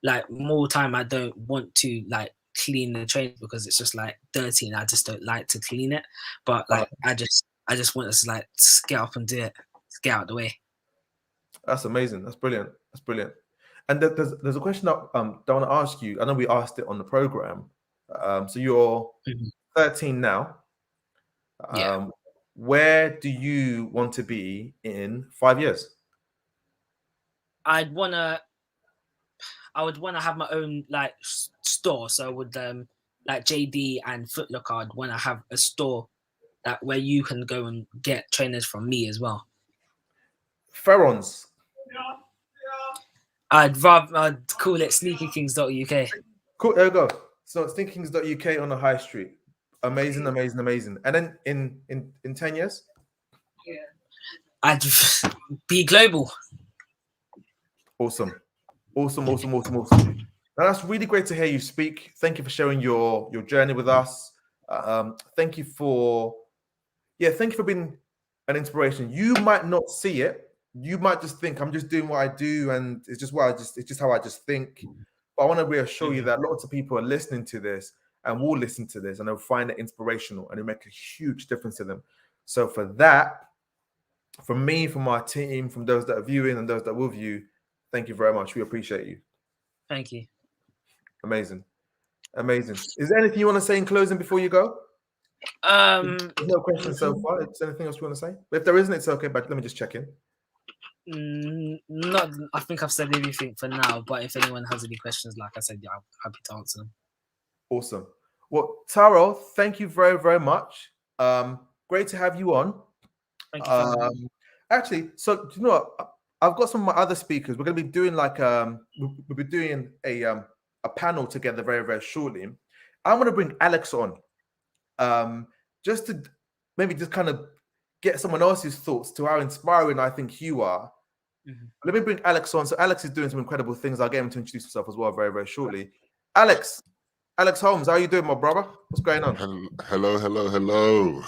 like more time I don't want to like clean the trains because it's just like dirty and I just don't like to clean it. But like I just want us to like get up and do it, get out of the way. That's amazing. That's brilliant. That's brilliant. And there's a question that I want to ask you. I know we asked it on the program. So you're 13 now. Where do you want to be in 5 years? I would want to have my own like store. So I would like JD and Foot Locker, I'd want to have a store that where you can go and get trainers from me as well. Ferrons. I'd call it sneakerkings.uk. Cool, there you go. So sneakerkings.uk on the high street. Amazing. And then in 10 years? I'd be global. Awesome. Now that's really great to hear you speak. Thank you for sharing your journey with us. Thank you for being an inspiration. You might not see it. You might just think I'm just doing what I do, and it's just how I just think. But I want to reassure you that lots of people are listening to this and will listen to this, and they'll find it inspirational, and it'll make a huge difference to them. So for that, from me, from our team, from those that are viewing and those that will view, thank you very much. We appreciate you. Thank you. Amazing. Is there anything you want to say in closing before you go? There's no questions so far. Is there anything else you want to say? If there isn't, it's okay, but let me just check in. Not, I think I've said everything for now, but if anyone has any questions, like I said, yeah, I'm happy to answer them. Awesome. Well, Taro, thank you very, very much. Great to have you on. Thank you. Actually, so you know what? I've got some of my other speakers. We're going to be doing like we'll be doing a panel together very, very shortly. I want to bring Alex on, just to maybe just kind of get someone else's thoughts to how inspiring I think you are. Let me bring Alex on. So Alex is doing some incredible things. I'll get him to introduce himself as well very, very shortly. Alex Holmes, how are you doing, my brother? What's going on? Hello.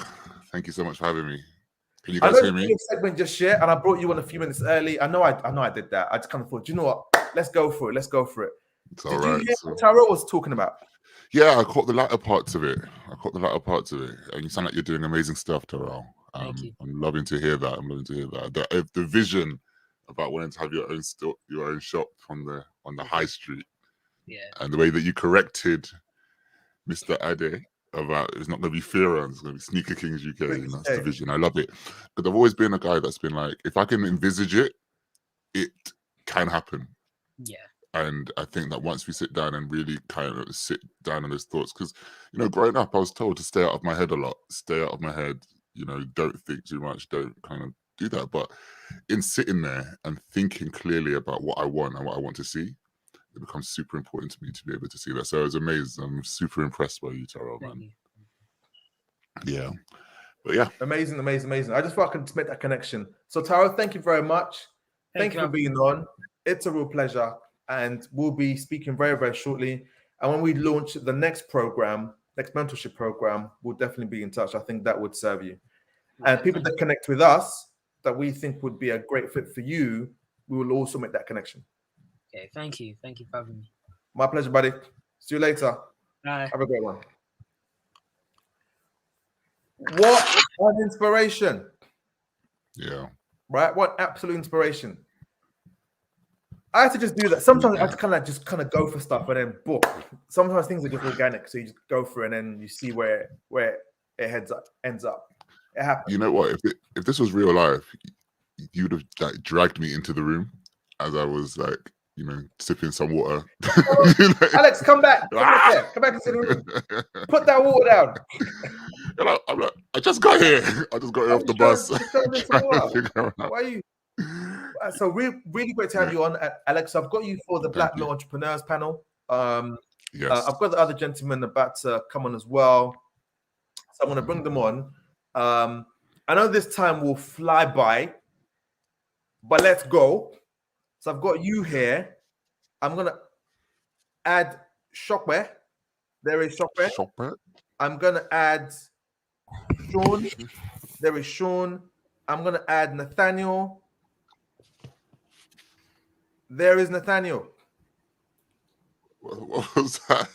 Thank you so much for having me. Can you I guys know hear me? your segment just yet, and I brought you on a few minutes early. I know I did that. I just kind of thought, you know what? Let's go for it. It's all right. You hear what Taro was talking about? Yeah, I caught the latter parts of it. And you sound like you're doing amazing stuff, Taro. Thank you. I'm loving to hear that. The vision about wanting to have your own shop on the high street. Yeah. And the way that you corrected Mr. Ade about it's not going to be Ferrons, it's going to be Sneaker Kings UK. That's the vision. I love it. But I've always been a guy that's been like, if I can envisage it, it can happen. Yeah. And I think that once we sit down and really kind of sit down on those thoughts, because, you know, growing up, I was told to stay out of my head a lot, stay out of my head, you know, don't think too much, don't kind of do that. But in sitting there and thinking clearly about what I want and what I want to see, it becomes super important to me to be able to see that. So I was amazed. I'm super impressed by you, Taro, man. Yeah. But yeah. Amazing. I just thought I could make that connection. So Taro, thank you very much. Thank you for being on. It's a real pleasure. And we'll be speaking very, very shortly. And when we launch the next program, next mentorship program, we'll definitely be in touch. I think that would serve you. And people that connect with us that we think would be a great fit for you, we will also make that connection. Okay, thank you. Thank you for having me. My pleasure, buddy. See you later. Bye. Have a great one. What an inspiration. Yeah. Right? What absolute inspiration. I have to just do that. Sometimes I have to kind of go for stuff and then boom. Sometimes things are just organic, so you just go for it and then you see where it ends up. It happens. You know what? If this was real life, you'd have like dragged me into the room as I was like, you know, sipping some water. Alex, come back. Come back into the room. Put that water down. And I'm like, I just got here. I just got here off the bus. Why are you? So really great to have you on, Alex. I've got you for the Black Male Entrepreneurs panel. Yes. I've got the other gentlemen about to come on as well. So I'm going to bring them on. I know this time will fly by, but let's go. So I've got you here. I'm going to add Shopware. There is Shopware. Shopware. I'm going to add Sean. There is Sean. I'm going to add Nathaniel. There is Nathaniel. What was that?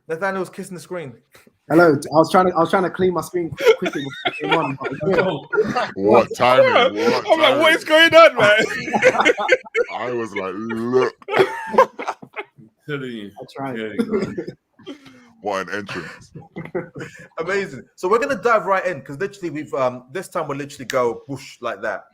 Nathaniel's kissing the screen. Hello. I was trying to clean my screen quickly. What timing? I'm like, what is going on, man? I was like, look. I tried. What an entrance. Amazing. So we're gonna dive right in because literally we've this time we'll literally go whoosh like that.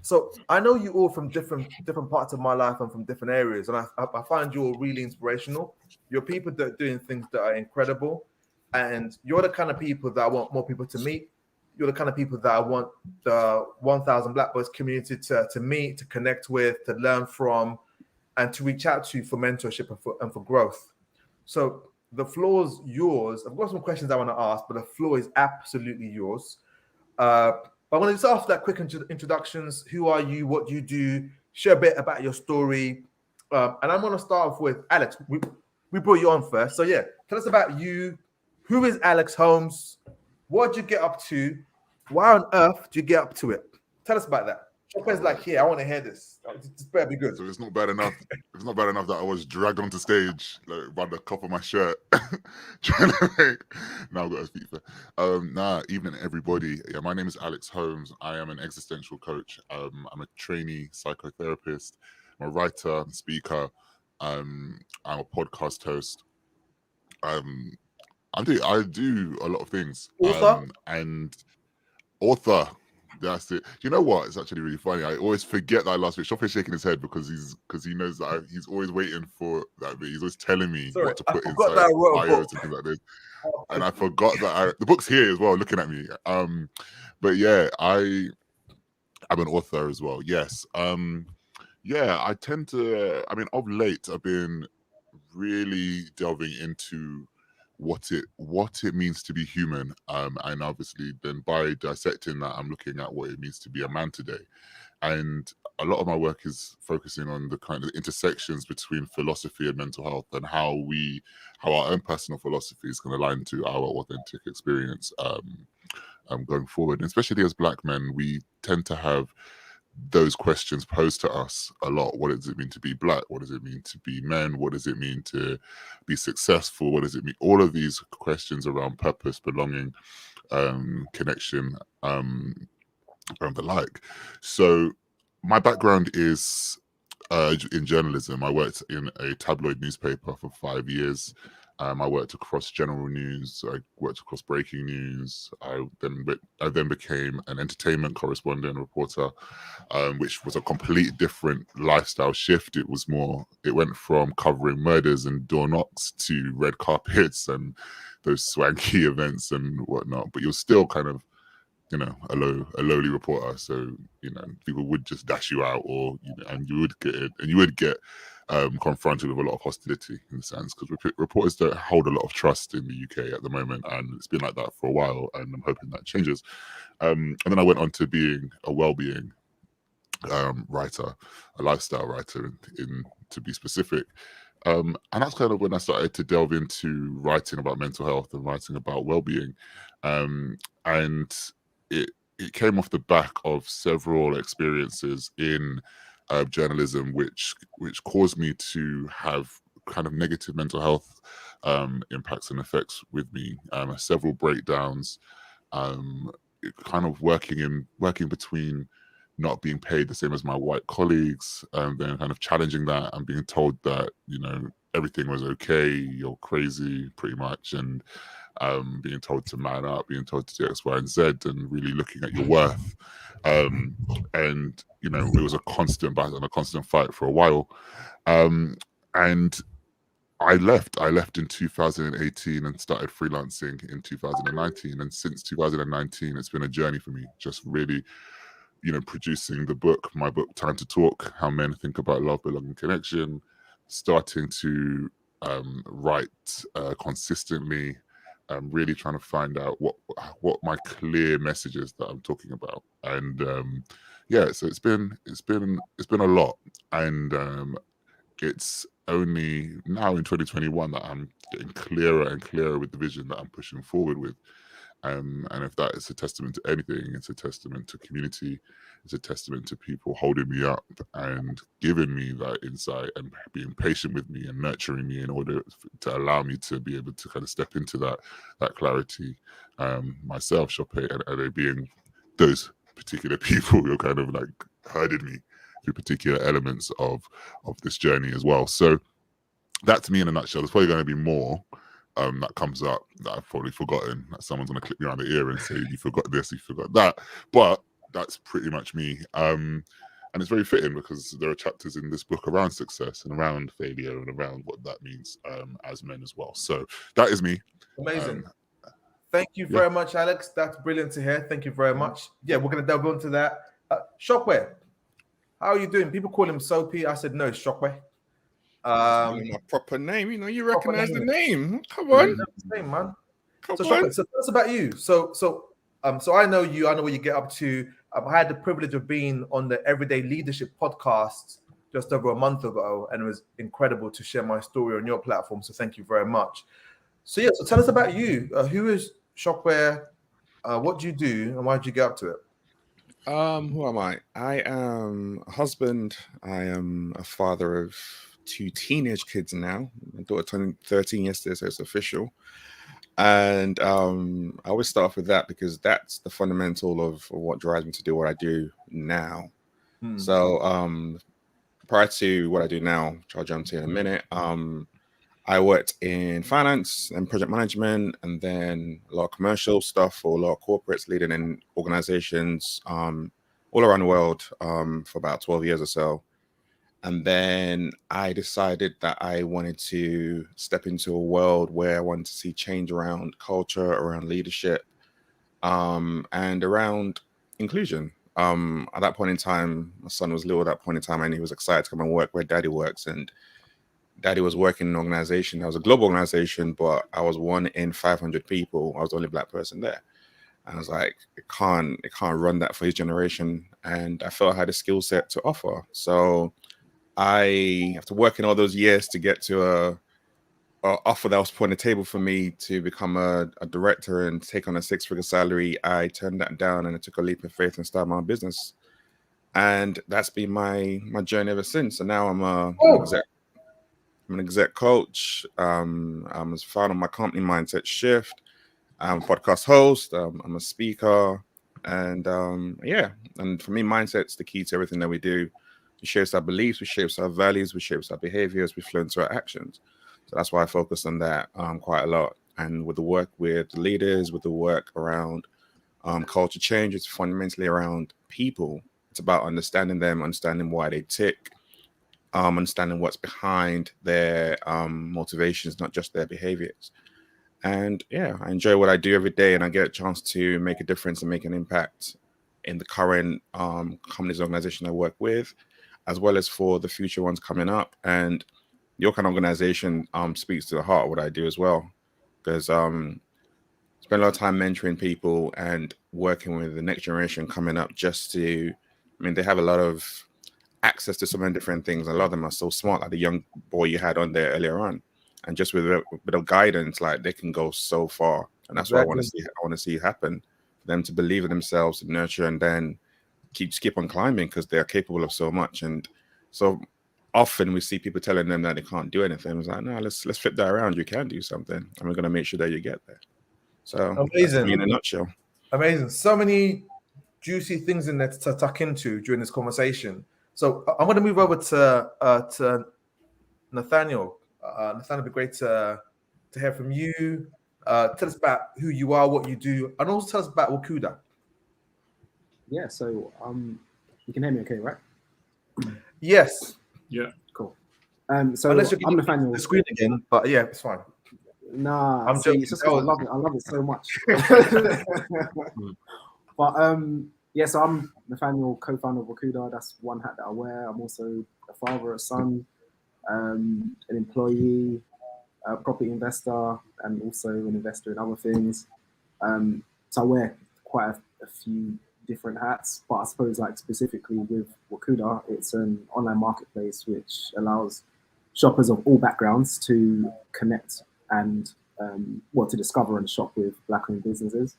So I know you all from different parts of my life and from different areas, and I find you all really inspirational. You're people that are doing things that are incredible, and you're the kind of people that I want more people to meet. You're the kind of people that I want the 1,000 Black Boys community to meet, to connect with, to learn from, and to reach out to for mentorship and for growth. So the floor's yours. I've got some questions I want to ask, but the floor is absolutely yours. I want to just ask that quick introductions. Who are you? What do you do? Share a bit about your story. And I'm going to start off with Alex. We brought you on first. So yeah, tell us about you. Who is Alex Holmes? What did you get up to? Why on earth did you get up to it? Tell us about that. Chopper's like, here, I want to hear this. This better be good. So it's not bad enough. It's not bad enough that I was dragged onto stage like by the cuff of my shirt, trying to make. Now I've got a feet for. Evening everybody. Yeah, my name is Alex Holmes. I am an existential coach. I'm a trainee psychotherapist. I'm a writer, speaker. I'm a podcast host. I do a lot of things. Author and author. That's it. You know what? It's actually really funny. I always forget that last week. Shopper's shaking his head because he knows that he's always waiting for that bit. He's always telling me what to put inside bios and things like this. And I forgot that the book's here as well, looking at me. But yeah, I'm an author as well. Yes. I tend to. I mean, of late, I've been really delving into what it means to be human, and obviously then by dissecting that, I'm looking at what it means to be a man today. And a lot of my work is focusing on the kind of intersections between philosophy and mental health, and how our own personal philosophies can align to our authentic experience going forward. And especially as Black men, we tend to have those questions posed to us a lot. What does it mean to be Black? What does it mean to be men? What does it mean to be successful? What does it mean? All of these questions around purpose, belonging, connection, and the like. So my background is in journalism. I worked in a tabloid newspaper for 5 years. I worked across general news. I worked across breaking news. I then became an entertainment correspondent and reporter, which was a complete different lifestyle shift. It went from covering murders and door knocks to red carpets and those swanky events and whatnot. But you're still kind of, you know, a lowly reporter. So, you know, people would just dash you out, or, you know, and you would get confronted with a lot of hostility in a sense, because reporters don't hold a lot of trust in the UK at the moment, and it's been like that for a while, and I'm hoping that changes. And then I went on to being a well-being writer, a lifestyle writer, to be specific. And that's kind of when I started to delve into writing about mental health and writing about well-being. And it came off the back of several experiences in journalism, which caused me to have kind of negative mental health impacts and effects with me. Several breakdowns, kind of working between not being paid the same as my white colleagues, and then kind of challenging that and being told that, you know, everything was okay, you're crazy, pretty much, and being told to man up, being told to do X, Y, and Z, and really looking at your worth. And, you know, it was a constant battle and a constant fight for a while. And I left in 2018 and started freelancing in 2019. And since 2019, it's been a journey for me, just really, you know, producing my book, Time to Talk, How Men Think About Love, Belonging, Connection, starting to write consistently, really trying to find out what my clear messages that I'm talking about. And yeah, so it's been a lot. And it's only now in 2021 that I'm getting clearer and clearer with the vision that I'm pushing forward with. And if that is a testament to anything, it's a testament to community. It's a testament to people holding me up and giving me that insight and being patient with me and nurturing me in order to allow me to be able to kind of step into that clarity myself, Shoppe, and they being those particular people who are kind of like herded me through particular elements of this journey as well. So that's me in a nutshell. There's probably going to be more that comes up that I've probably forgotten, that someone's going to clip me around the ear and say, you forgot this, you forgot that. But that's pretty much me. And it's very fitting because there are chapters in this book around success and around failure and around what that means as men as well. So that is me. Amazing. Thank you very much, Alex. That's brilliant to hear. Thank you very much. Yeah, we're going to delve into that. Shockwave, how are you doing? People call him Soapy. I said, no, Shockwave. My proper name, you know, you recognize the name. Come on, name, man. Come on. Shockwave, so tell us about you. So I know you. I know what you get up to. I had the privilege of being on the Everyday Leadership podcast just over a month ago, and it was incredible to share my story on your platform. So thank you very much. So yeah, so tell us about you. Who is Shockwave? What do you do, and why did you get up to it? Who am I? I am a husband. I am a father of 2 teenage kids now. My daughter turned 13 yesterday, so it's official. And I always start off with that because that's the fundamental of what drives me to do what I do now. So prior to what I do now, which I'll jump to in a minute, I worked in finance and project management, and then a lot of commercial stuff for a lot of corporates, leading in organizations all around the world for about 12 years or so. And then I decided that I wanted to step into a world where I wanted to see change around culture, around leadership, and around inclusion. At that point in time, my son was little at that point in time, and he was excited to come and work where Daddy works. And Daddy was working in an organization that was a global organization, but I was 1 in 500 people. I was the only Black person there. And I was like, it can't run that for his generation. And I felt I had a skill set to offer. So I, after working all those years to get to a offer that was put on the table for me to become a director and take on a 6-figure salary, I turned that down and I took a leap of faith and started my own business. And that's been my journey ever since. And now I'm an exec coach. I'm a founder of my company, Mindset Shift. I'm a podcast host. I'm a speaker. And and for me, mindset's the key to everything that we do. It shapes our beliefs, it shapes our values, it shapes our behaviors, we flow into our actions. So that's why I focus on that quite a lot. And with the work with leaders, with the work around culture change, it's fundamentally around people. It's about understanding them, understanding why they tick, understanding what's behind their motivations, not just their behaviors. And yeah, I enjoy what I do every day, and I get a chance to make a difference and make an impact in the current companies, organization I work with, as well as for the future ones coming up. And your kind of organization speaks to the heart of what I do as well, because spend a lot of time mentoring people and working with the next generation coming up. They have a lot of access to so many different things. A lot of them are so smart, like the young boy you had on there earlier on, and just with a bit of guidance, like they can go so far. And that's what I want to see. I want to see happen for them to believe in themselves, to nurture, and then keep on climbing, because they are capable of so much. And so often we see people telling them that they can't do anything. It's like, no, let's flip that around. You can do something, and we're going to make sure that you get there. So amazing. In a nutshell. Amazing. So many juicy things in there to tuck into during this conversation. So I'm going to move over to Nathaniel. Nathaniel, it'd be great to hear from you. Tell us about who you are, what you do, and also tell us about Wakuda. Yeah, so you can hear me okay, right? Yes. Yeah. Cool. So unless I'm Nathaniel. The screen again, but yeah, it's fine. Nah, I'm joking. it's just 'cause I love it so much. But yeah, so I'm Nathaniel, co-founder of Wakuda. That's one hat that I wear. I'm also a father, a son, an employee, a property investor, and also an investor in other things. So I wear quite a few different hats, but I suppose like specifically with Wakuda, it's an online marketplace which allows shoppers of all backgrounds to connect and to discover and shop with Black-owned businesses,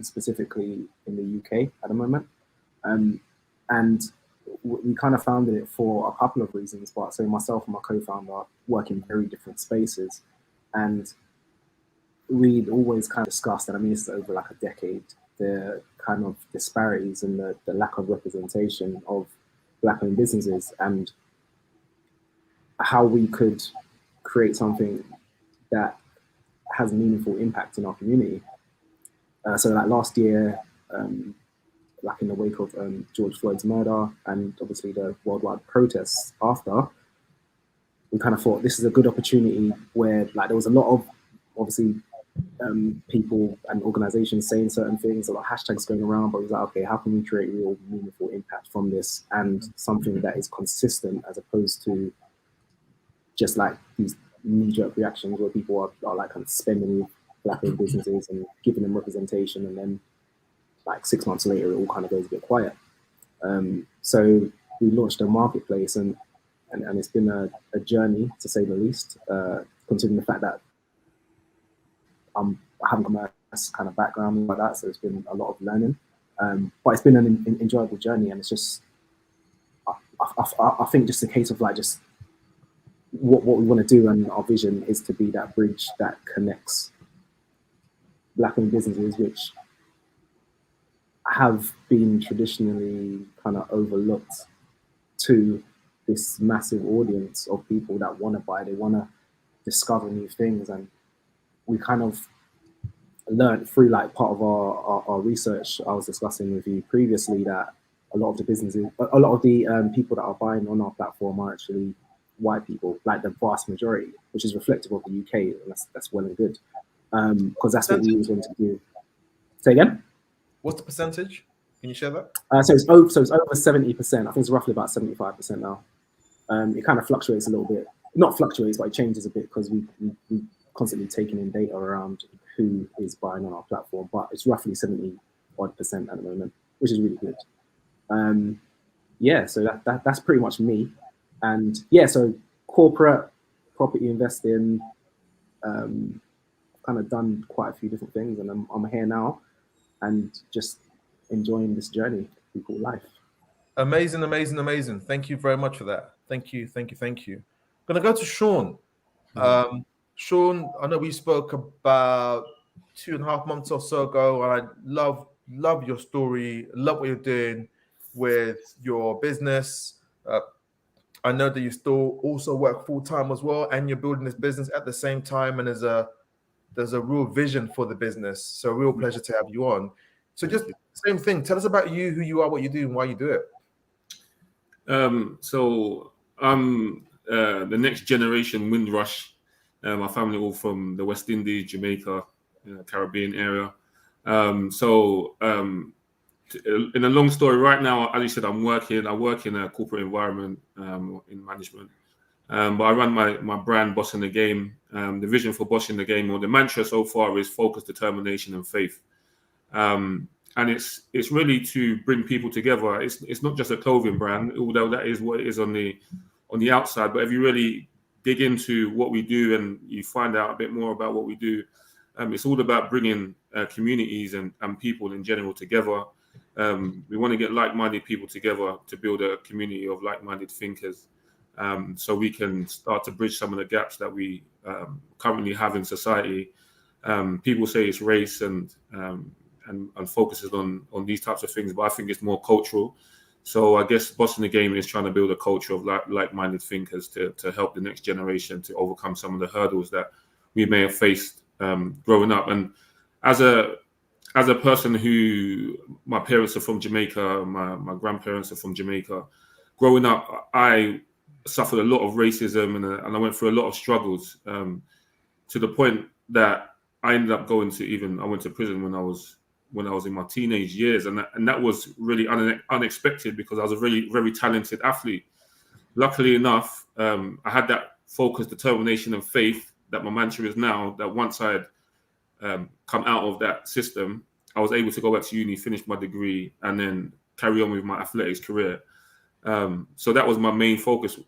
specifically in the UK at the moment. And we kind of founded it for a couple of reasons, but so myself and my co-founder work in very different spaces, and we'd always kind of discussed, and I mean, it's over like a decade, the kind of disparities and the lack of representation of Black-owned businesses, and how we could create something that has a meaningful impact in our community. So like last year, like in the wake of George Floyd's murder and obviously the worldwide protests after, we kind of thought this is a good opportunity where like there was a lot of obviously people and organizations saying certain things, a lot of hashtags going around, but it was like, okay, how can we create real meaningful impact from this, and something that is consistent as opposed to just like these knee-jerk reactions where people are like kind of spending Black-owned businesses and giving them representation, and then like 6 months later it all kind of goes a bit quiet. So we launched a marketplace, and it's been a journey to say the least, considering the fact that I haven't got a kind of background like that, so it's been a lot of learning. But it's been an enjoyable journey, and it's just I think just a case of like just what we want to do, and our vision is to be that bridge that connects Black-owned businesses which have been traditionally kind of overlooked to this massive audience of people that want to buy, they want to discover new things. And we kind of learned through like part of our research I was discussing with you previously, that a lot of the businesses, a lot of the people that are buying on our platform are actually white people, like the vast majority, which is reflective of the UK, and that's well and good, because that's what we always want to do. Say again? What's the percentage? Can you share that? So it's over 70%. I think it's roughly about 75% now. It kind of fluctuates a little bit. Not fluctuates, but it changes a bit because we constantly taking in data around who is buying on our platform. But it's roughly 70% at the moment, which is really good. Yeah, so that's pretty much me. And yeah, so corporate property investing, kind of done quite a few different things, and I'm here now and just enjoying this journey we call life. Amazing, amazing, amazing. Thank you very much for that. Thank you. I'm gonna go to Sean. Sean, I know we spoke about 2.5 months or so ago, and I love your story, love what you're doing with your business. I know that you still also work full time as well, and you're building this business at the same time. And there's a real vision for the business. So, a real pleasure to have you on. So, just same thing. Tell us about you, who you are, what you do, and why you do it. So I'm the next generation Windrush. My family all from the West Indies, Jamaica, Caribbean area. In a long story, right now, as you said, I work in a corporate environment in management. But I run my brand, Boss in the Game. The vision for Boss in the Game, or the mantra so far, is focus, determination, and faith. And it's really to bring people together. It's not just a clothing brand, although that is what it is on the outside. But if you really dig into what we do and you find out a bit more about what we do, it's all about bringing communities and people in general together. We want to get like-minded people together to build a community of like-minded thinkers, so we can start to bridge some of the gaps that we currently have in society. People say it's race and focuses on these types of things, but I think it's more cultural. So I guess Boss in the Game is trying to build a culture of like-minded thinkers to help the next generation to overcome some of the hurdles that we may have faced growing up. And as a person who, my parents are from Jamaica, my grandparents are from Jamaica. Growing up, I suffered a lot of racism and I went through a lot of struggles, to the point that I ended up I went to prison when I was in my teenage years, and that was really unexpected because I was a very, very talented athlete. Luckily enough, I had that focus, determination, and faith that my mantra is now, that once I had come out of that system, I was able to go back to uni, finish my degree, and then carry on with my athletics career. So that was my main focus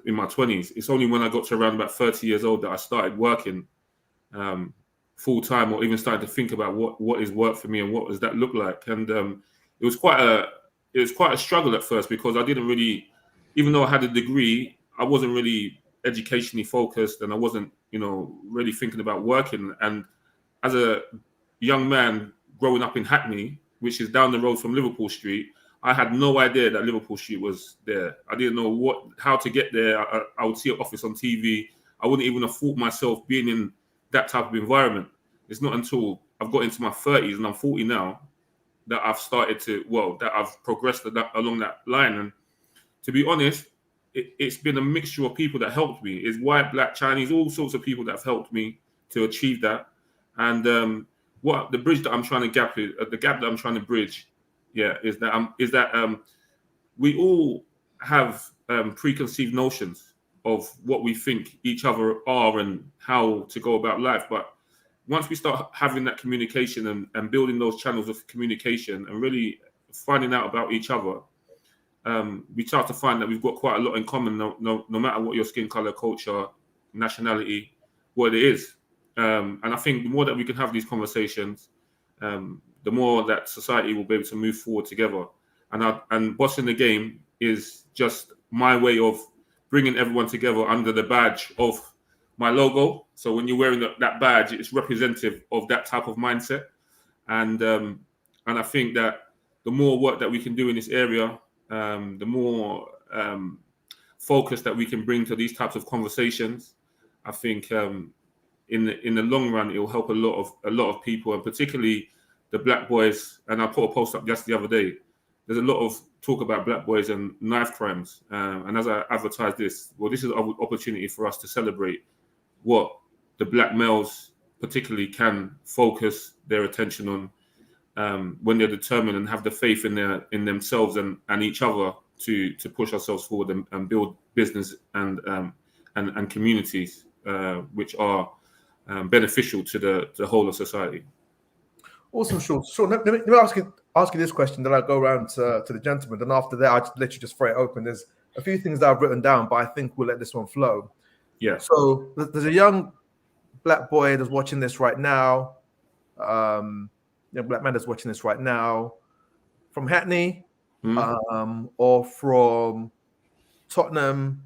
in my 20s. It's only when I got to around about 30 years old that I started working full time, or even started to think about what is work for me and what does that look like. And it was quite a struggle at first, because I didn't really, even though I had a degree, I wasn't really educationally focused, and I wasn't, really thinking about working. And as a young man growing up in Hackney, which is down the road from Liverpool Street, I had no idea that Liverpool Street was there. I didn't know how to get there. I would see an office on TV. I wouldn't even have thought myself being in that type of environment. It's not until I've got into my 30s, and I'm 40 now, that I've that I've progressed along that line. And to be honest, it's been a mixture of people that helped me. It's white, black, Chinese, all sorts of people that have helped me to achieve that. And what the bridge that I'm trying to the gap that I'm trying to bridge, is that we all have preconceived notions of what we think each other are and how to go about life. But once we start having that communication and building those channels of communication and really finding out about each other, we start to find that we've got quite a lot in common, no matter what your skin color, culture, nationality, what it is. And I think the more that we can have these conversations, the more that society will be able to move forward together. And Boss in the Game is just my way of bringing everyone together under the badge of my logo. So when you're wearing that badge, it's representative of that type of mindset. And I think that the more work that we can do in this area, the more focus that we can bring to these types of conversations. I think in the long run, it will help a lot of people, and particularly the black boys. And I put a post up just the other day. There's a lot of talk about black boys and knife crimes. And as I advertise this, this is an opportunity for us to celebrate what the black males particularly can focus their attention on when they're determined and have the faith in themselves and each other to push ourselves forward and build business and communities which are beneficial to the whole of society. Awesome, Sean. Sean, let me ask you this question, then I'll go around to the gentleman. And after that, I'll just let you just throw it open. There's a few things that I've written down, but I think we'll let this one flow. Yeah. So there's a young black boy that's watching this right now. Black man that's watching this right now from Hackney, or from Tottenham,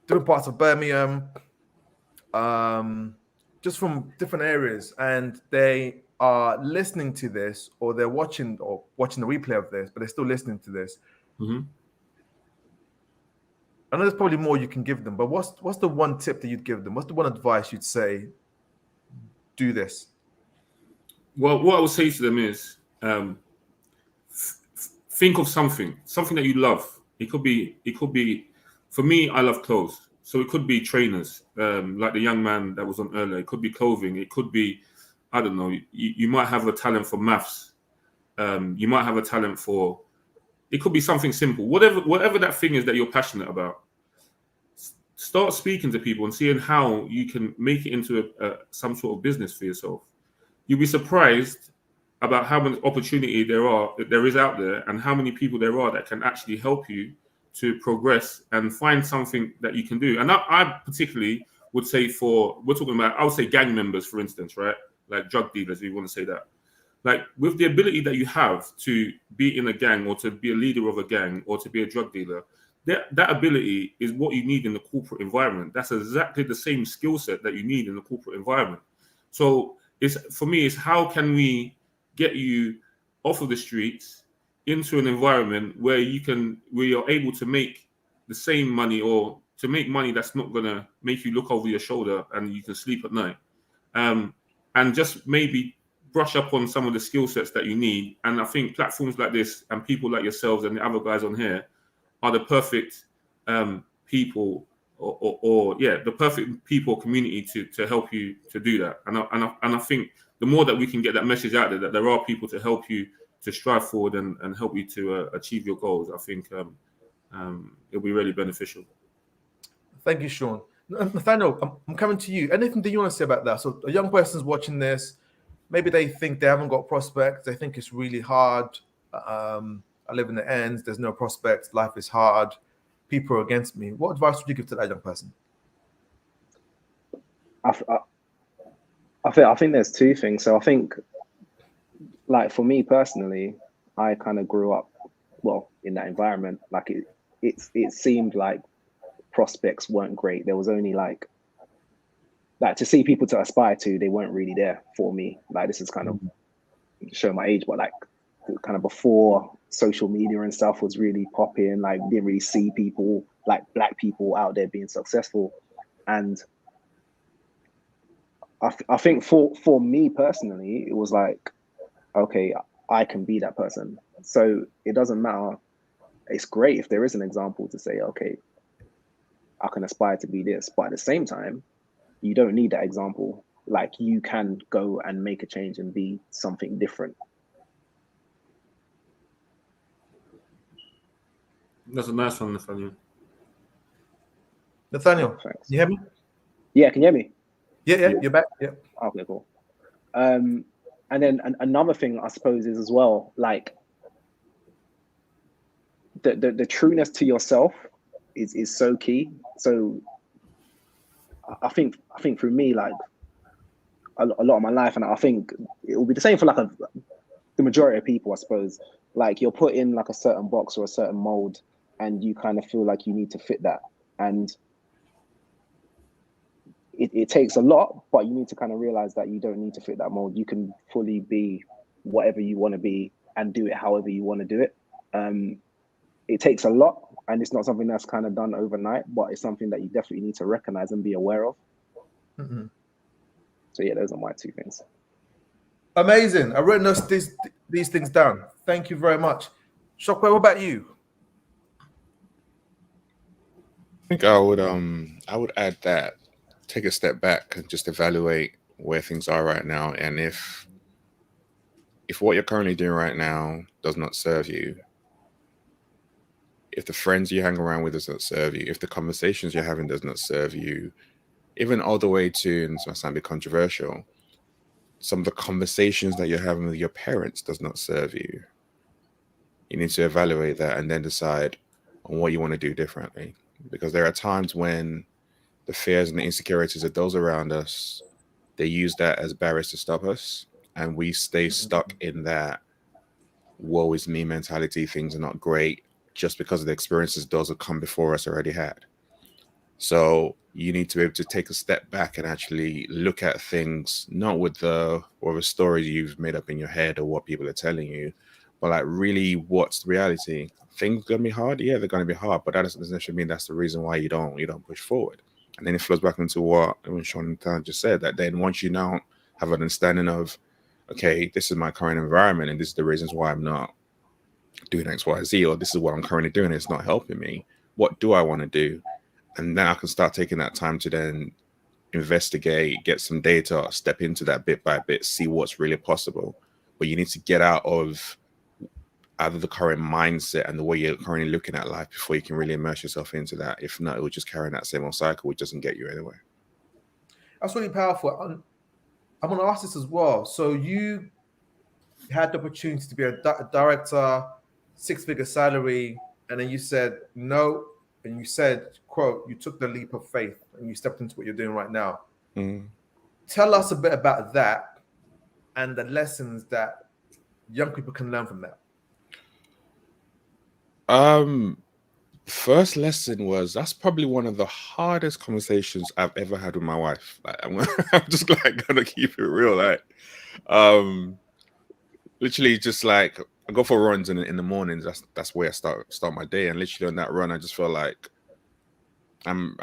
different parts of Birmingham, just from different areas, and they are listening to this, or they're watching the replay of this, but they're still listening to this. Mm-hmm. I know there's probably more you can give them, but what's the one tip that you'd give them? What's the one advice you'd say? Do this. Well, what I would say to them is, think of something that you love. It could be. For me, I love clothes, so it could be trainers, like the young man that was on earlier. It could be clothing. It could be, I don't know. You might have a talent for maths. You might have a talent for. It could be something simple. Whatever that thing is that you're passionate about. Start speaking to people and seeing how you can make it into some sort of business for yourself. You'll be surprised about how much opportunity there is out there, and how many people there are that can actually help you to progress and find something that you can do. And I particularly would say we're talking about, I would say gang members, for instance, right? Like drug dealers, if you want to say that. Like with the ability that you have to be in a gang, or to be a leader of a gang, or to be a drug dealer, that ability is what you need in the corporate environment. That's exactly the same skill set that you need in the corporate environment. So for me, it's how can we get you off of the streets into an environment where you're able to make the same money, or to make money that's not gonna make you look over your shoulder and you can sleep at night, and just maybe brush up on some of the skill sets that you need. And I think platforms like this and people like yourselves and the other guys on here are the perfect people, or the perfect people community to help you to do that. And I think the more that we can get that message out there, that there are people to help you to strive forward and help you to achieve your goals, I think it'll be really beneficial. Thank you, Sean. Nathaniel, I'm coming to you. Anything that you want to say about that? So a young person's watching this, maybe they think they haven't got prospects. They think it's really hard. I live in the ends. There's no prospects. Life is hard. People are against me. What advice would you give to that young person? I think there's two things. So I think, like for me personally, I kind of grew up in that environment. Like it seemed like prospects weren't great. There was only like to see people to aspire to, they weren't really there for me. Like this is kind of showing my age, but like kind of before social media and stuff was really popping, like didn't really see people like black people out there being successful. And I think for me personally, it was like, okay, I can be that person. So it doesn't matter. It's great if there is an example to say, okay, I can aspire to be this, but at the same time, you don't need that example. Like you can go and make a change and be something different. That's a nice one, Nathaniel. Nathaniel, Thanks. you hear me? Yeah, can you hear me? Yeah, you're back. Yeah. Okay, cool. And then another thing I suppose is as well, like the trueness to yourself is so key. So I think for me, like a lot of my life, and I think it will be the same for like the majority of people, I suppose. Like you're put in like a certain box or a certain mold, and you kind of feel like you need to fit that. And it takes a lot, but you need to kind of realize that you don't need to fit that mold. You can fully be whatever you want to be and do it however you want to do it. It takes a lot, and it's not something that's kind of done overnight, but it's something that you definitely need to recognize and be aware of. Mm-hmm. So yeah, those are my two things. Amazing. I've written these things down. Thank you very much. Shockwave, what about you? I think I would add that, take a step back and just evaluate where things are right now, and if what you're currently doing right now does not serve you, if the friends you hang around with does not serve you, if the conversations you're having does not serve you, even all the way to, and this might sound a bit controversial, some of the conversations that you're having with your parents does not serve you, you need to evaluate that and then decide on what you want to do differently. Because there are times when the fears and the insecurities of those around us, they use that as barriers to stop us, and we stay stuck in that woe is me mentality. Things are not great just because of the experiences those that come before us already had. So you need to be able to take a step back and actually look at things, not with the stories you've made up in your head or what people are telling you, But like, really, what's the reality? Things gonna be hard. Yeah, they're gonna be hard, but that doesn't necessarily mean that's the reason why you don't push forward. And then it flows back into what Sean just said, that then once you now have an understanding of, okay, this is my current environment and this is the reasons why I'm not doing X, Y, Z, or this is what I'm currently doing, it's not helping me. What do I want to do? And then I can start taking that time to then investigate, get some data, step into that bit by bit, see what's really possible. But you need to get out of either the current mindset and the way you're currently looking at life before you can really immerse yourself into that. If not, it will just carry on that same old cycle, which doesn't get you anywhere. That's really powerful. I'm going to ask this as well. So you had the opportunity to be a director, 6-figure salary, and then you said no, and you said, quote, you took the leap of faith and you stepped into what you're doing right now. Tell us a bit about that and the lessons that young people can learn from that. First lesson was, that's probably one of the hardest conversations I've ever had with my wife. Like, I'm just like gonna keep it real. Like, literally just like, I go for runs in the mornings. That's where I start my day. And literally on that run, I just feel like I'm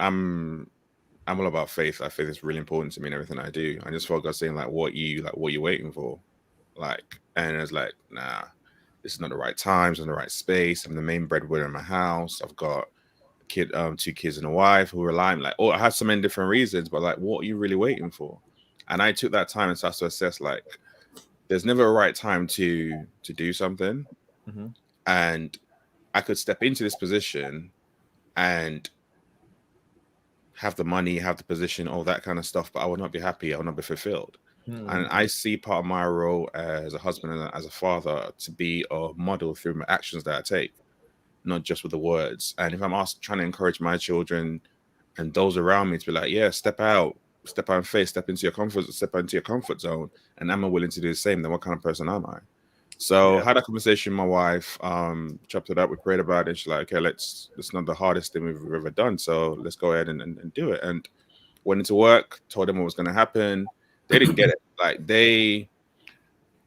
all about faith. I faith is really important to me in everything I do. I just felt God saying, like, what you waiting for? Like, and I was like, nah, this is not the right time, it's not the right space. I'm the main breadwinner in my house. I've got a kid, 2 kids and a wife who rely on, like, oh, I have so many different reasons, but like, what are you really waiting for? And I took that time and started to assess, like, there's never a right time to do something. And I could step into this position and have the money, have the position, all that kind of stuff, but I would not be happy. I would not be fulfilled. And I see part of my role as a husband and as a father to be a model through my actions that I take, not just with the words. And if I'm trying to encourage my children and those around me to be like, yeah, step out in faith, step into your comfort zone, and am I willing to do the same, then what kind of person am I? So had a conversation with my wife, chopped it up, we prayed about it. She's like, okay, it's not the hardest thing we've ever done, so let's go ahead and do it. And went into work, told them what was going to happen. They didn't get it. Like,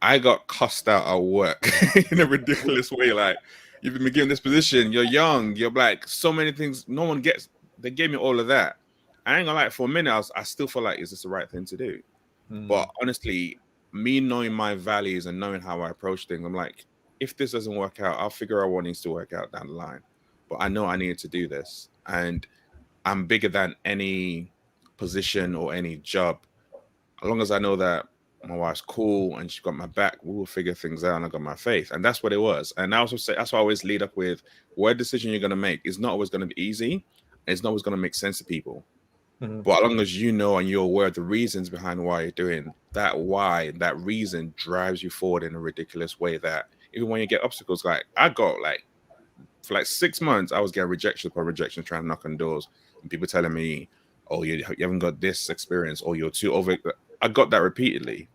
I got cussed out at work in a ridiculous way. Like, you've been given this position, you're young, you're like, so many things no one gets. They gave me all of that. I ain't gonna lie, for a minute, I still feel like, is this the right thing to do? But honestly, me knowing my values and knowing how I approach things, I'm like, if this doesn't work out, I'll figure out what needs to work out down the line. But I know I needed to do this. And I'm bigger than any position or any job. As long as I know that my wife's cool and she's got my back, we will figure things out, and I got my faith. And that's what it was. And I also say, that's why I always lead up with, what decision you're going to make is not always going to be easy. It's not always going to make sense to people. But as long as you know and you're aware of the reasons behind why you're doing that, why that reason drives you forward in a ridiculous way, that even when you get obstacles, like I got like, for like 6 months, I was getting rejection upon rejection, trying to knock on doors, and people telling me, oh, you haven't got this experience, or you're too over. I got that repeatedly.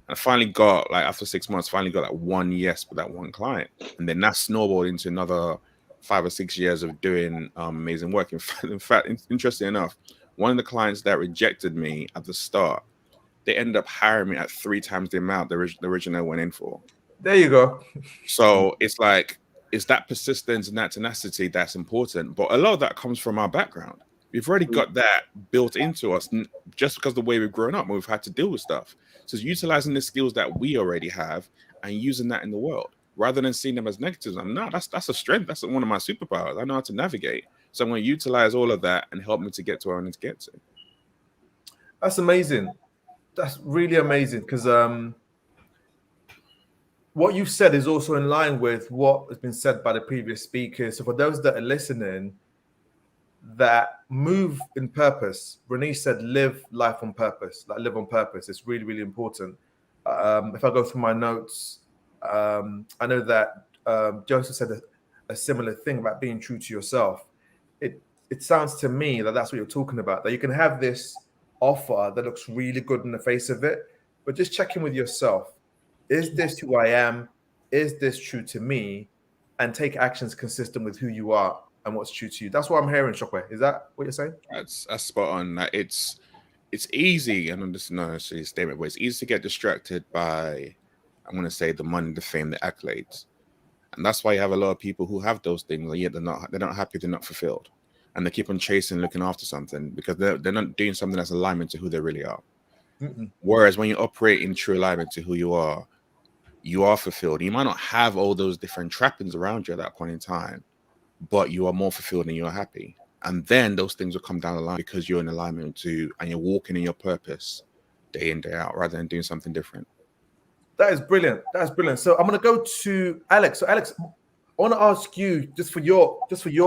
And I finally got, like, after 6 months, finally got like one yes with that one client. And then that snowballed into another 5 or 6 years of doing amazing work. In fact, interesting enough, one of the clients that rejected me at the start, they ended up hiring me at 3 times the amount the original went in for. There you go. So it's like, it's that persistence and that tenacity that's important. But a lot of that comes from our background. We've already got that built into us just because of the way we've grown up and we've had to deal with stuff. So it's utilizing the skills that we already have and using that in the world rather than seeing them as negatives. No, that's a strength. That's one of my superpowers. I know how to navigate. So I'm going to utilize all of that and help me to get to where I need to get to. That's amazing. That's really amazing, because what you've said is also in line with what has been said by the previous speakers. So for those that are listening, that move in purpose, Renee said, live life on purpose, like live on purpose. It's really, really important. If I go through my notes, I know that Joseph said a similar thing about being true to yourself. It sounds to me that that's what you're talking about, that you can have this offer that looks really good in the face of it, but just check in with yourself. Is this who I am? Is this true to me? And take actions consistent with who you are and what's true to you. That's what I'm hearing, Shockwave. Is that what you're saying? That's spot on. It's easy, and I'm just not necessarily a statement, but it's easy to get distracted by, I'm going to say, the money, the fame, the accolades. And that's why you have a lot of people who have those things, and yet they're not happy, they're not fulfilled. And they keep on chasing, looking after something, because they're not doing something that's alignment to who they really are. Whereas when you operate in true alignment to who you are fulfilled. You might not have all those different trappings around you at that point in time, but you are more fulfilled and you are happy. And then those things will come down the line because you're in alignment to, and you're walking in your purpose day in, day out, rather than doing something different. That is brilliant. That's brilliant. So I'm going to go to Alex. So Alex, I want to ask you just for your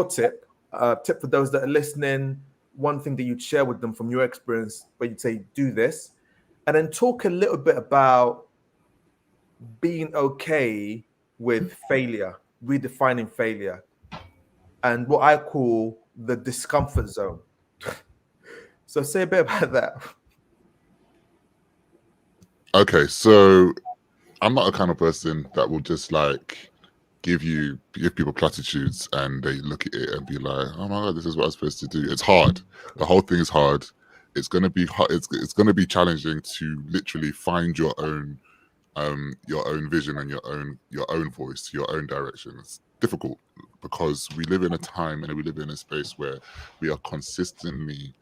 tip for those that are listening, one thing that you'd share with them from your experience, where you'd say, do this, and then talk a little bit about being okay with failure, redefining failure, and what I call the discomfort zone. So say a bit about that. Okay, so I'm not a kind of person that will just like give people platitudes and they look at it and be like, oh my God, this is what I'm supposed to do. It's hard. The whole thing is hard. It's gonna be hard. It's gonna be challenging to literally find your own vision and your own voice, your own direction. It's difficult because we live in a time and we live in a space where we are consistently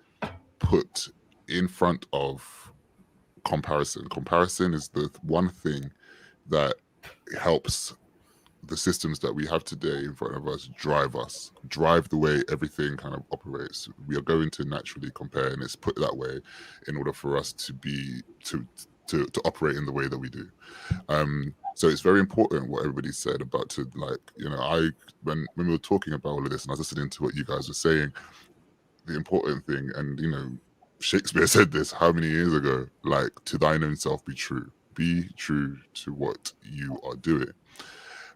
put in front of comparison. Comparison is the one thing that helps the systems that we have today in front of us drive the way everything kind of operates. We are going to naturally compare, and it's put that way in order for us to be to operate in the way that we do. So it's very important what everybody said about to, like, you know, when we were talking about all of this and I was listening to what you guys were saying, the important thing, and you know, Shakespeare said this how many years ago, like, to thine own self be true to what you are doing.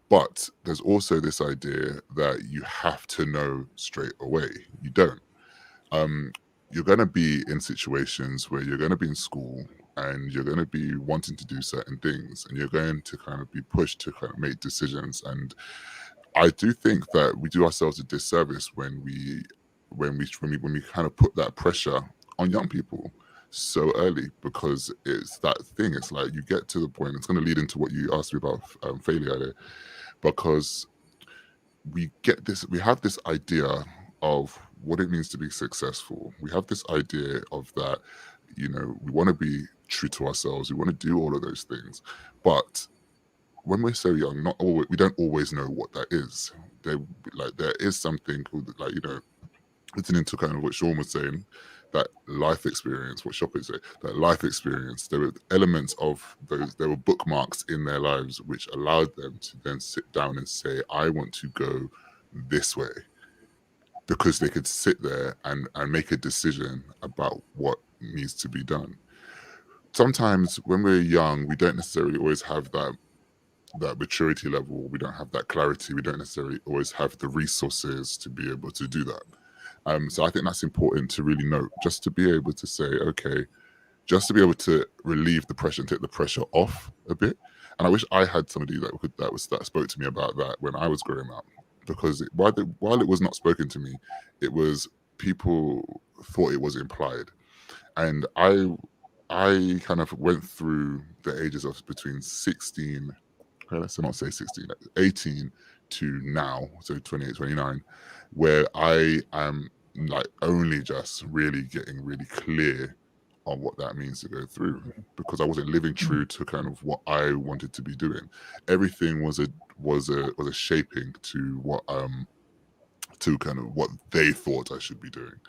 But there's also this idea that you have to know straight away. You don't. You're going to be in situations where you're going to be in school and you're going to be wanting to do certain things and you're going to kind of be pushed to kind of make decisions. And I do think that we do ourselves a disservice when we kind of put that pressure on young people so early, because it's that thing. It's like you get to the point, it's going to lead into what you asked me about failure there, because we have this idea of what it means to be successful. We have this idea of that, you know, we want to be true to ourselves. We want to do all of those things. But when we're so young, we don't always know what that is. There is something called, like, you know, listening to kind of what Sean was saying, that life experience, what Shop is saying, that life experience, there were elements of those, there were bookmarks in their lives which allowed them to then sit down and say, I want to go this way, because they could sit there and make a decision about what needs to be done. Sometimes when we're young, we don't necessarily always have that maturity level. We don't have that clarity. We don't necessarily always have the resources to be able to do that. So I think that's important to really note, just to be able to say, okay, just to be able to relieve the pressure and take the pressure off a bit. And I wish I had somebody that spoke to me about that when I was growing up, because while it was not spoken to me, it was, people thought it was implied. And I kind of went through the ages of between 16, let's not say 16, 18 to now, so 28, 29, where I am like only just really getting really clear on what that means to go through, because I wasn't living true to kind of what I wanted to be doing. Everything was a shaping to what to kind of what they thought I should be doing,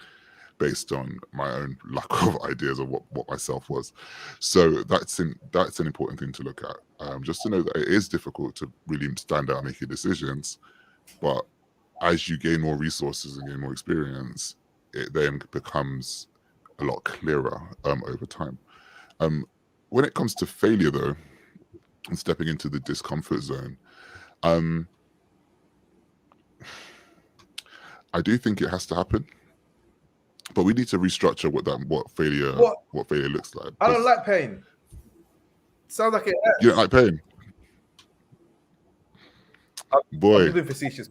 based on my own lack of ideas of what myself was. So that's an important thing to look at, just to know that it is difficult to really stand out and make your decisions, but as you gain more resources and gain more experience, it then becomes a lot clearer over time. When it comes to failure, though, and stepping into the discomfort zone, I do think it has to happen, but we need to restructure what failure looks like. I don't like pain. Sounds like it hurts. You don't like pain, boy. I'm being facetious.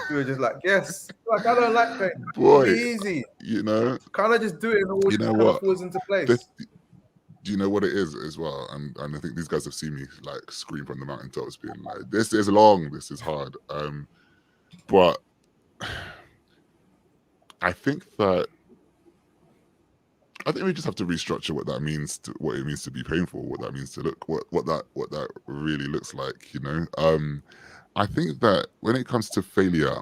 We were just like, yes, like, I don't like pain. Boy, it'll be easy. You know, Can't I just do it and all, you know what falls into place? do you know what it is as well? And I think these guys have seen me like scream from the mountaintops, being like, "This is long, this is hard." But I think we just have to restructure what that means, what it means to be painful, what that means to look, what that really looks like. You know, I think that when it comes to failure,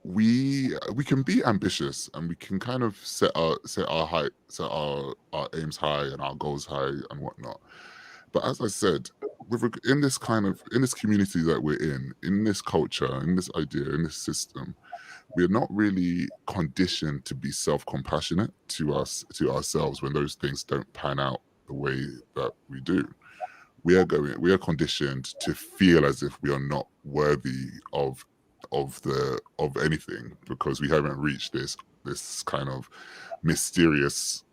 we can be ambitious and we can kind of set our aims high and our goals high and whatnot. But as I said, in this community that we're in this culture, in this idea, in this system, we're not really conditioned to be self-compassionate to ourselves when those things don't pan out the way that we do. We are conditioned to feel as if we are not worthy of anything because we haven't reached this kind of mysterious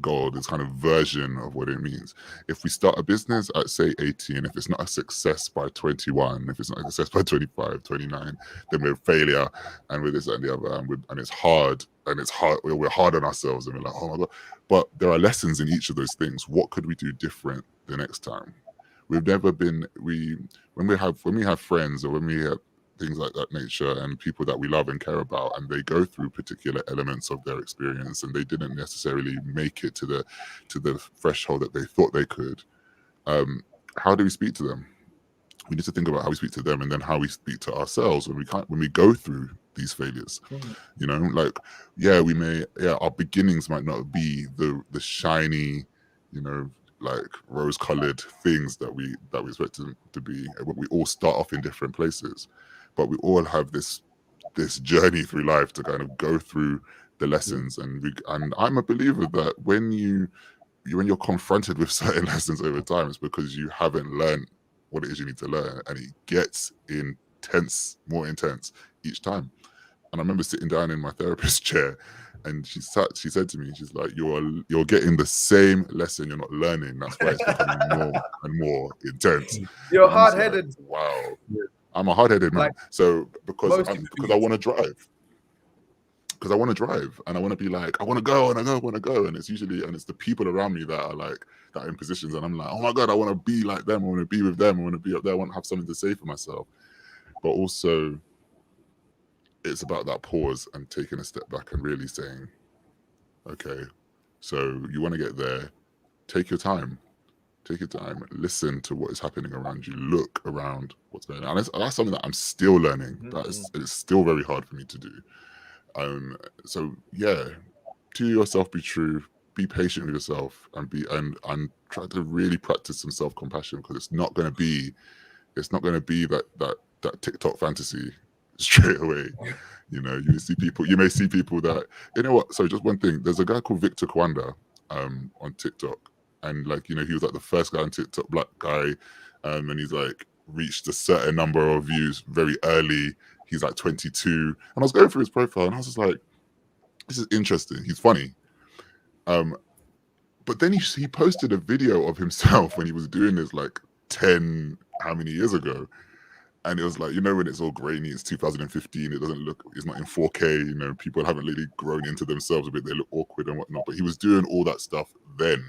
goal, this kind of version of what it means. If we start a business at say 18, if it's not a success by 21, if it's not a success by 25, 29, then we're a failure, and with this and the other, and it's hard, we're hard on ourselves, and we're like, oh my god. But there are lessons in each of those things. What could we do different the next time? We've never been when we have friends or when we have things like that nature and people that we love and care about, and they go through particular elements of their experience and they didn't necessarily make it to the threshold that they thought they could. How do we speak to them? We need to think about how we speak to them and then how we speak to ourselves when we go through these failures. You know, like our beginnings might not be the shiny, you know, like rose-colored things that we expect them to be. We all start off in different places, but we all have this journey through life to kind of go through the lessons. And I'm a believer that when you're confronted with certain lessons over time, it's because you haven't learned what it is you need to learn, and it gets more intense each time. And I remember sitting down in my therapist's chair, and she said to me, she's like, you're getting the same lesson, you're not learning. That's why it's becoming more and more intense. You're hard-headed. Like, wow. I'm a hard-headed man. So because I want to drive. Because I want to drive and I want to be like, I want to go and I want to go. And it's the people around me that are like, that are in positions. And I'm like, oh my God, I want to be like them. I want to be with them. I want to be up there. I want to have something to say for myself. But also, it's about that pause and taking a step back and really saying, okay, so you want to get there, take your time. Take your time, listen to what is happening around you, look around what's going on. And that's something that I'm still learning. It's still very hard for me to do. So yeah, to yourself be true, be patient with yourself, and try to really practice some self-compassion, because it's not going to be that TikTok fantasy straight away. You know, you may see people that, you know what, so just one thing, there's a guy called Victor Kwanda on TikTok, and like, you know, he was like the first guy on TikTok, black guy, and he's like reached a certain number of views very early. He's like 22, and I was going through his profile and I was just like, this is interesting, he's funny. But then he posted a video of himself when he was doing this like 10 how many years ago, and it was like, you know, when it's all grainy, it's 2015, it's not in 4K, you know, people haven't really grown into themselves a bit, they look awkward and whatnot, but he was doing all that stuff then,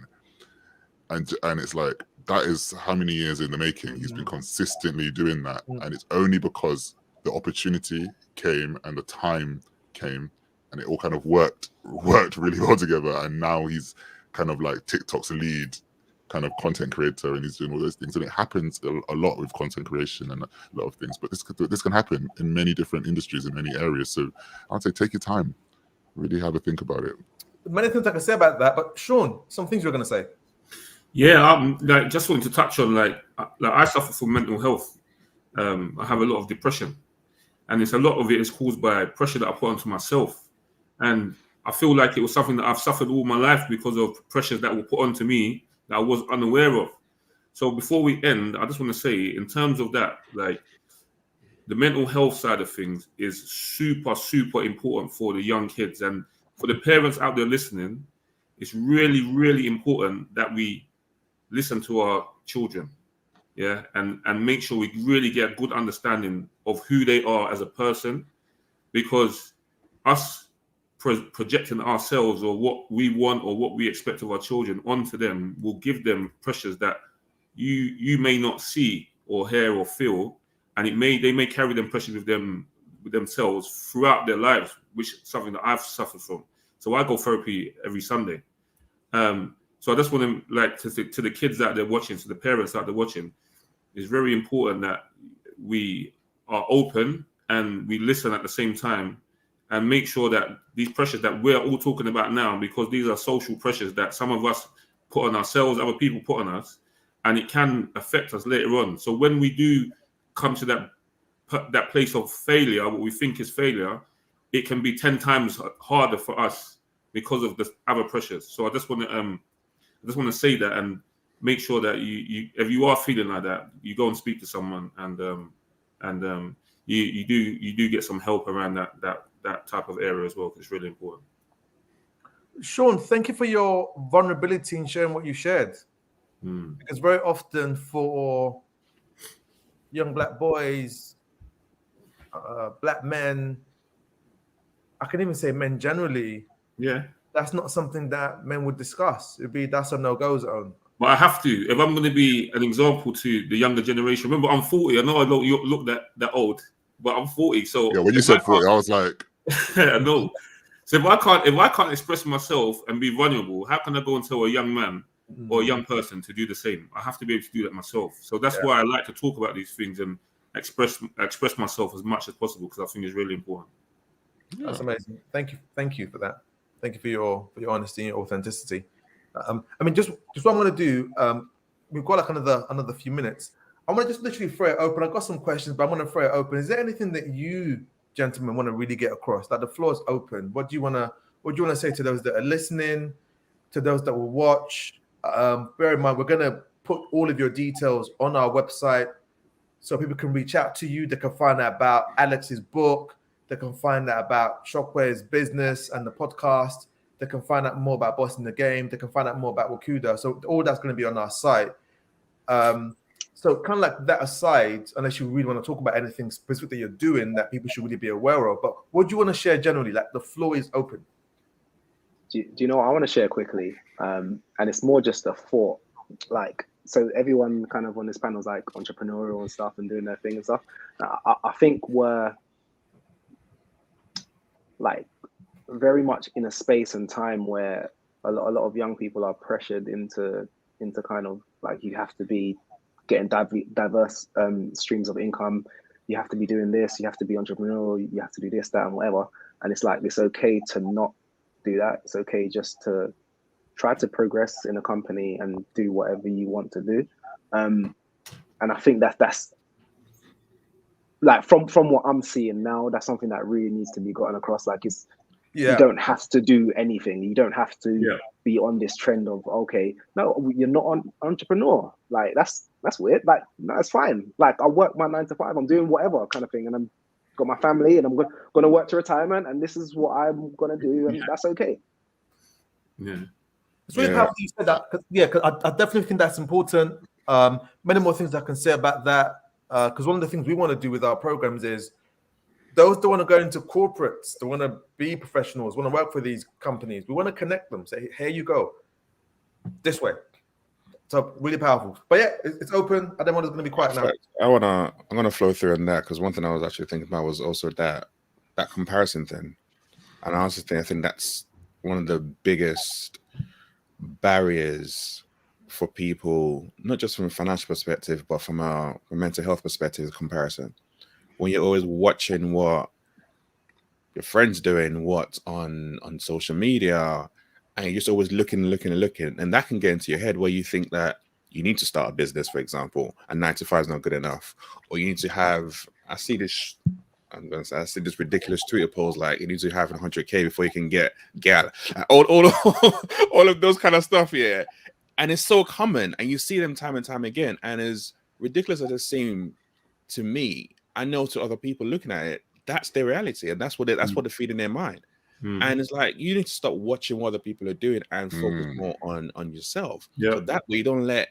and it's like, that is how many years in the making. He's been consistently doing that, and it's only because the opportunity came and the time came and it all kind of worked really well together, and now he's kind of like TikTok's lead kind of content creator, and he's doing all those things. And it happens a lot with content creation and a lot of things, but this can happen in many different industries, in many areas. So I'd say take your time, really have a think about it. Many things I can say about that, but Sean, some things you're going to say. Yeah, like just wanted to touch on like I suffer from mental health. I have a lot of depression, and a lot of it is caused by pressure that I put onto myself, and I feel like it was something that I've suffered all my life because of pressures that were put onto me that I was unaware of. So before we end, I just want to say, in terms of that, like the mental health side of things is super, super important for the young kids, and for the parents out there listening, it's really, really important that we listen to our children, yeah, and make sure we really get a good understanding of who they are as a person, because us projecting ourselves or what we want or what we expect of our children onto them will give them pressures that you may not see or hear or feel, and they may carry them pressures with themselves throughout their lives, which is something that I've suffered from. So I go therapy every Sunday. So I just want to, like, to the kids out there watching, to the parents out there watching, it's very important that we are open and we listen at the same time, and make sure that these pressures that we're all talking about now, because these are social pressures that some of us put on ourselves, other people put on us, and it can affect us later on. So when we do come to that place of failure, what we think is failure, it can be 10 times harder for us because of the other pressures. So I just want to say that, and make sure that you if you are feeling like that, you go and speak to someone, and you do get some help around that type of area as well, because it's really important. Sean, thank you for your vulnerability in sharing what you shared. Because very often for young Black boys, Black men, I can even say men generally, that's not something that men would discuss. That's a no-go zone. But I have to, if I'm going to be an example to the younger generation. Remember, I'm 40. I know I don't look that old, but I'm 40. So yeah, when you said 40, I was like, I know. So if I can't express myself and be vulnerable, how can I go and tell a young man or a young person to do the same? I have to be able to do that myself. So that's why I like to talk about these things and express myself as much as possible, because I think it's really important. That's amazing. Thank you for that. Thank you for your honesty and your authenticity. I mean, just what I'm going to do. We've got like another few minutes. I'm going to just literally throw it open. I've got some questions, but I'm going to throw it open. Is there anything that you gentlemen want to really get across? Like, the floor is open. What do you want to say to those that are listening, to those that will watch? Bear in mind, we're going to put all of your details on our website so people can reach out to you. They can find out about Alex's book. They can find out about Shockwave's business and the podcast. They can find out more about Bossing the Game. They can find out more about Wakuda. So all that's going to be on our site. So kind of like that aside, unless you really want to talk about anything specific that you're doing that people should really be aware of, but what do you want to share generally? Like, the floor is open. Do you know what I want to share quickly? And it's more just a thought. Like, so everyone kind of on this panel is like entrepreneurial and stuff and doing their thing and stuff. I think we're like very much in a space and time where a lot of young people are pressured into kind of like, you have to be getting diverse streams of income. You have to be doing this. You have to be entrepreneurial. You have to do this, that, and whatever. And it's like, it's okay to not do that. It's okay just to try to progress in a company and do whatever you want to do. And I think that's like, from what I'm seeing now, that's something that really needs to be gotten across. Like, you don't have to do anything. You don't have to be on this trend of, okay, no, you're not an entrepreneur. Like, that's weird. Like, no, it's fine. Like, I work my 9 to 5. I'm doing whatever kind of thing, and I'm got my family, and I'm going to work to retirement, and this is what I'm going to do, and that's okay. Yeah. It's really powerful you said that. Because I definitely think that's important. Many more things I can say about that. Because one of the things we want to do with our programs is, those that want to go into corporates, that want to be professionals, want to work for these companies, we want to connect them. Say, here you go, this way. So really powerful. But yeah, it's open. I don't want it's going to be quiet now. I'm gonna flow through on that, because one thing I was actually thinking about was also that comparison thing, and I also think that's one of the biggest barriers for people, not just from a financial perspective, but from a mental health perspective. Comparison. When you're always watching what your friends doing, what's on social media, and you're just always looking, and that can get into your head where you think that you need to start a business, for example, and 9 to 5 is not good enough, or you need to have. I see this ridiculous Twitter post like, you need to have 100K before you can get all of those kind of stuff. Yeah, and it's so common, and you see them time and time again, and as ridiculous as it seems to me, I know to other people looking at it, that's their reality, and that's what they feed in their mind. And it's like, you need to stop watching what other people are doing and focus more on yourself. So that way you don't let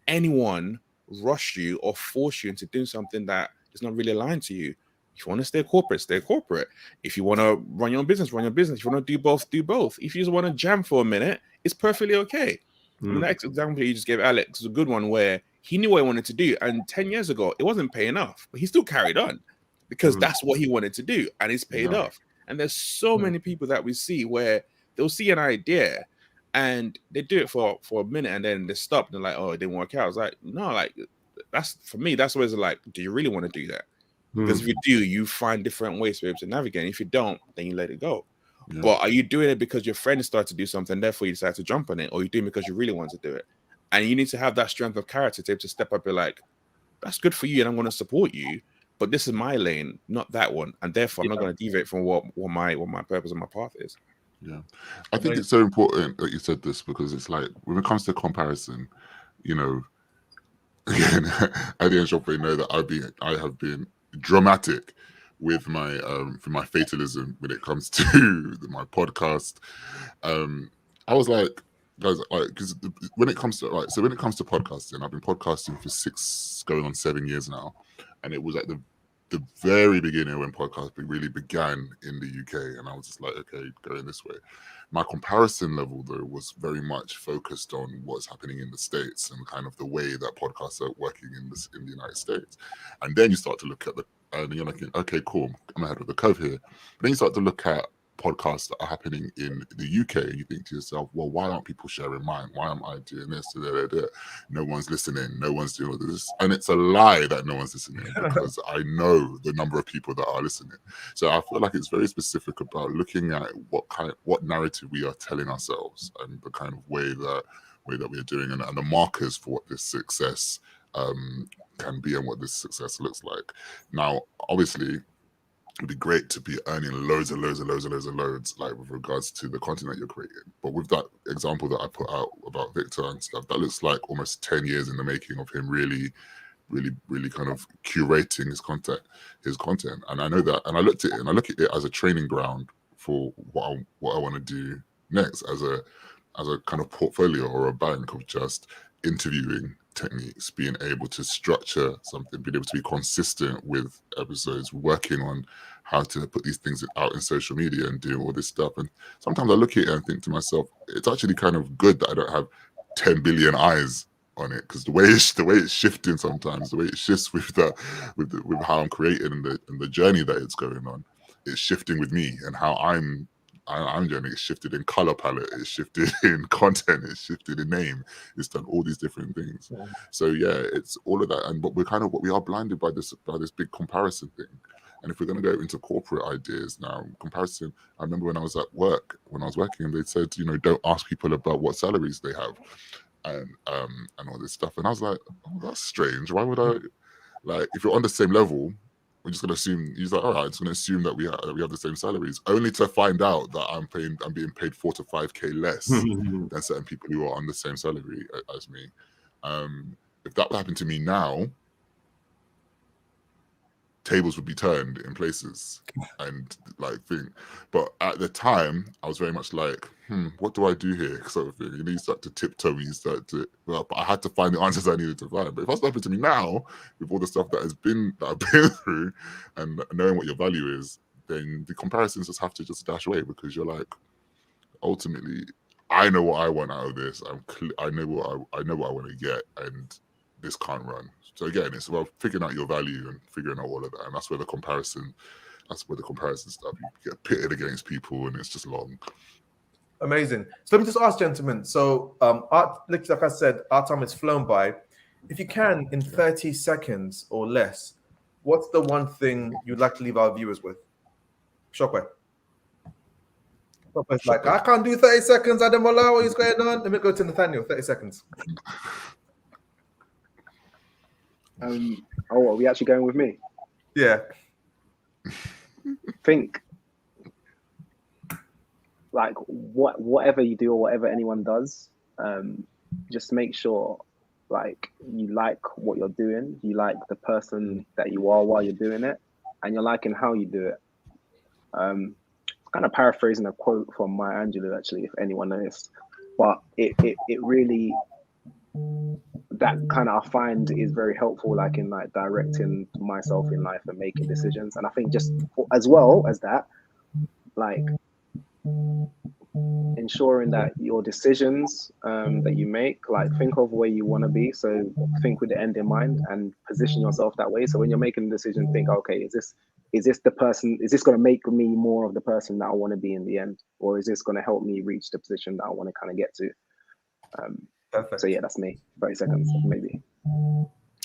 anyone rush you or force you into doing something that is not really aligned to you. If you want to stay corporate, stay corporate. If you want to run your own business, run your business. If you want to do both, do both. If you just want to jam for a minute, it's perfectly okay. I mean, that example you just gave Alex is a good one where he knew what he wanted to do. And 10 years ago, it wasn't paying off, but he still carried on because that's what he wanted to do. And it's paid off. And there's so many people that we see where they'll see an idea and they do it for a minute and then they stop. They're like, oh, it didn't work out. It's like, no, like that's for me, that's always like, do you really want to do that? Because if you do, you find different ways to be able to navigate. And if you don't, then you let it go. Yeah. But are you doing it because your friends start to do something, therefore you decide to jump on it, or are you doing it because you really want to do it? And you need to have that strength of character to be able to step up and be like, that's good for you and I'm going to support you, but this is my lane, not that one. And therefore I'm not going to deviate from what my purpose and my path is. Yeah. I think it's so important that you said this, because it's like when it comes to comparison, you know, again, Adi and Shopway know that I have been dramatic with my fatalism when it comes to my podcast. I was like, guys, like, because when it comes to podcasting, I've been podcasting for 6 going on 7 years now, and it was at the very beginning when podcasting really began in the UK, and I was just like, okay, going this way. My comparison level though was very much focused on what's happening in the States and kind of the way that podcasts are working in the United States, and then you start to look at and you're like, okay, cool, I'm ahead of the curve here. But then you start to look at podcasts that are happening in the UK, and you think to yourself, well, why aren't people sharing mine? Why am I doing this? No one's listening. No one's doing this. And it's a lie that no one's listening, because I know the number of people that are listening. So I feel like it's very specific about looking at what narrative we are telling ourselves, and the kind of way that we are doing, and the markers for what this success can be and what this success looks like. Now, obviously, it'd be great to be earning loads and loads, like with regards to the content that you're creating. But with that example that I put out about Victor and stuff, that looks like almost 10 years in the making of him really kind of curating his content. And I know that, and I look at it as a training ground for what I want to do next, as a kind of portfolio or a bank of just interviewing techniques, being able to structure something, being able to be consistent with episodes, working on how to put these things out in social media and doing all this stuff. And sometimes I look at it and think to myself, it's actually kind of good that I don't have 10 billion eyes on it, because the way it's shifting sometimes, the way it shifts with how I'm creating and the journey that it's going on, it's shifting with me and how I'm doing it. It's shifted in color palette, it's shifted in content, it's shifted in name, it's done all these different things. Yeah. So yeah, it's all of that. But we are blinded by this big comparison thing. And if we're going to go into corporate ideas now, comparison, I remember when I was at work, when I was working, they said, don't ask people about what salaries they have and all this stuff. And I was like, oh, that's strange. Why would I, like, if you're on the same level, we're just gonna assume. He's like, all right, I'm just gonna assume that we have the same salaries, only to find out that I'm being paid 4 to 5K less than certain people who are on the same salary as me. If that happened to me now, tables would be turned in places and like thing. But at the time, I was very much like, what do I do here? Sort of thing. You start to tiptoe, but I had to find the answers I needed to find. But if that's happened to me now, with all the stuff that I've been through and knowing what your value is, then the comparisons just have to just dash away, because you're like, ultimately, I know what I want out of this. I know what I want to get, and this can't run. So again, it's about figuring out your value and figuring out all of that, and that's where the comparison stuff, you get pitted against people, and it's just long. Amazing. So let me just ask, gentlemen. So, like I said, our time has flown by. If you can, in 30 seconds or less, what's the one thing you'd like to leave our viewers with? Shopway. Shopway's like, I can't do 30 seconds. Ademola, what is going on? Let me go to Nathaniel. 30 seconds. Are we actually going with me? Yeah. Think, like, whatever you do or whatever anyone does, just make sure, like, you like what you're doing, you like the person that you are while you're doing it, and you're liking how you do it. Kind of paraphrasing a quote from Maya Angelou, actually, if anyone knows, but it really, that kind of I find is very helpful, like in like directing myself in life and making decisions. And I think just as well as that, like ensuring that your decisions that you make, like think of where you want to be. So think with the end in mind and position yourself that way. So when you're making a decision, think, okay, is this the person? Is this going to make me more of the person that I want to be in the end, or is this going to help me reach the position that I want to kind of get to? Perfect. So yeah, that's me. 30 seconds, maybe.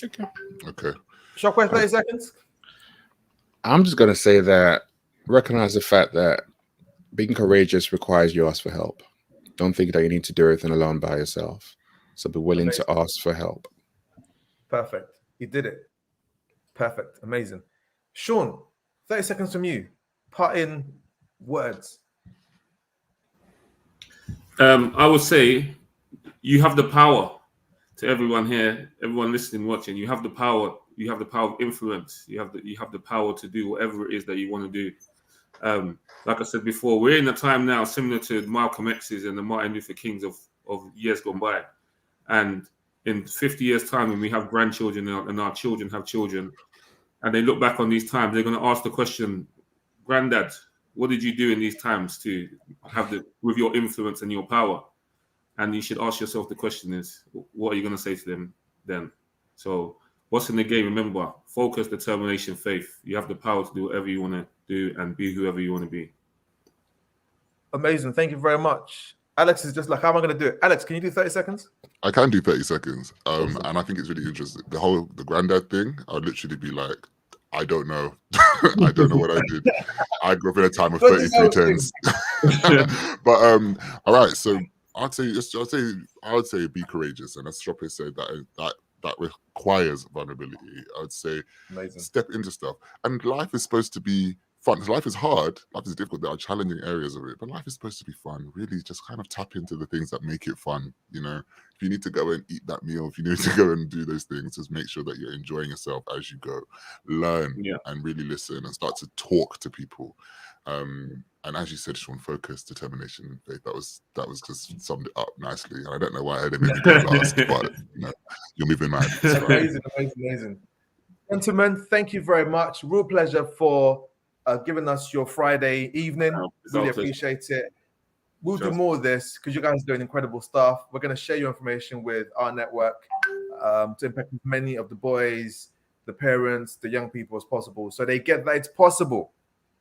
Okay. Shockwave, 30 seconds. I'm just going to say that recognize the fact that being courageous requires you ask for help. Don't think that you need to do everything alone by yourself. So be willing to ask for help. Perfect. You did it. Perfect. Amazing. Sean, 30 seconds from you. Parting words. I would say you have the power. To everyone here, everyone listening, watching, you have the power. You have the power of influence. You have the power to do whatever it is that you want to do. Like I said before, we're in a time now similar to Malcolm X's and the Martin Luther Kings of years gone by. And in 50 years' time, when we have grandchildren and our children have children, and they look back on these times, they're going to ask the question, Granddad, what did you do in these times to have with your influence and your power? And you should ask yourself the question is, what are you going to say to them then? So what's in the game? Remember, focus, determination, faith. You have the power to do whatever you want to do and be whoever you want to be. Amazing. Thank you very much. Alex is just like, how am I going to do it? Alex, can you do 30 seconds? I can do 30 seconds. And I think it's really interesting. The granddad thing, I would literally be like, I don't know. I don't know what I did. I grew up in a time of 33 tens. But all right, so I would say be courageous, and as Shoppe said, that requires vulnerability. I would say step into stuff, and life is supposed to be fun. Life is hard, life is difficult. There are challenging areas of it, but life is supposed to be fun. Really, just kind of tap into the things that make it fun. You know, if you need to go and eat that meal, if you need to go and do those things, just make sure that you're enjoying yourself as you go. Learn and really listen and start to talk to people. And as you said, Sean, focus, determination, faith. That was just summed it up nicely. And I don't know why I didn't go last, but you know, you're moving mad. Amazing. Gentlemen, thank you very much. Real pleasure for giving us your Friday evening. Really appreciate it. We'll do more of this because you guys are doing incredible stuff. We're going to share your information with our network to impact as many of the boys, the parents, the young people as possible, so they get that it's possible.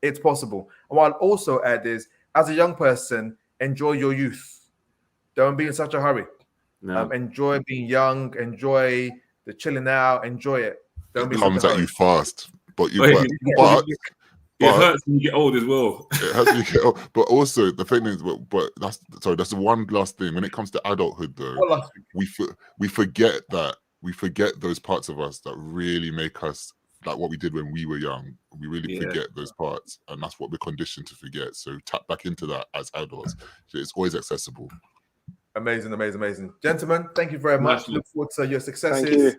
It's possible. And what I'll also add is, as a young person, enjoy your youth. Don't be in such a hurry. No. Enjoy being young. Enjoy the chilling out. Enjoy it. Don't be in such a comes hurry. at you fast, but it hurts when you get old as well. It hurts when you get old. But also the thing is, but that's the one last thing. When it comes to adulthood, though, we forget those parts of us that really make us like what we did when we were young. We really forget those parts, and that's what we're conditioned to forget. So tap back into that as adults. It's always accessible. Amazing. Gentlemen, thank you very much. Look forward to your successes. Thank you.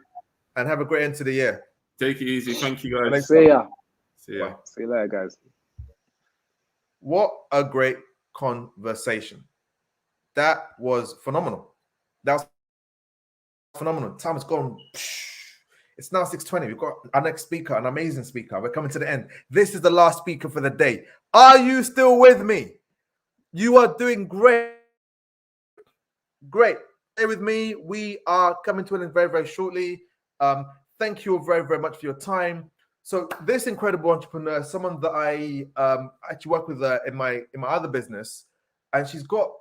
And have a great end to the year. Take it easy. Thank you, guys. See ya. See ya. See you later, guys. What a great conversation. That was phenomenal. Time has gone. It's now 6:20. We've got our next speaker, an amazing speaker. We're coming to the end. This is the last speaker for the day. Are you still with me? You are doing great. Great. Stay with me. We are coming to an end very, very shortly. Thank you very, very much for your time. So this incredible entrepreneur, someone that I actually work with in my other business, and she's got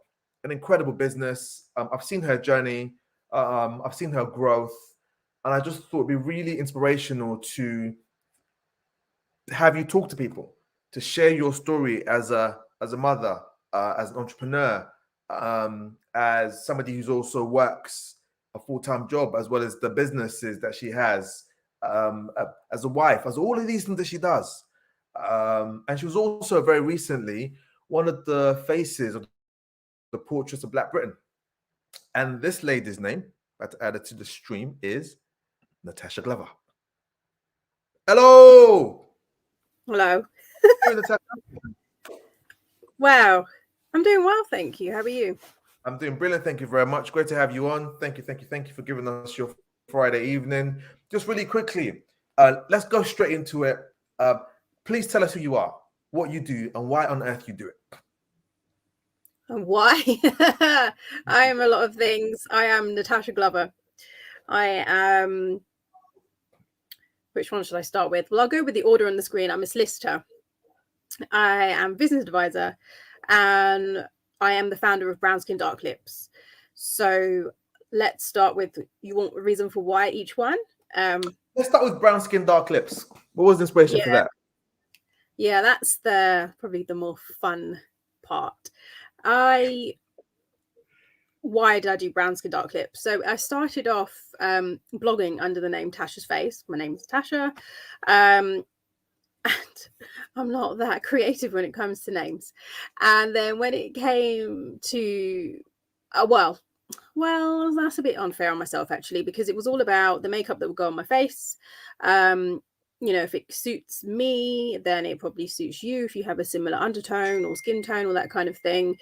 an incredible business. I've seen her journey. I've seen her growth, and I just thought it'd be really inspirational to have you talk to people, to share your story as a mother, as an entrepreneur, as somebody who's also works a full-time job, as well as the businesses that she has, as a wife, as all of these things that she does. And she was also very recently one of the faces of the Portraits of Black Britain. And this lady's name, that's added to the stream, is Natasha Glover. Hello. Hello. Hey, Natasha. Wow. I'm doing well, thank you. How are you? I'm doing brilliant. Thank you very much. Great to have you on. Thank you for giving us your Friday evening. Just really quickly, let's go straight into it. Please tell us who you are, what you do, and why on earth you do it. And why? I am a lot of things. I am Natasha Glover. I am. Which one should I start with? Well, I'll go with the order on the screen. I'm a solicitor. I am business advisor, and I am the founder of Brown Skin Dark Lips. So let's start with, you want a reason for why each one? Let's start with Brown Skin Dark Lips. What was the inspiration for that? Yeah, that's probably the more fun part. Why did I do Brown Skin Dark Lips? So I started off blogging under the name Tasha's Face. My name is Tasha. And I'm not that creative when it comes to names. And then when it came to, well, that's a bit unfair on myself, actually, because it was all about the makeup that would go on my face. You know, if it suits me, then it probably suits you if you have a similar undertone or skin tone or that kind of thing.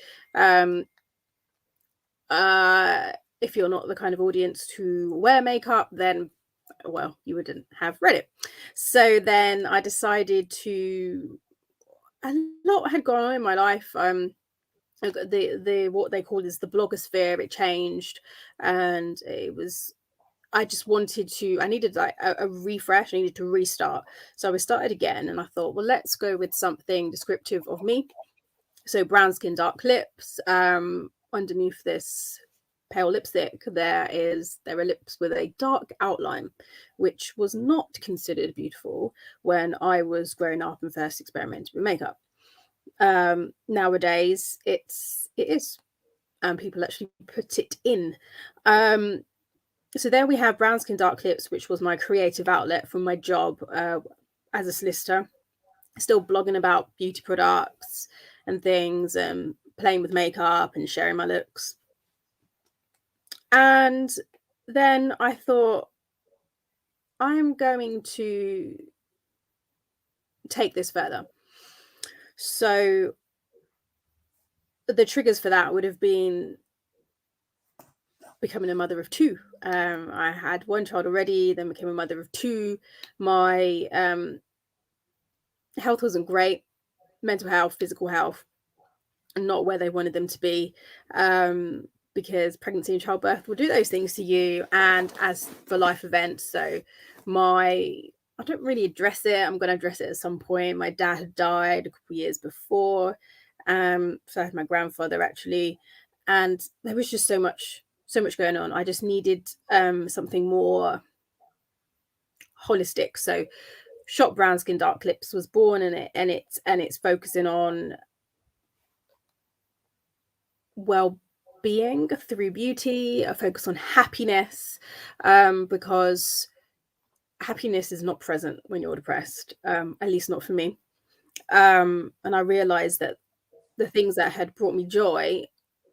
If you're not the kind of audience to wear makeup, then, well, you wouldn't have read it. So then I decided to, a lot had gone on in my life. The what they call is the blogosphere, it changed, and it was, I just wanted to, I needed like a refresh. I needed to restart. So I started again, and I thought, well, let's go with something descriptive of me. So Brown Skin Dark Lips. Underneath this pale lipstick, there are lips with a dark outline, which was not considered beautiful when I was growing up and first experimenting with makeup. Nowadays it is, and people actually put it in. So there we have Brown Skin Dark Lips, which was my creative outlet from my job as a solicitor, still blogging about beauty products and things, and playing with makeup and sharing my looks. And then I thought, I'm going to take this further. So the triggers for that would have been becoming a mother of two. I had one child already, then became a mother of two. My health wasn't great, mental health, physical health, and not where they wanted them to be, because pregnancy and childbirth will do those things to you, and as for life events. So I don't really address it. I'm going to address it at some point. My dad had died a couple of years before. So I had my grandfather, actually, and there was just so much going on. I just needed something more holistic. So Shop Brown Skin Dark Lips was born, and it's focusing on well-being through beauty, a focus on happiness, because happiness is not present when you're depressed, at least not for me. And I realized that the things that had brought me joy,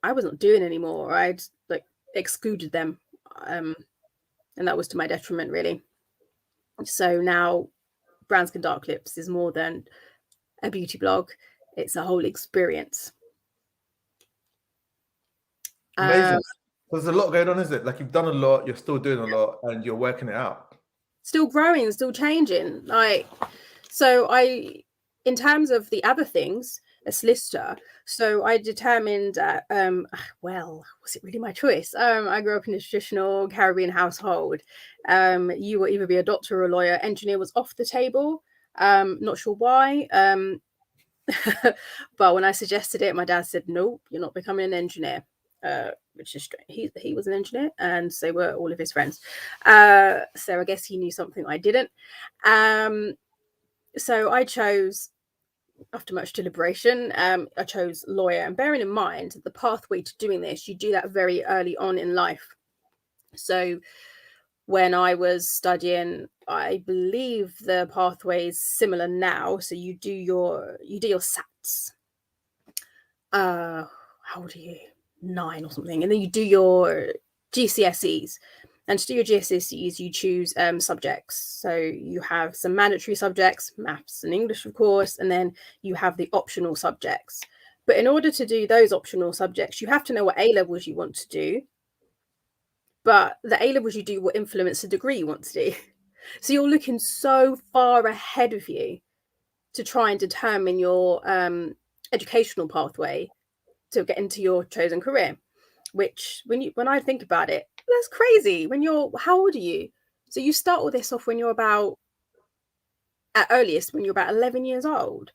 I wasn't doing anymore. I'd like excluded them, and that was to my detriment, really. So now Brown Skin Dark Lips is more than a beauty blog. It's a whole experience. Amazing. There's a lot going on, isn't it? Like, you've done a lot, you're still doing a lot, and you're working it out. Still growing, still changing. Like, so in terms of the other things, a solicitor, so I determined that, well, was it really my choice? I grew up in a traditional Caribbean household. You will either be a doctor or a lawyer. Engineer was off the table. Not sure why. But when I suggested it, my dad said, nope, you're not becoming an engineer. Which is strange. He was an engineer, and so were all of his friends. So I guess he knew something I didn't. So I chose, after much deliberation, I chose lawyer. And bearing in mind the pathway to doing this, you do that very early on in life. So when I was studying, I believe the pathway is similar now. So you do your SATs. How old are you? 9 or something, and then you do your GCSEs. And to do your GCSEs, you choose subjects. So you have some mandatory subjects, maths and English, of course, and then you have the optional subjects. But in order to do those optional subjects, you have to know what A levels you want to do. But the A levels you do will influence the degree you want to do. So you're looking so far ahead of you to try and determine your educational pathway to get into your chosen career. Which, when I think about it, that's crazy. How old are you? So you start all this off when you're about, at earliest, when you're about 11 years old.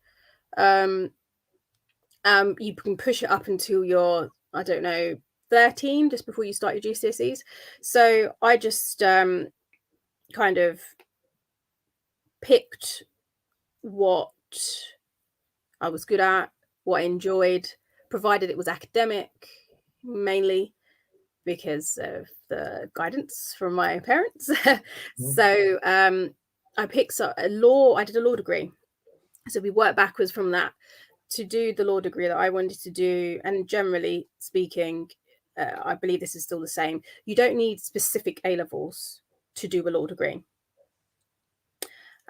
You can push it up until you're, I don't know, 13, just before you start your GCSEs. So I just kind of picked what I was good at, what I enjoyed, provided it was academic, mainly because of the guidance from my parents. So I picked up law. I did a law degree. So we worked backwards from that to do the law degree that I wanted to do. And generally speaking, I believe this is still the same. You don't need specific A levels to do a law degree,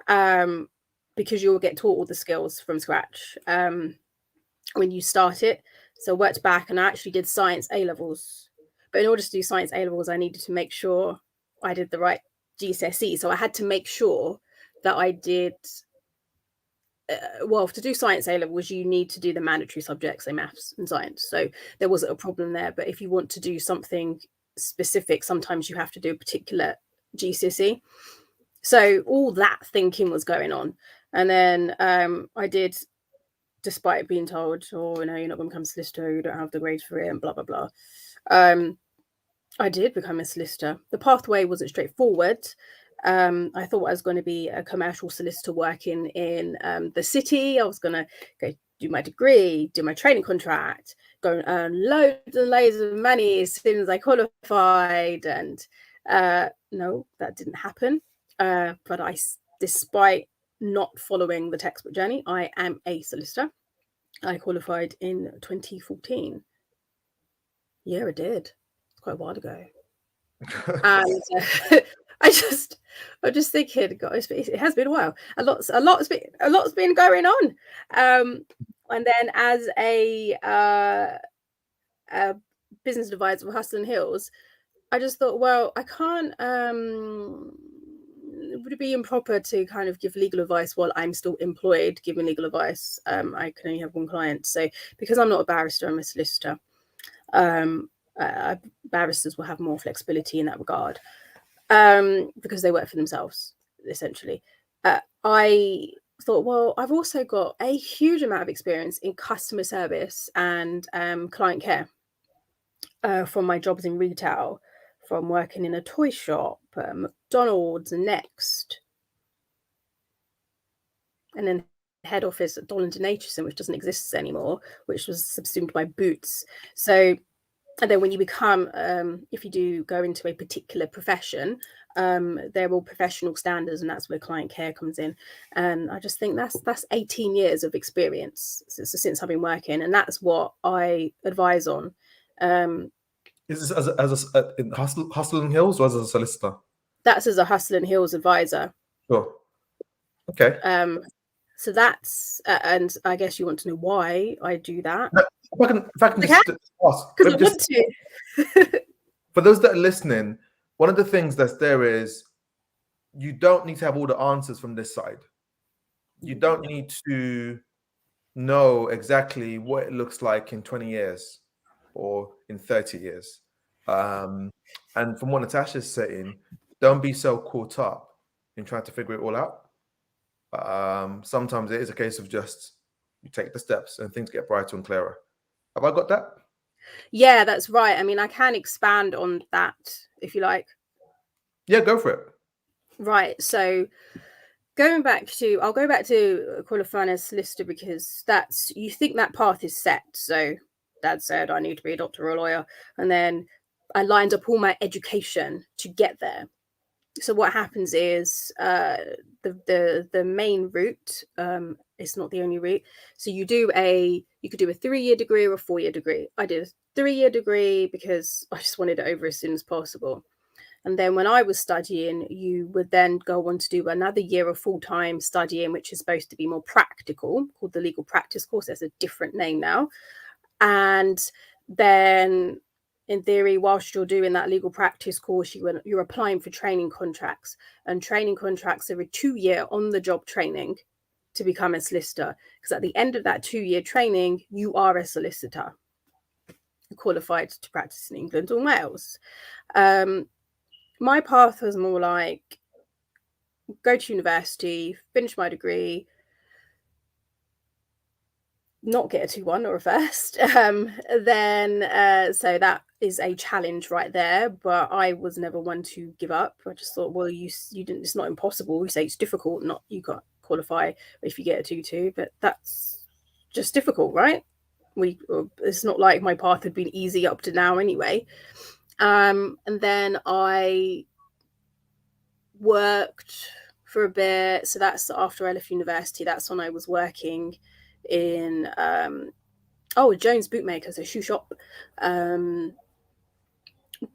because you'll get taught all the skills from scratch when you start it. So I worked back and I actually did science A levels. But in order to do science A levels, I needed to make sure I did the right GCSE. So I had to make sure that I did, well, to do science A levels, you need to do the mandatory subjects, so maths and science. So there wasn't a problem there. But if you want to do something specific, sometimes you have to do a particular GCSE. So all that thinking was going on. And then I did, despite being told, oh, no, you're not going to become a solicitor, you don't have the grades for it, and blah, blah, blah. I did become a solicitor. The pathway wasn't straightforward. I thought I was going to be a commercial solicitor working in the city. I was going to go do my degree, do my training contract, go and earn loads and loads of money as soon as I qualified. And no, that didn't happen. But despite not following the textbook journey, I am a solicitor. I qualified in 2014. Yeah, I did. Quite a while ago. And I'm just thinking, guys, it has been a while. A lot's been going on. And then as a business advisor for Hustle and Hills, I just thought, well, I can't. Would it be improper to kind of give legal advice while I'm still employed, giving legal advice? I can only have one client, so because I'm not a barrister, I'm a solicitor. Barristers will have more flexibility in that regard because they work for themselves, essentially. I thought, well, I've also got a huge amount of experience in customer service and client care from my jobs in retail, from working in a toy shop, McDonald's, and Next, and then head office at Dollond & Aitchison, which doesn't exist anymore, which was subsumed by Boots. So, and then when you become, if you do go into a particular profession, there are professional standards, and that's where client care comes in. And I just think that's 18 years of experience since I've been working, and that's what I advise on. Is this as in Hustle and Hills or as a solicitor? That's as a Hustle and Hills advisor. Sure. Okay. So that's, and I guess you want to know why I do that. No, if I can just ask, because I want to. For those that are listening, one of the things that's there is you don't need to have all the answers from this side. You don't need to know exactly what it looks like in 20 years or in 30 years. And from what Natasha's saying, don't be so caught up in trying to figure it all out. Sometimes it is a case of just you take the steps and things get brighter and clearer. Have I got that? Yeah, that's right. I mean, I can expand on that if you like. Yeah, go for it. Right. So I'll go back to qualifying as solicitor, because you think that path is set. So Dad said I need to be a doctor or a lawyer, and then I lined up all my education to get there. So what happens is the main route, it's not the only route. So you could do a 3-year degree or a 4-year degree. I did a 3-year degree because I just wanted it over as soon as possible. And then when I was studying, you would then go on to do another year of full-time studying, which is supposed to be more practical, called the legal practice course. There's a different name now. And then in theory, whilst you're doing that legal practice course, you're applying for training contracts, and training contracts are a 2-year on-the-job training to become a solicitor. Because at the end of that 2-year training, you are a solicitor qualified to practice in England or Wales. My path was more like go to university, finish my degree, not get a 2-1 or a first. So that is a challenge right there. But I was never one to give up. I just thought, well, you didn't. It's not impossible. You say it's difficult. Not you got qualify if you get a 2-2, but that's just difficult, right? It's not like my path had been easy up to now anyway. And then I worked for a bit. So that's after I left university. That's when I was working in Jones Bootmakers, a shoe shop. Donaldson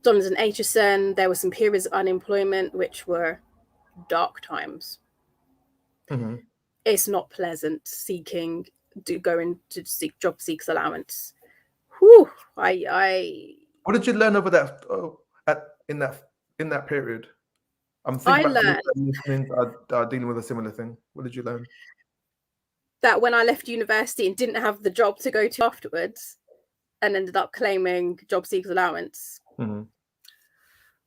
Aitchison. There were some periods of unemployment which were dark times. Mm-hmm. It's not pleasant going to seek job seekers allowance. Whew, What did you learn over that in that period? I'm thinking about listeners are dealing with a similar thing. What did you learn? That when I left university and didn't have the job to go to afterwards, and ended up claiming job seekers allowance, mm-hmm.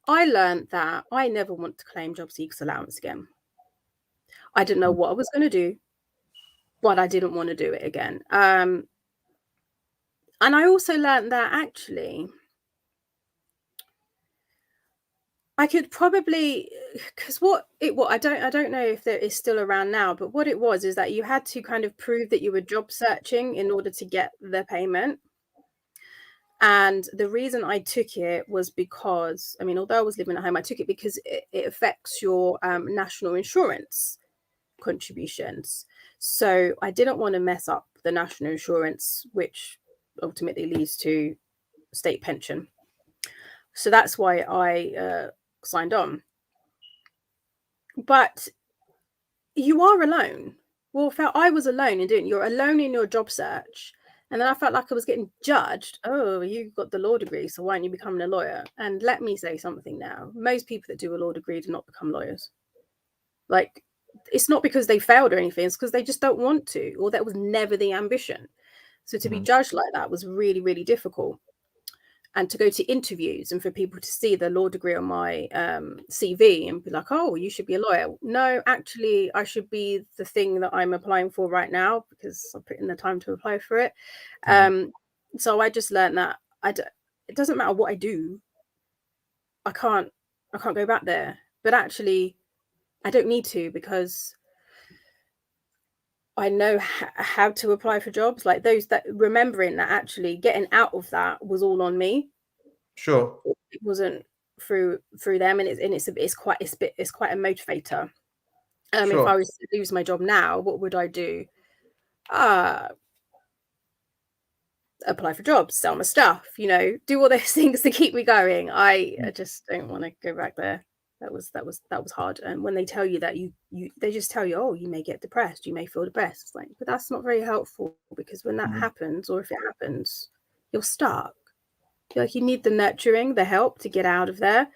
I learned that I never want to claim job seekers allowance again. I didn't know what I was going to do, but I didn't want to do it again. And I also learned that actually I could probably, because I don't know if it is still around now, but what it was is that you had to kind of prove that you were job searching in order to get the payment. And the reason I took it was because, although I was living at home, I took it because it affects your national insurance contributions. So I didn't want to mess up the national insurance, which ultimately leads to state pension. So that's why I signed on. But you are alone. Well, I was alone in doing it. You're alone in your job search. And then I felt like I was getting judged. Oh, you got the law degree, so why aren't you becoming a lawyer? And let me say something now. Most people that do a law degree do not become lawyers. Like, it's not because they failed or anything. It's because they just don't want to, or that was never the ambition. So to be judged like that was really, really difficult. And to go to interviews and for people to see the law degree on my CV and be like, oh, you should be a lawyer. No, actually, I should be the thing that I'm applying for right now because I put in the time to apply for it. So I just learned that it doesn't matter what I do. I can't go back there. But actually, I don't need to because I know how to apply for jobs like those. That remembering that actually getting out of that was all on me. Sure, it wasn't through them, and it's quite a motivator. Sure. If I was to lose my job now, what would I do? Apply for jobs, sell my stuff, do all those things to keep me going. I just don't want to go back there. That was hard. And when they tell you that they just tell you, oh, you may get depressed, you may feel depressed. It's like, but that's not very helpful because when that happens, or if it happens, you're stuck. Like you need the nurturing, the help to get out of there.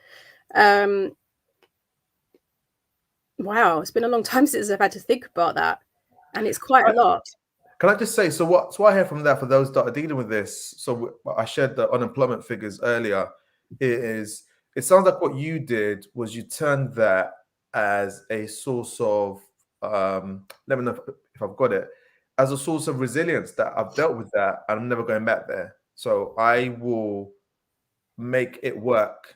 Wow, it's been a long time since I've had to think about that, and it's quite a lot. Can I just say, so what I hear from that for those that are dealing with this? So I shared the unemployment figures earlier. It sounds like what you did was you turned that as a source of let me know if I've got it, as a source of resilience, that I've dealt with that and I'm never going back there. So I will make it work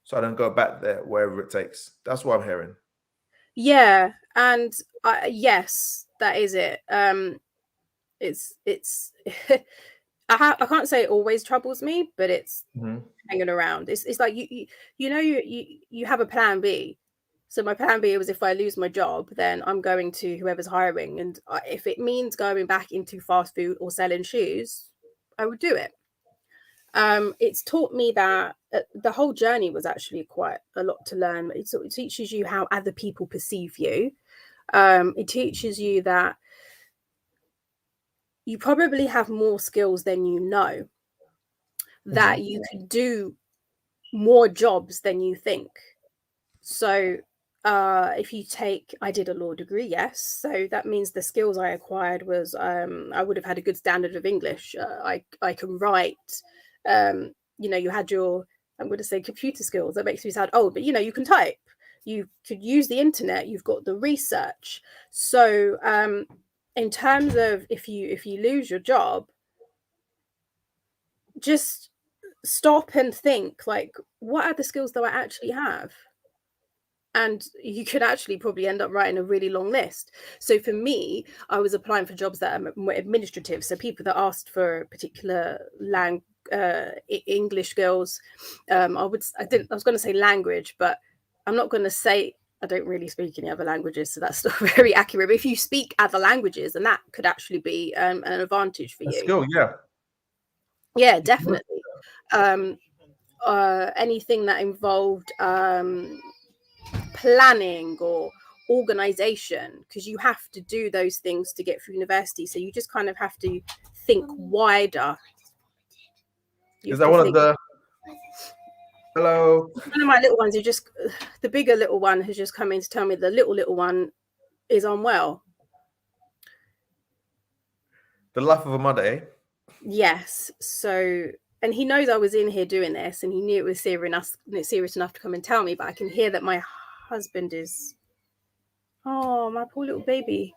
so I don't go back there wherever it takes. That's what I'm hearing. Yeah, and yes, that is it. It's I can't say it always troubles me, but it's hanging around. It's like you have a plan B. So my plan B was if I lose my job, then I'm going to whoever's hiring, and if it means going back into fast food or selling shoes, I would do it. it's taught me that the whole journey was actually quite a lot to learn. It teaches you how other people perceive you. It teaches you that you probably have more skills than you know, that you could do more jobs than you think. So if you take, I did a law degree, yes, so that means the skills I acquired was I would have had a good standard of English. I can write. You know, you had your, I'm going to say computer skills. That makes me sound old, but you know, you can type, you could use the internet, you've got the research. So in terms of if you lose your job, just stop and think, like, what are the skills that I actually have? And you could actually probably end up writing a really long list. So for me, I was applying for jobs that are more administrative. So people that asked for particular English skills. I was going to say language, but I'm not going to say, I don't really speak any other languages, so that's not very accurate. But if you speak other languages, then that could actually be an advantage for you. Skill, yeah. Yeah, definitely. Anything that involved planning or organization, because you have to do those things to get through university. So you just kind of have to think wider. Is that one of the... Hello? One of my little ones, the bigger little one has just come in to tell me the little one is unwell. The life of a mother, eh? Yes. So, and he knows I was in here doing this, and he knew it was serious enough to come and tell me, but I can hear that my husband is... Oh, my poor little baby.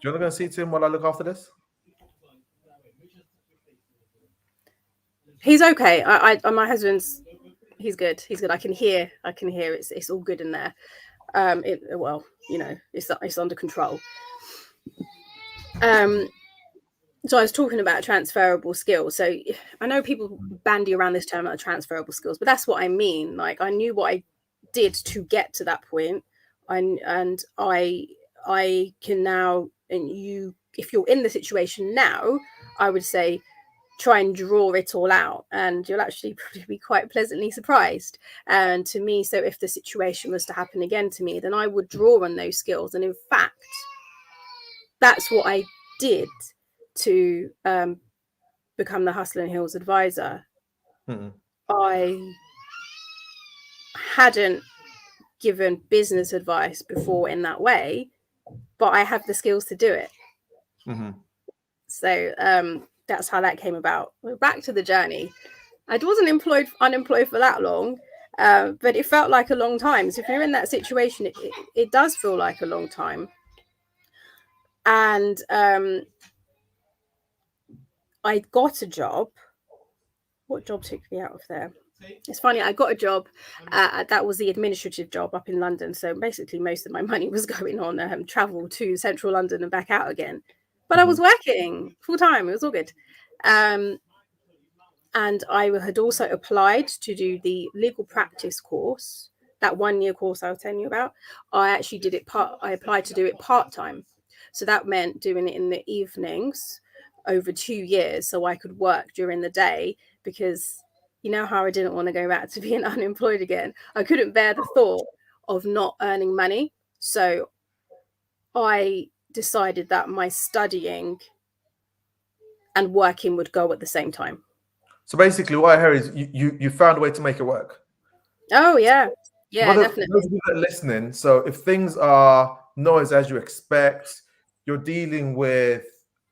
Do you want to go and see to him while I look after this? He's okay. My husband's... He's good. He's good. I can hear. It's all good in there. Well, you know, it's under control. So I was talking about transferable skills. So I know people bandy around this term about transferable skills, but that's what I mean. Like, I knew what I did to get to that point, and I can now. And you, if you're in the situation now, I would say, try and draw it all out, and you'll actually probably be quite pleasantly surprised. And to me, so if the situation was to happen again to me, then I would draw on those skills. And in fact, that's what I did to become the Hustle and Hills advisor. I hadn't given business advice before in that way, but I have the skills to do it. So that's how that came about. We're back to the journey. I wasn't unemployed for that long, but it felt like a long time. So if you're in that situation, it does feel like a long time. And I got a job. What job took me out of there? It's funny, I got a job that was the administrative job up in London. So basically most of my money was going on travel to central London and back out again. But I was working full time. It was all good. And I had also applied to do the legal practice course, that 1-year course I was telling you about. I actually did it I applied to do it part-time. So that meant doing it in the evenings over 2 years, so I could work during the day, because you know how I didn't want to go back to being unemployed again. I couldn't bear the thought of not earning money. So I decided that my studying and working would go at the same time. So basically what I hear is you found a way to make it work. Oh yeah. Yeah, definitely. Those of you that are listening, so if things are not as you expect, you're dealing with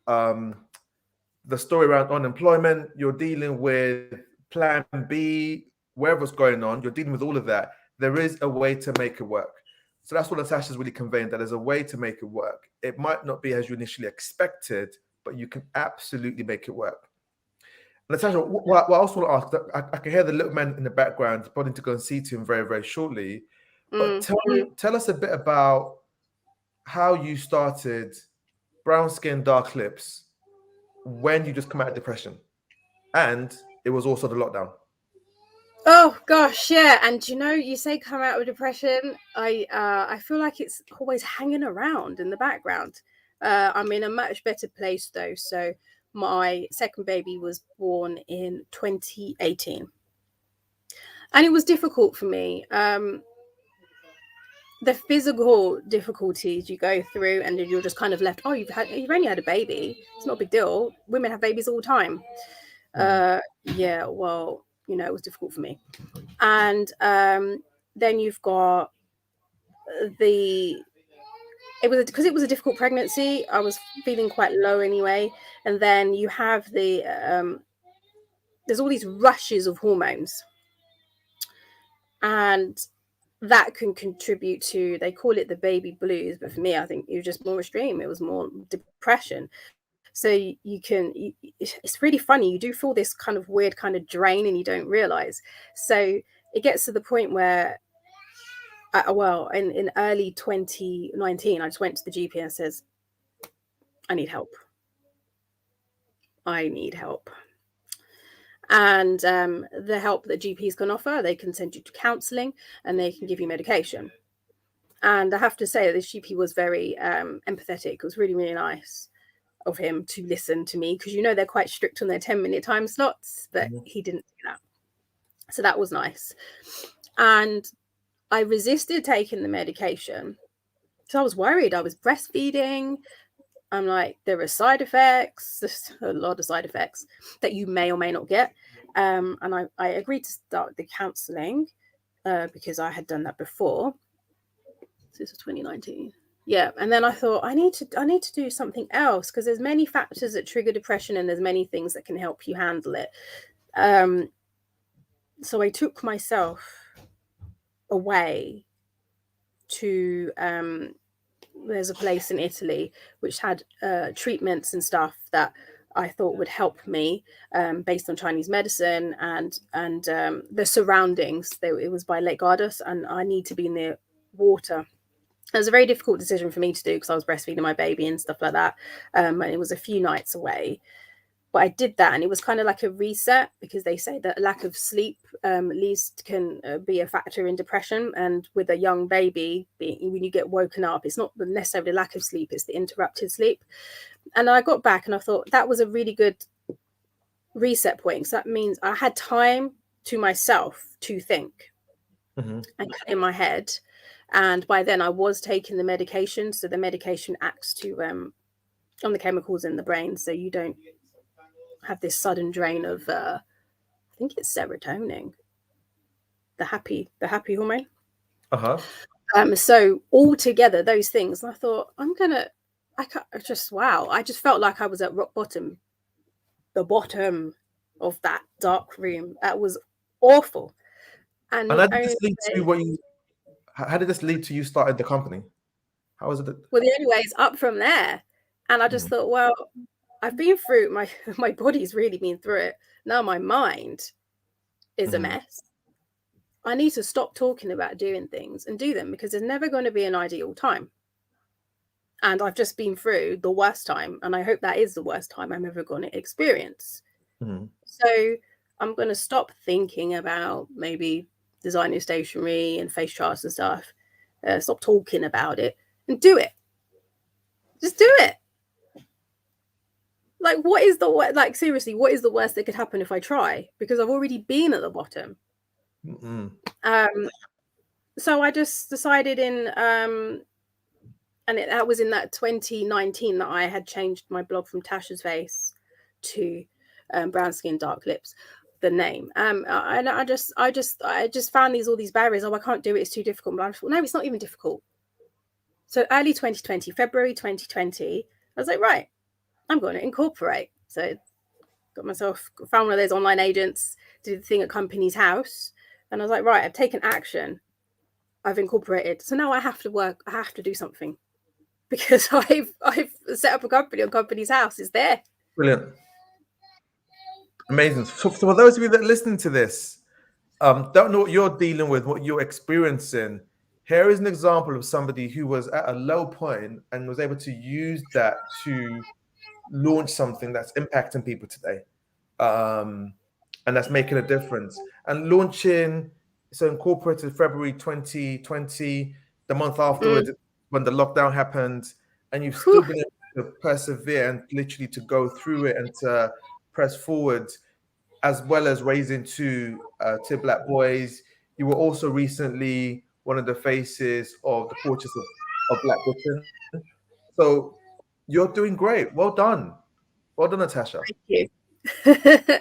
the story around unemployment, you're dealing with plan B, wherever's going on, you're dealing with all of that. There is a way to make it work. So that's what Natasha's really conveying, that there's a way to make it work. It might not be as you initially expected, but you can absolutely make it work. Natasha, what I also want to ask, I can hear the little man in the background wanting to go and see to him very, very shortly. But tell us a bit about how you started Brown Skin, Dark Lips when you just come out of depression. And it was also the lockdown. Oh gosh, yeah. And you know, you say come out of depression. I feel like it's always hanging around in the background. I'm in a much better place though. So my second baby was born in 2018. And it was difficult for me. The physical difficulties you go through, and you're just kind of left, oh, you've only had a baby. It's not a big deal. Women have babies all the time. Yeah, well, you know, it was difficult for me. And then you've got because it was a difficult pregnancy. I was feeling quite low anyway. And then you have there's all these rushes of hormones. And that can contribute to, they call it the baby blues, but for me, I think it was just more extreme. It was more depression. So it's really funny. You do feel this kind of weird kind of drain and you don't realize. So it gets to the point where, in early 2019, I just went to the GP and says, I need help. And the help that GPs can offer, they can send you to counselling and they can give you medication. And I have to say that this GP was very empathetic. It was really, really nice of him to listen to me, because, you know, they're quite strict on their 10-minute time slots, but he didn't do that. So that was nice. And I resisted taking the medication. So I was worried. I was breastfeeding. I'm like, there are side effects. There's a lot of side effects that you may or may not get. And I agreed to start the counselling because I had done that before. This was 2019. Yeah. And then I thought, I need to do something else, because there's many factors that trigger depression and there's many things that can help you handle it. So I took myself away to there's a place in Italy which had treatments and stuff that I thought would help me based on Chinese medicine and the surroundings. It was by Lake Garda, and I need to be near water. It was a very difficult decision for me to do because I was breastfeeding my baby and stuff like that. And it was a few nights away. But I did that, and it was kind of like a reset, because they say that lack of sleep at least can be a factor in depression. And with a young baby, when you get woken up, it's not necessarily the lack of sleep, it's the interrupted sleep. And I got back and I thought that was a really good reset point. So that means I had time to myself to think and in my head. And by then I was taking the medication. So the medication acts to on the chemicals in the brain, so you don't have this sudden drain of I think it's serotonin, the happy hormone. So all together, those things, and I thought, I just felt like I was at rock bottom, the bottom of that dark room. That was awful. And how did this lead to how did this lead to you starting the company? How was it? Well, the only way is up from there. And I just thought, well, I've been through, my body's really been through it. Now my mind is a mess. I need to stop talking about doing things and do them, because there's never going to be an ideal time. And I've just been through the worst time, and I hope that is the worst time I'm ever going to experience. So I'm going to stop thinking about maybe designing stationery and face charts and stuff. Stop talking about it and do it. Just do it. Like, seriously, what is the worst that could happen if I try? Because I've already been at the bottom. So I just decided that was in that 2019 that I had changed my blog from Tasha's Face to Brown Skin Dark Lips, the name. And I just found all these barriers. Oh, I can't do it. It's too difficult. But I thought, no, it's not even difficult. So early 2020, February 2020, I was like, right, I'm going to incorporate. So found one of those online agents, did the thing at Company's House. And I was like, right, I've taken action. I've incorporated. So now I have to work. I have to do something, because I've set up a company on Company's House. It's there. Brilliant. Amazing. So for those of you that are listening to this, don't know what you're dealing with, what you're experiencing, here is an example of somebody who was at a low point and was able to use that to launch something that's impacting people today. And that's making a difference. And launching, so incorporated February 2020, the month afterwards, when the lockdown happened, and you've still been able to persevere and literally to go through it and to press forward, as well as raising two Black boys. You were also recently one of the faces of the Portraits of Black Britain. So you're doing great. Well done. Well done, Natasha. Thank you.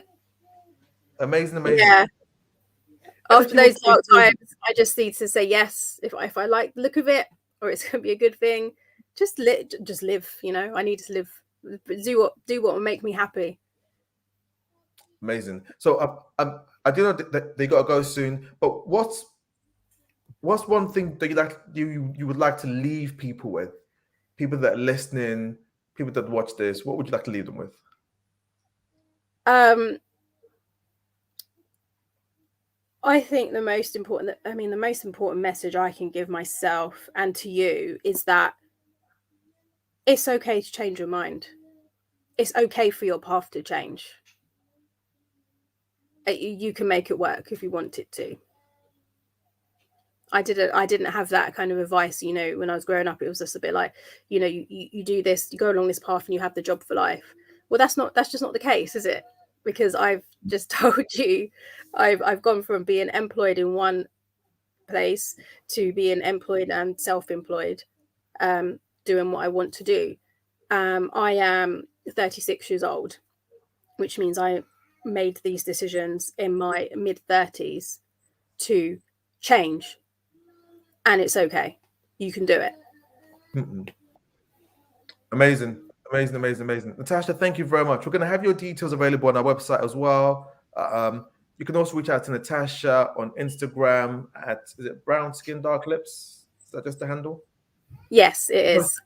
Amazing, amazing. Yeah. After Anything those you want dark to say? times, I just need to say yes if I like the look of it, or it's going to be a good thing. Just live. You know, I need to live. Do what will make me happy. Amazing. So I do know that they got to go soon, but what's one thing that you would like to leave people with? People that are listening, people that watch this, what would you like to leave them with? I think the most important message I can give myself and to you is that it's okay to change your mind. It's okay for your path to change. You can make it work if you want it to. I didn't have that kind of advice, you know, when I was growing up. It was just a bit like, you know, you do this, you go along this path and you have the job for life. Well, that's just not the case, is it? Because I've just told you, I've gone from being employed in one place to being employed and self-employed, doing what I want to do. I am 36 years old, which means I made these decisions in my mid-30s to change. And it's okay. You can do it. Amazing. Natasha, thank you very much. We're going to have your details available on our website as well. You can also reach out to Natasha on Instagram is it Brown Skin Dark Lips? Is that just the handle? Yes, it is.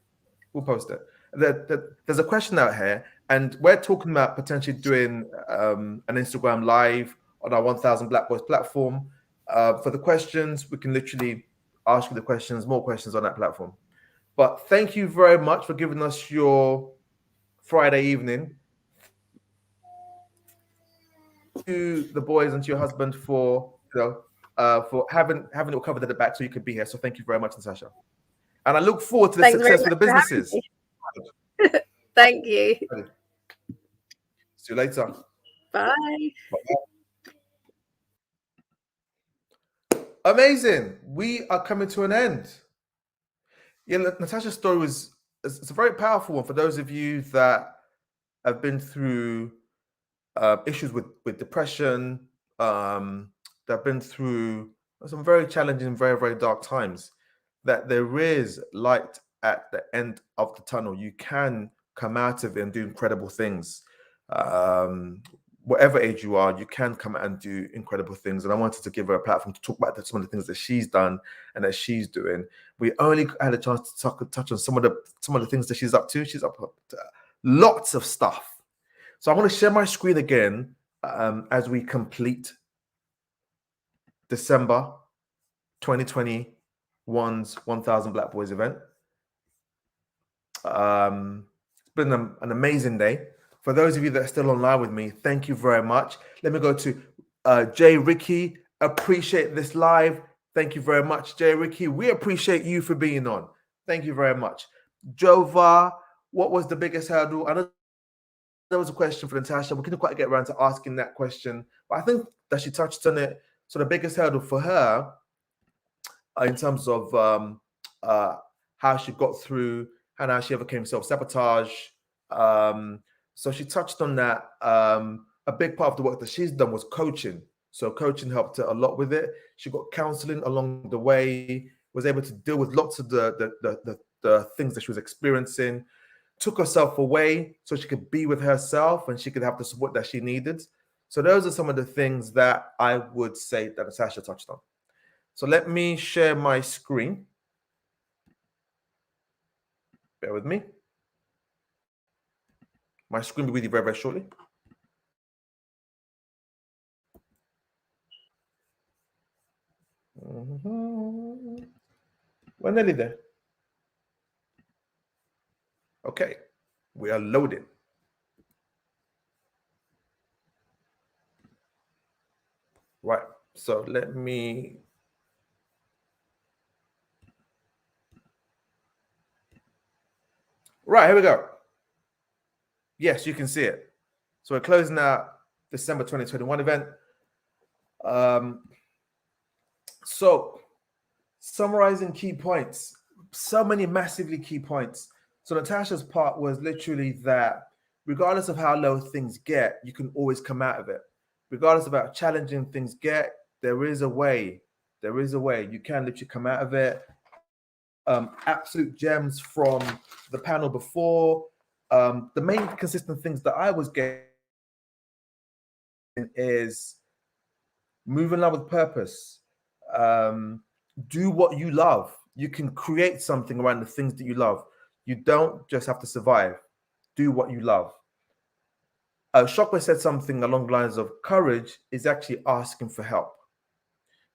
We'll post it. There's a question out here, and we're talking about potentially doing an Instagram live on our 1000 Black Boys platform. For the questions, we can literally ask you the questions, more questions on that platform. But thank you very much for giving us your Friday evening. To the boys and to your husband for having it covered at the back so you could be here. So thank you very much, Natasha. And I look forward to the success for the businesses. Thank you. See you later. Bye. Amazing. We are coming to an end. Yeah, Natasha's story it's a very powerful one for those of you that have been through issues with depression, that have been through some very challenging, very, very dark times, that there is light at the end of the tunnel. You can come out of it and do incredible things. Whatever age you are, you can come out and do incredible things. And I wanted to give her a platform to talk about some of the things that she's done and that she's doing. We only had a chance to touch on some of the things that she's up to. She's up to lots of stuff. So I want to share my screen again as we complete December 2021's 1000 Black Boys event. It's been an amazing day. For those of you that are still online with me, thank you very much. Let me go to Jay Ricky. Appreciate this live. Thank you very much, Jay Ricky. We appreciate you for being on. Thank you very much. Jova, what was the biggest hurdle? I know there was a question for Natasha. We couldn't quite get around to asking that question, but I think that she touched on it. So the biggest hurdle for her in terms of how she got through and how she overcame self-sabotage. So she touched on that. A big part of the work that she's done was coaching. So coaching helped her a lot with it. She got counseling along the way, was able to deal with lots of the things that she was experiencing, took herself away so she could be with herself and she could have the support that she needed. So those are some of the things that I would say that Natasha touched on. So let me share my screen. Bear with me. My screen will be with you very, very shortly. We're nearly there. Okay, we are loading. Right, so let me. Right, here we go. Yes, you can see it. So we're closing out December 2021 event. So summarizing key points, so many massively key points. So Natasha's part was literally that regardless of how low things get, you can always come out of it. Regardless of how challenging things get, there is a way. There is a way. You can literally come out of it. Absolute gems from the panel before. The main consistent things that I was getting is move in love with purpose. Do what you love. You can create something around the things that you love. You don't just have to survive. Do what you love. Shockwave said something along the lines of courage is actually asking for help.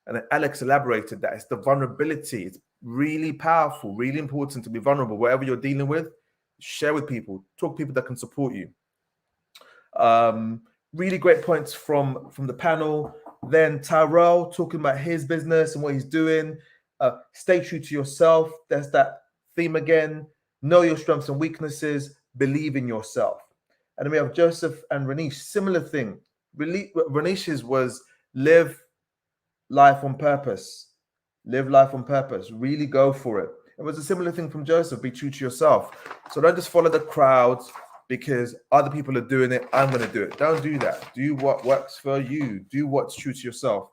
And then Alex elaborated that it's the vulnerability. It's really powerful, really important to be vulnerable. Whatever you're dealing with, share with people, talk to people that can support you. Really great points from the panel. Then Tyrell talking about his business and what he's doing. Stay true to yourself. There's that theme again. Know your strengths and weaknesses. Believe in yourself. And then we have Joseph and Ranish. Similar thing. Ranish's was live life on purpose. Live life on purpose. Really go for it. It was a similar thing from Joseph. Be true to yourself. So don't just follow the crowd because other people are doing it. I'm going to do it. Don't do that. Do what works for you. Do what's true to yourself.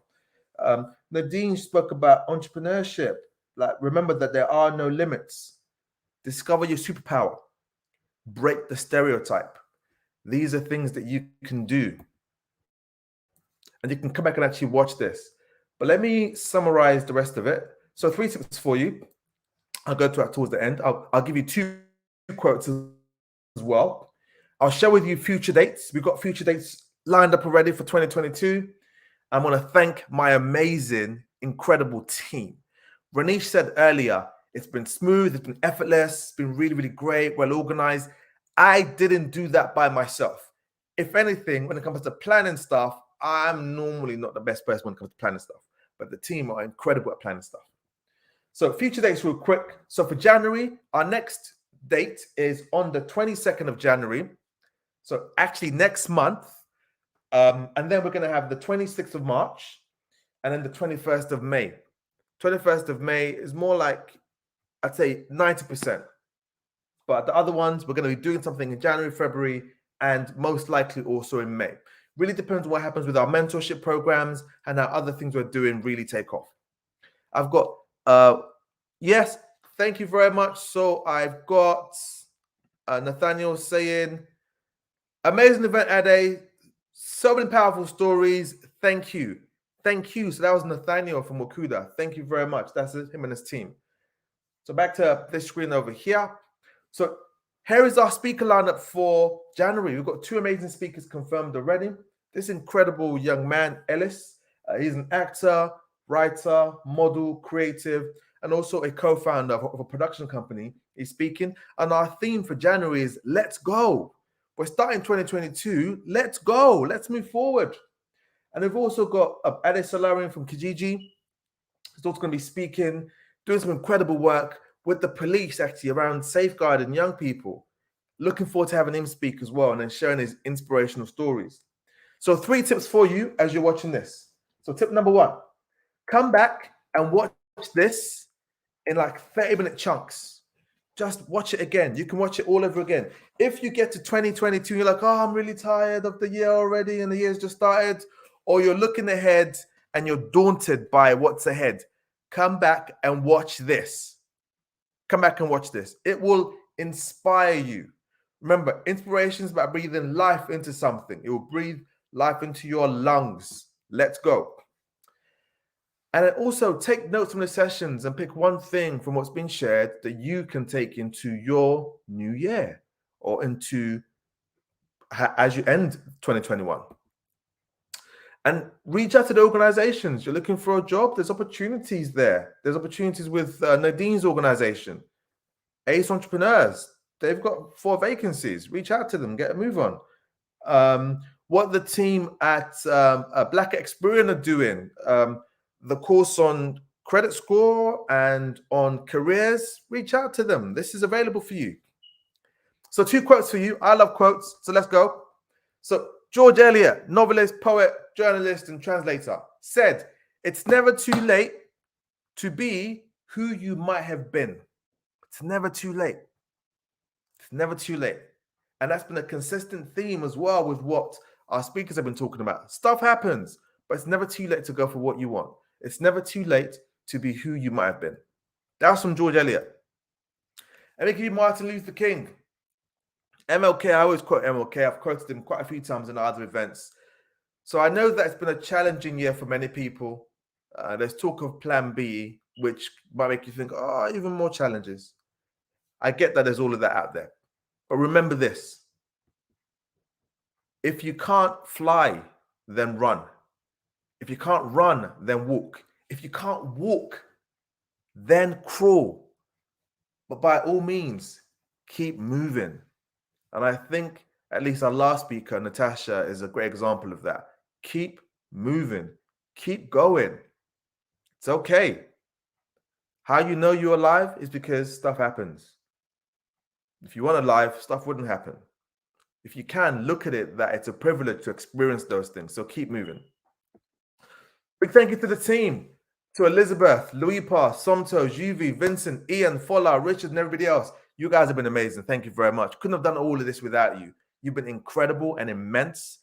Nadine spoke about entrepreneurship. Like, remember that there are no limits. Discover your superpower. Break the stereotype. These are things that you can do. And you can come back and actually watch this. But let me summarize the rest of it. So 3 tips for you. I'll go to that towards the end. I'll give you 2 quotes as well. I'll share with you future dates. We've got future dates lined up already for 2022. I want to thank my amazing, incredible team. Ranish said earlier, it's been smooth, it's been effortless, it's been really, really great, well organized. I didn't do that by myself. If anything, when it comes to planning stuff, I'm normally not the best person when it comes to planning stuff, but the team are incredible at planning stuff. So future dates real quick. So for January, our next date is on the 22nd of January. So actually next month. And then we're going to have the 26th of March and then the 21st of May. 21st of May is more like, I'd say 90%. But the other ones, we're going to be doing something in January, February, and most likely also in May. Really depends on what happens with our mentorship programs and how other things we're doing really take off. I've got, yes, thank you very much. So I've got Nathaniel saying, amazing event, Ade. So many powerful stories. Thank you. Thank you. So that was Nathaniel from Wakuda. Thank you very much. That's him and his team. So back to this screen over here. So here is our speaker lineup for January. We've got 2 amazing speakers confirmed already. This incredible young man, Ellis. He's an actor, writer, model, creative, and also a co-founder of a production company. He's speaking. And our theme for January is Let's Go. We're starting 2022. Let's go. Let's move forward. And we've also got Ade Solarian from Kijiji. He's also going to be speaking, doing some incredible work with the police actually around safeguarding young people. Looking forward to having him speak as well and then sharing his inspirational stories. So 3 tips for you as you're watching this. So tip number 1, come back and watch this in like 30-minute chunks. Just watch it again. You can watch it all over again. If you get to 2022, you're like, oh, I'm really tired of the year already and the year's just started, or you're looking ahead and you're daunted by what's ahead, come back and watch this. Come back and watch this. It will inspire you. Remember, inspiration is about breathing life into something. It will breathe life into your lungs. Let's go. And then also take notes from the sessions and pick one thing from what's been shared that you can take into your new year or into as you end 2021. And reach out to the organizations. You're looking for a job, there's opportunities there. There's opportunities with Nadine's organization, Ace Entrepreneurs. They've got 4 vacancies. Reach out to them, get a move on. What the team at Black Experian are doing, the course on credit score and on careers, reach out to them. This is available for you. So 2 quotes for you. I love quotes, so let's go. So George Eliot, novelist, poet, journalist, and translator, said, "It's never too late to be who you might have been." It's never too late. It's never too late. And that's been a consistent theme as well with what our speakers have been talking about. Stuff happens, but it's never too late to go for what you want. It's never too late to be who you might have been. That's from George Eliot. And it could be Martin Luther King. MLK, I always quote MLK. I've quoted him quite a few times in other events. So I know that it's been a challenging year for many people. There's talk of Plan B, which might make you think, oh, even more challenges. I get that there's all of that out there. But remember this. If you can't fly, then run. If you can't run, then walk. If you can't walk, then crawl. But by all means, keep moving. And I think at least our last speaker, Natasha, is a great example of that. Keep moving. Keep going. It's okay. How you know you're alive is because stuff happens. If you weren't alive, stuff wouldn't happen. If you can, look at it that it's a privilege to experience those things. So keep moving. Big thank you to the team, to Elizabeth, Louis-Pa, Somto, Juvi, Vincent, Ian, Fola, Richard, and everybody else. You guys have been amazing. Thank you very much. Couldn't have done all of this without you. You've been incredible and immense.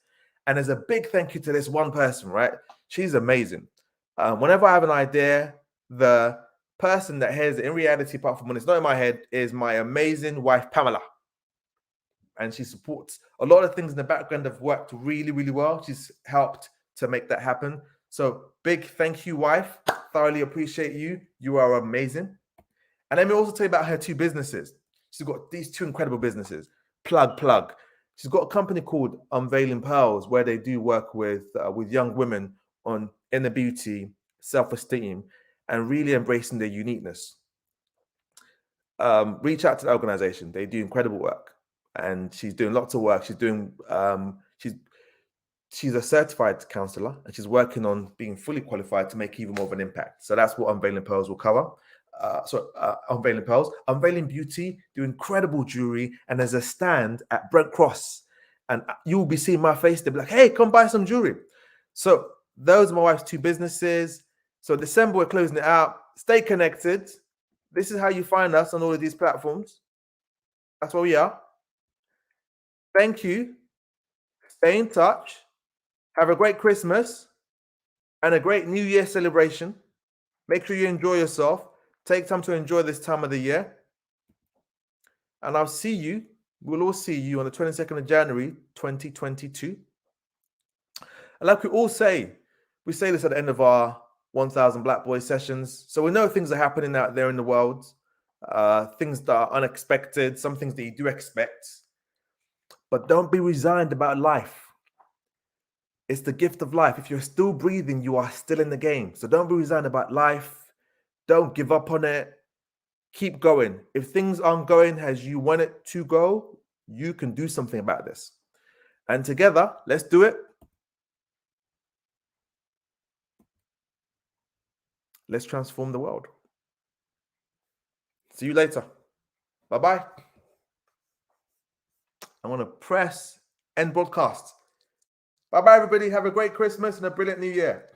And there's a big thank you to this one person, right? She's amazing. Whenever I have an idea, the person that hears it in reality, apart from when it's not in my head, is my amazing wife, Pamela. And she supports a lot of things in the background have worked really, really well. She's helped to make that happen. So big thank you, wife. Thoroughly appreciate you. You are amazing. And let me also tell you about her 2 businesses. She's got these 2 incredible businesses. Plug. She's got a company called Unveiling Pearls, where they do work with young women on inner beauty, self-esteem, and really embracing their uniqueness. Reach out to the organization. They do incredible work. And she's doing lots of work. She's doing she's a certified counselor, and she's working on being fully qualified to make even more of an impact. So that's what Unveiling Pearls will cover. Unveiling Pearls, Unveiling Beauty, do incredible jewelry, and there's a stand at Brent Cross, and you'll be seeing my face. They'll be like, "Hey, come buy some jewelry." So those are my wife's 2 businesses. So December, we're closing it out. Stay connected. This is how you find us on all of these platforms. That's where we are. Thank you. Stay in touch. Have a great Christmas and a great New Year celebration. Make sure you enjoy yourself. Take time to enjoy this time of the year. And I'll see you. We'll all see you on the 22nd of January, 2022. And like we all say, we say this at the end of our 1000 Black Boys sessions. So we know things are happening out there in the world. Things that are unexpected, some things that you do expect. But don't be resigned about life. It's the gift of life. If you're still breathing, you are still in the game. So don't be resigned about life. Don't give up on it. Keep going. If things aren't going as you want it to go, you can do something about this. And together, let's do it. Let's transform the world. See you later. Bye-bye. I want to press end broadcast. Bye-bye, everybody. Have a great Christmas and a brilliant New Year.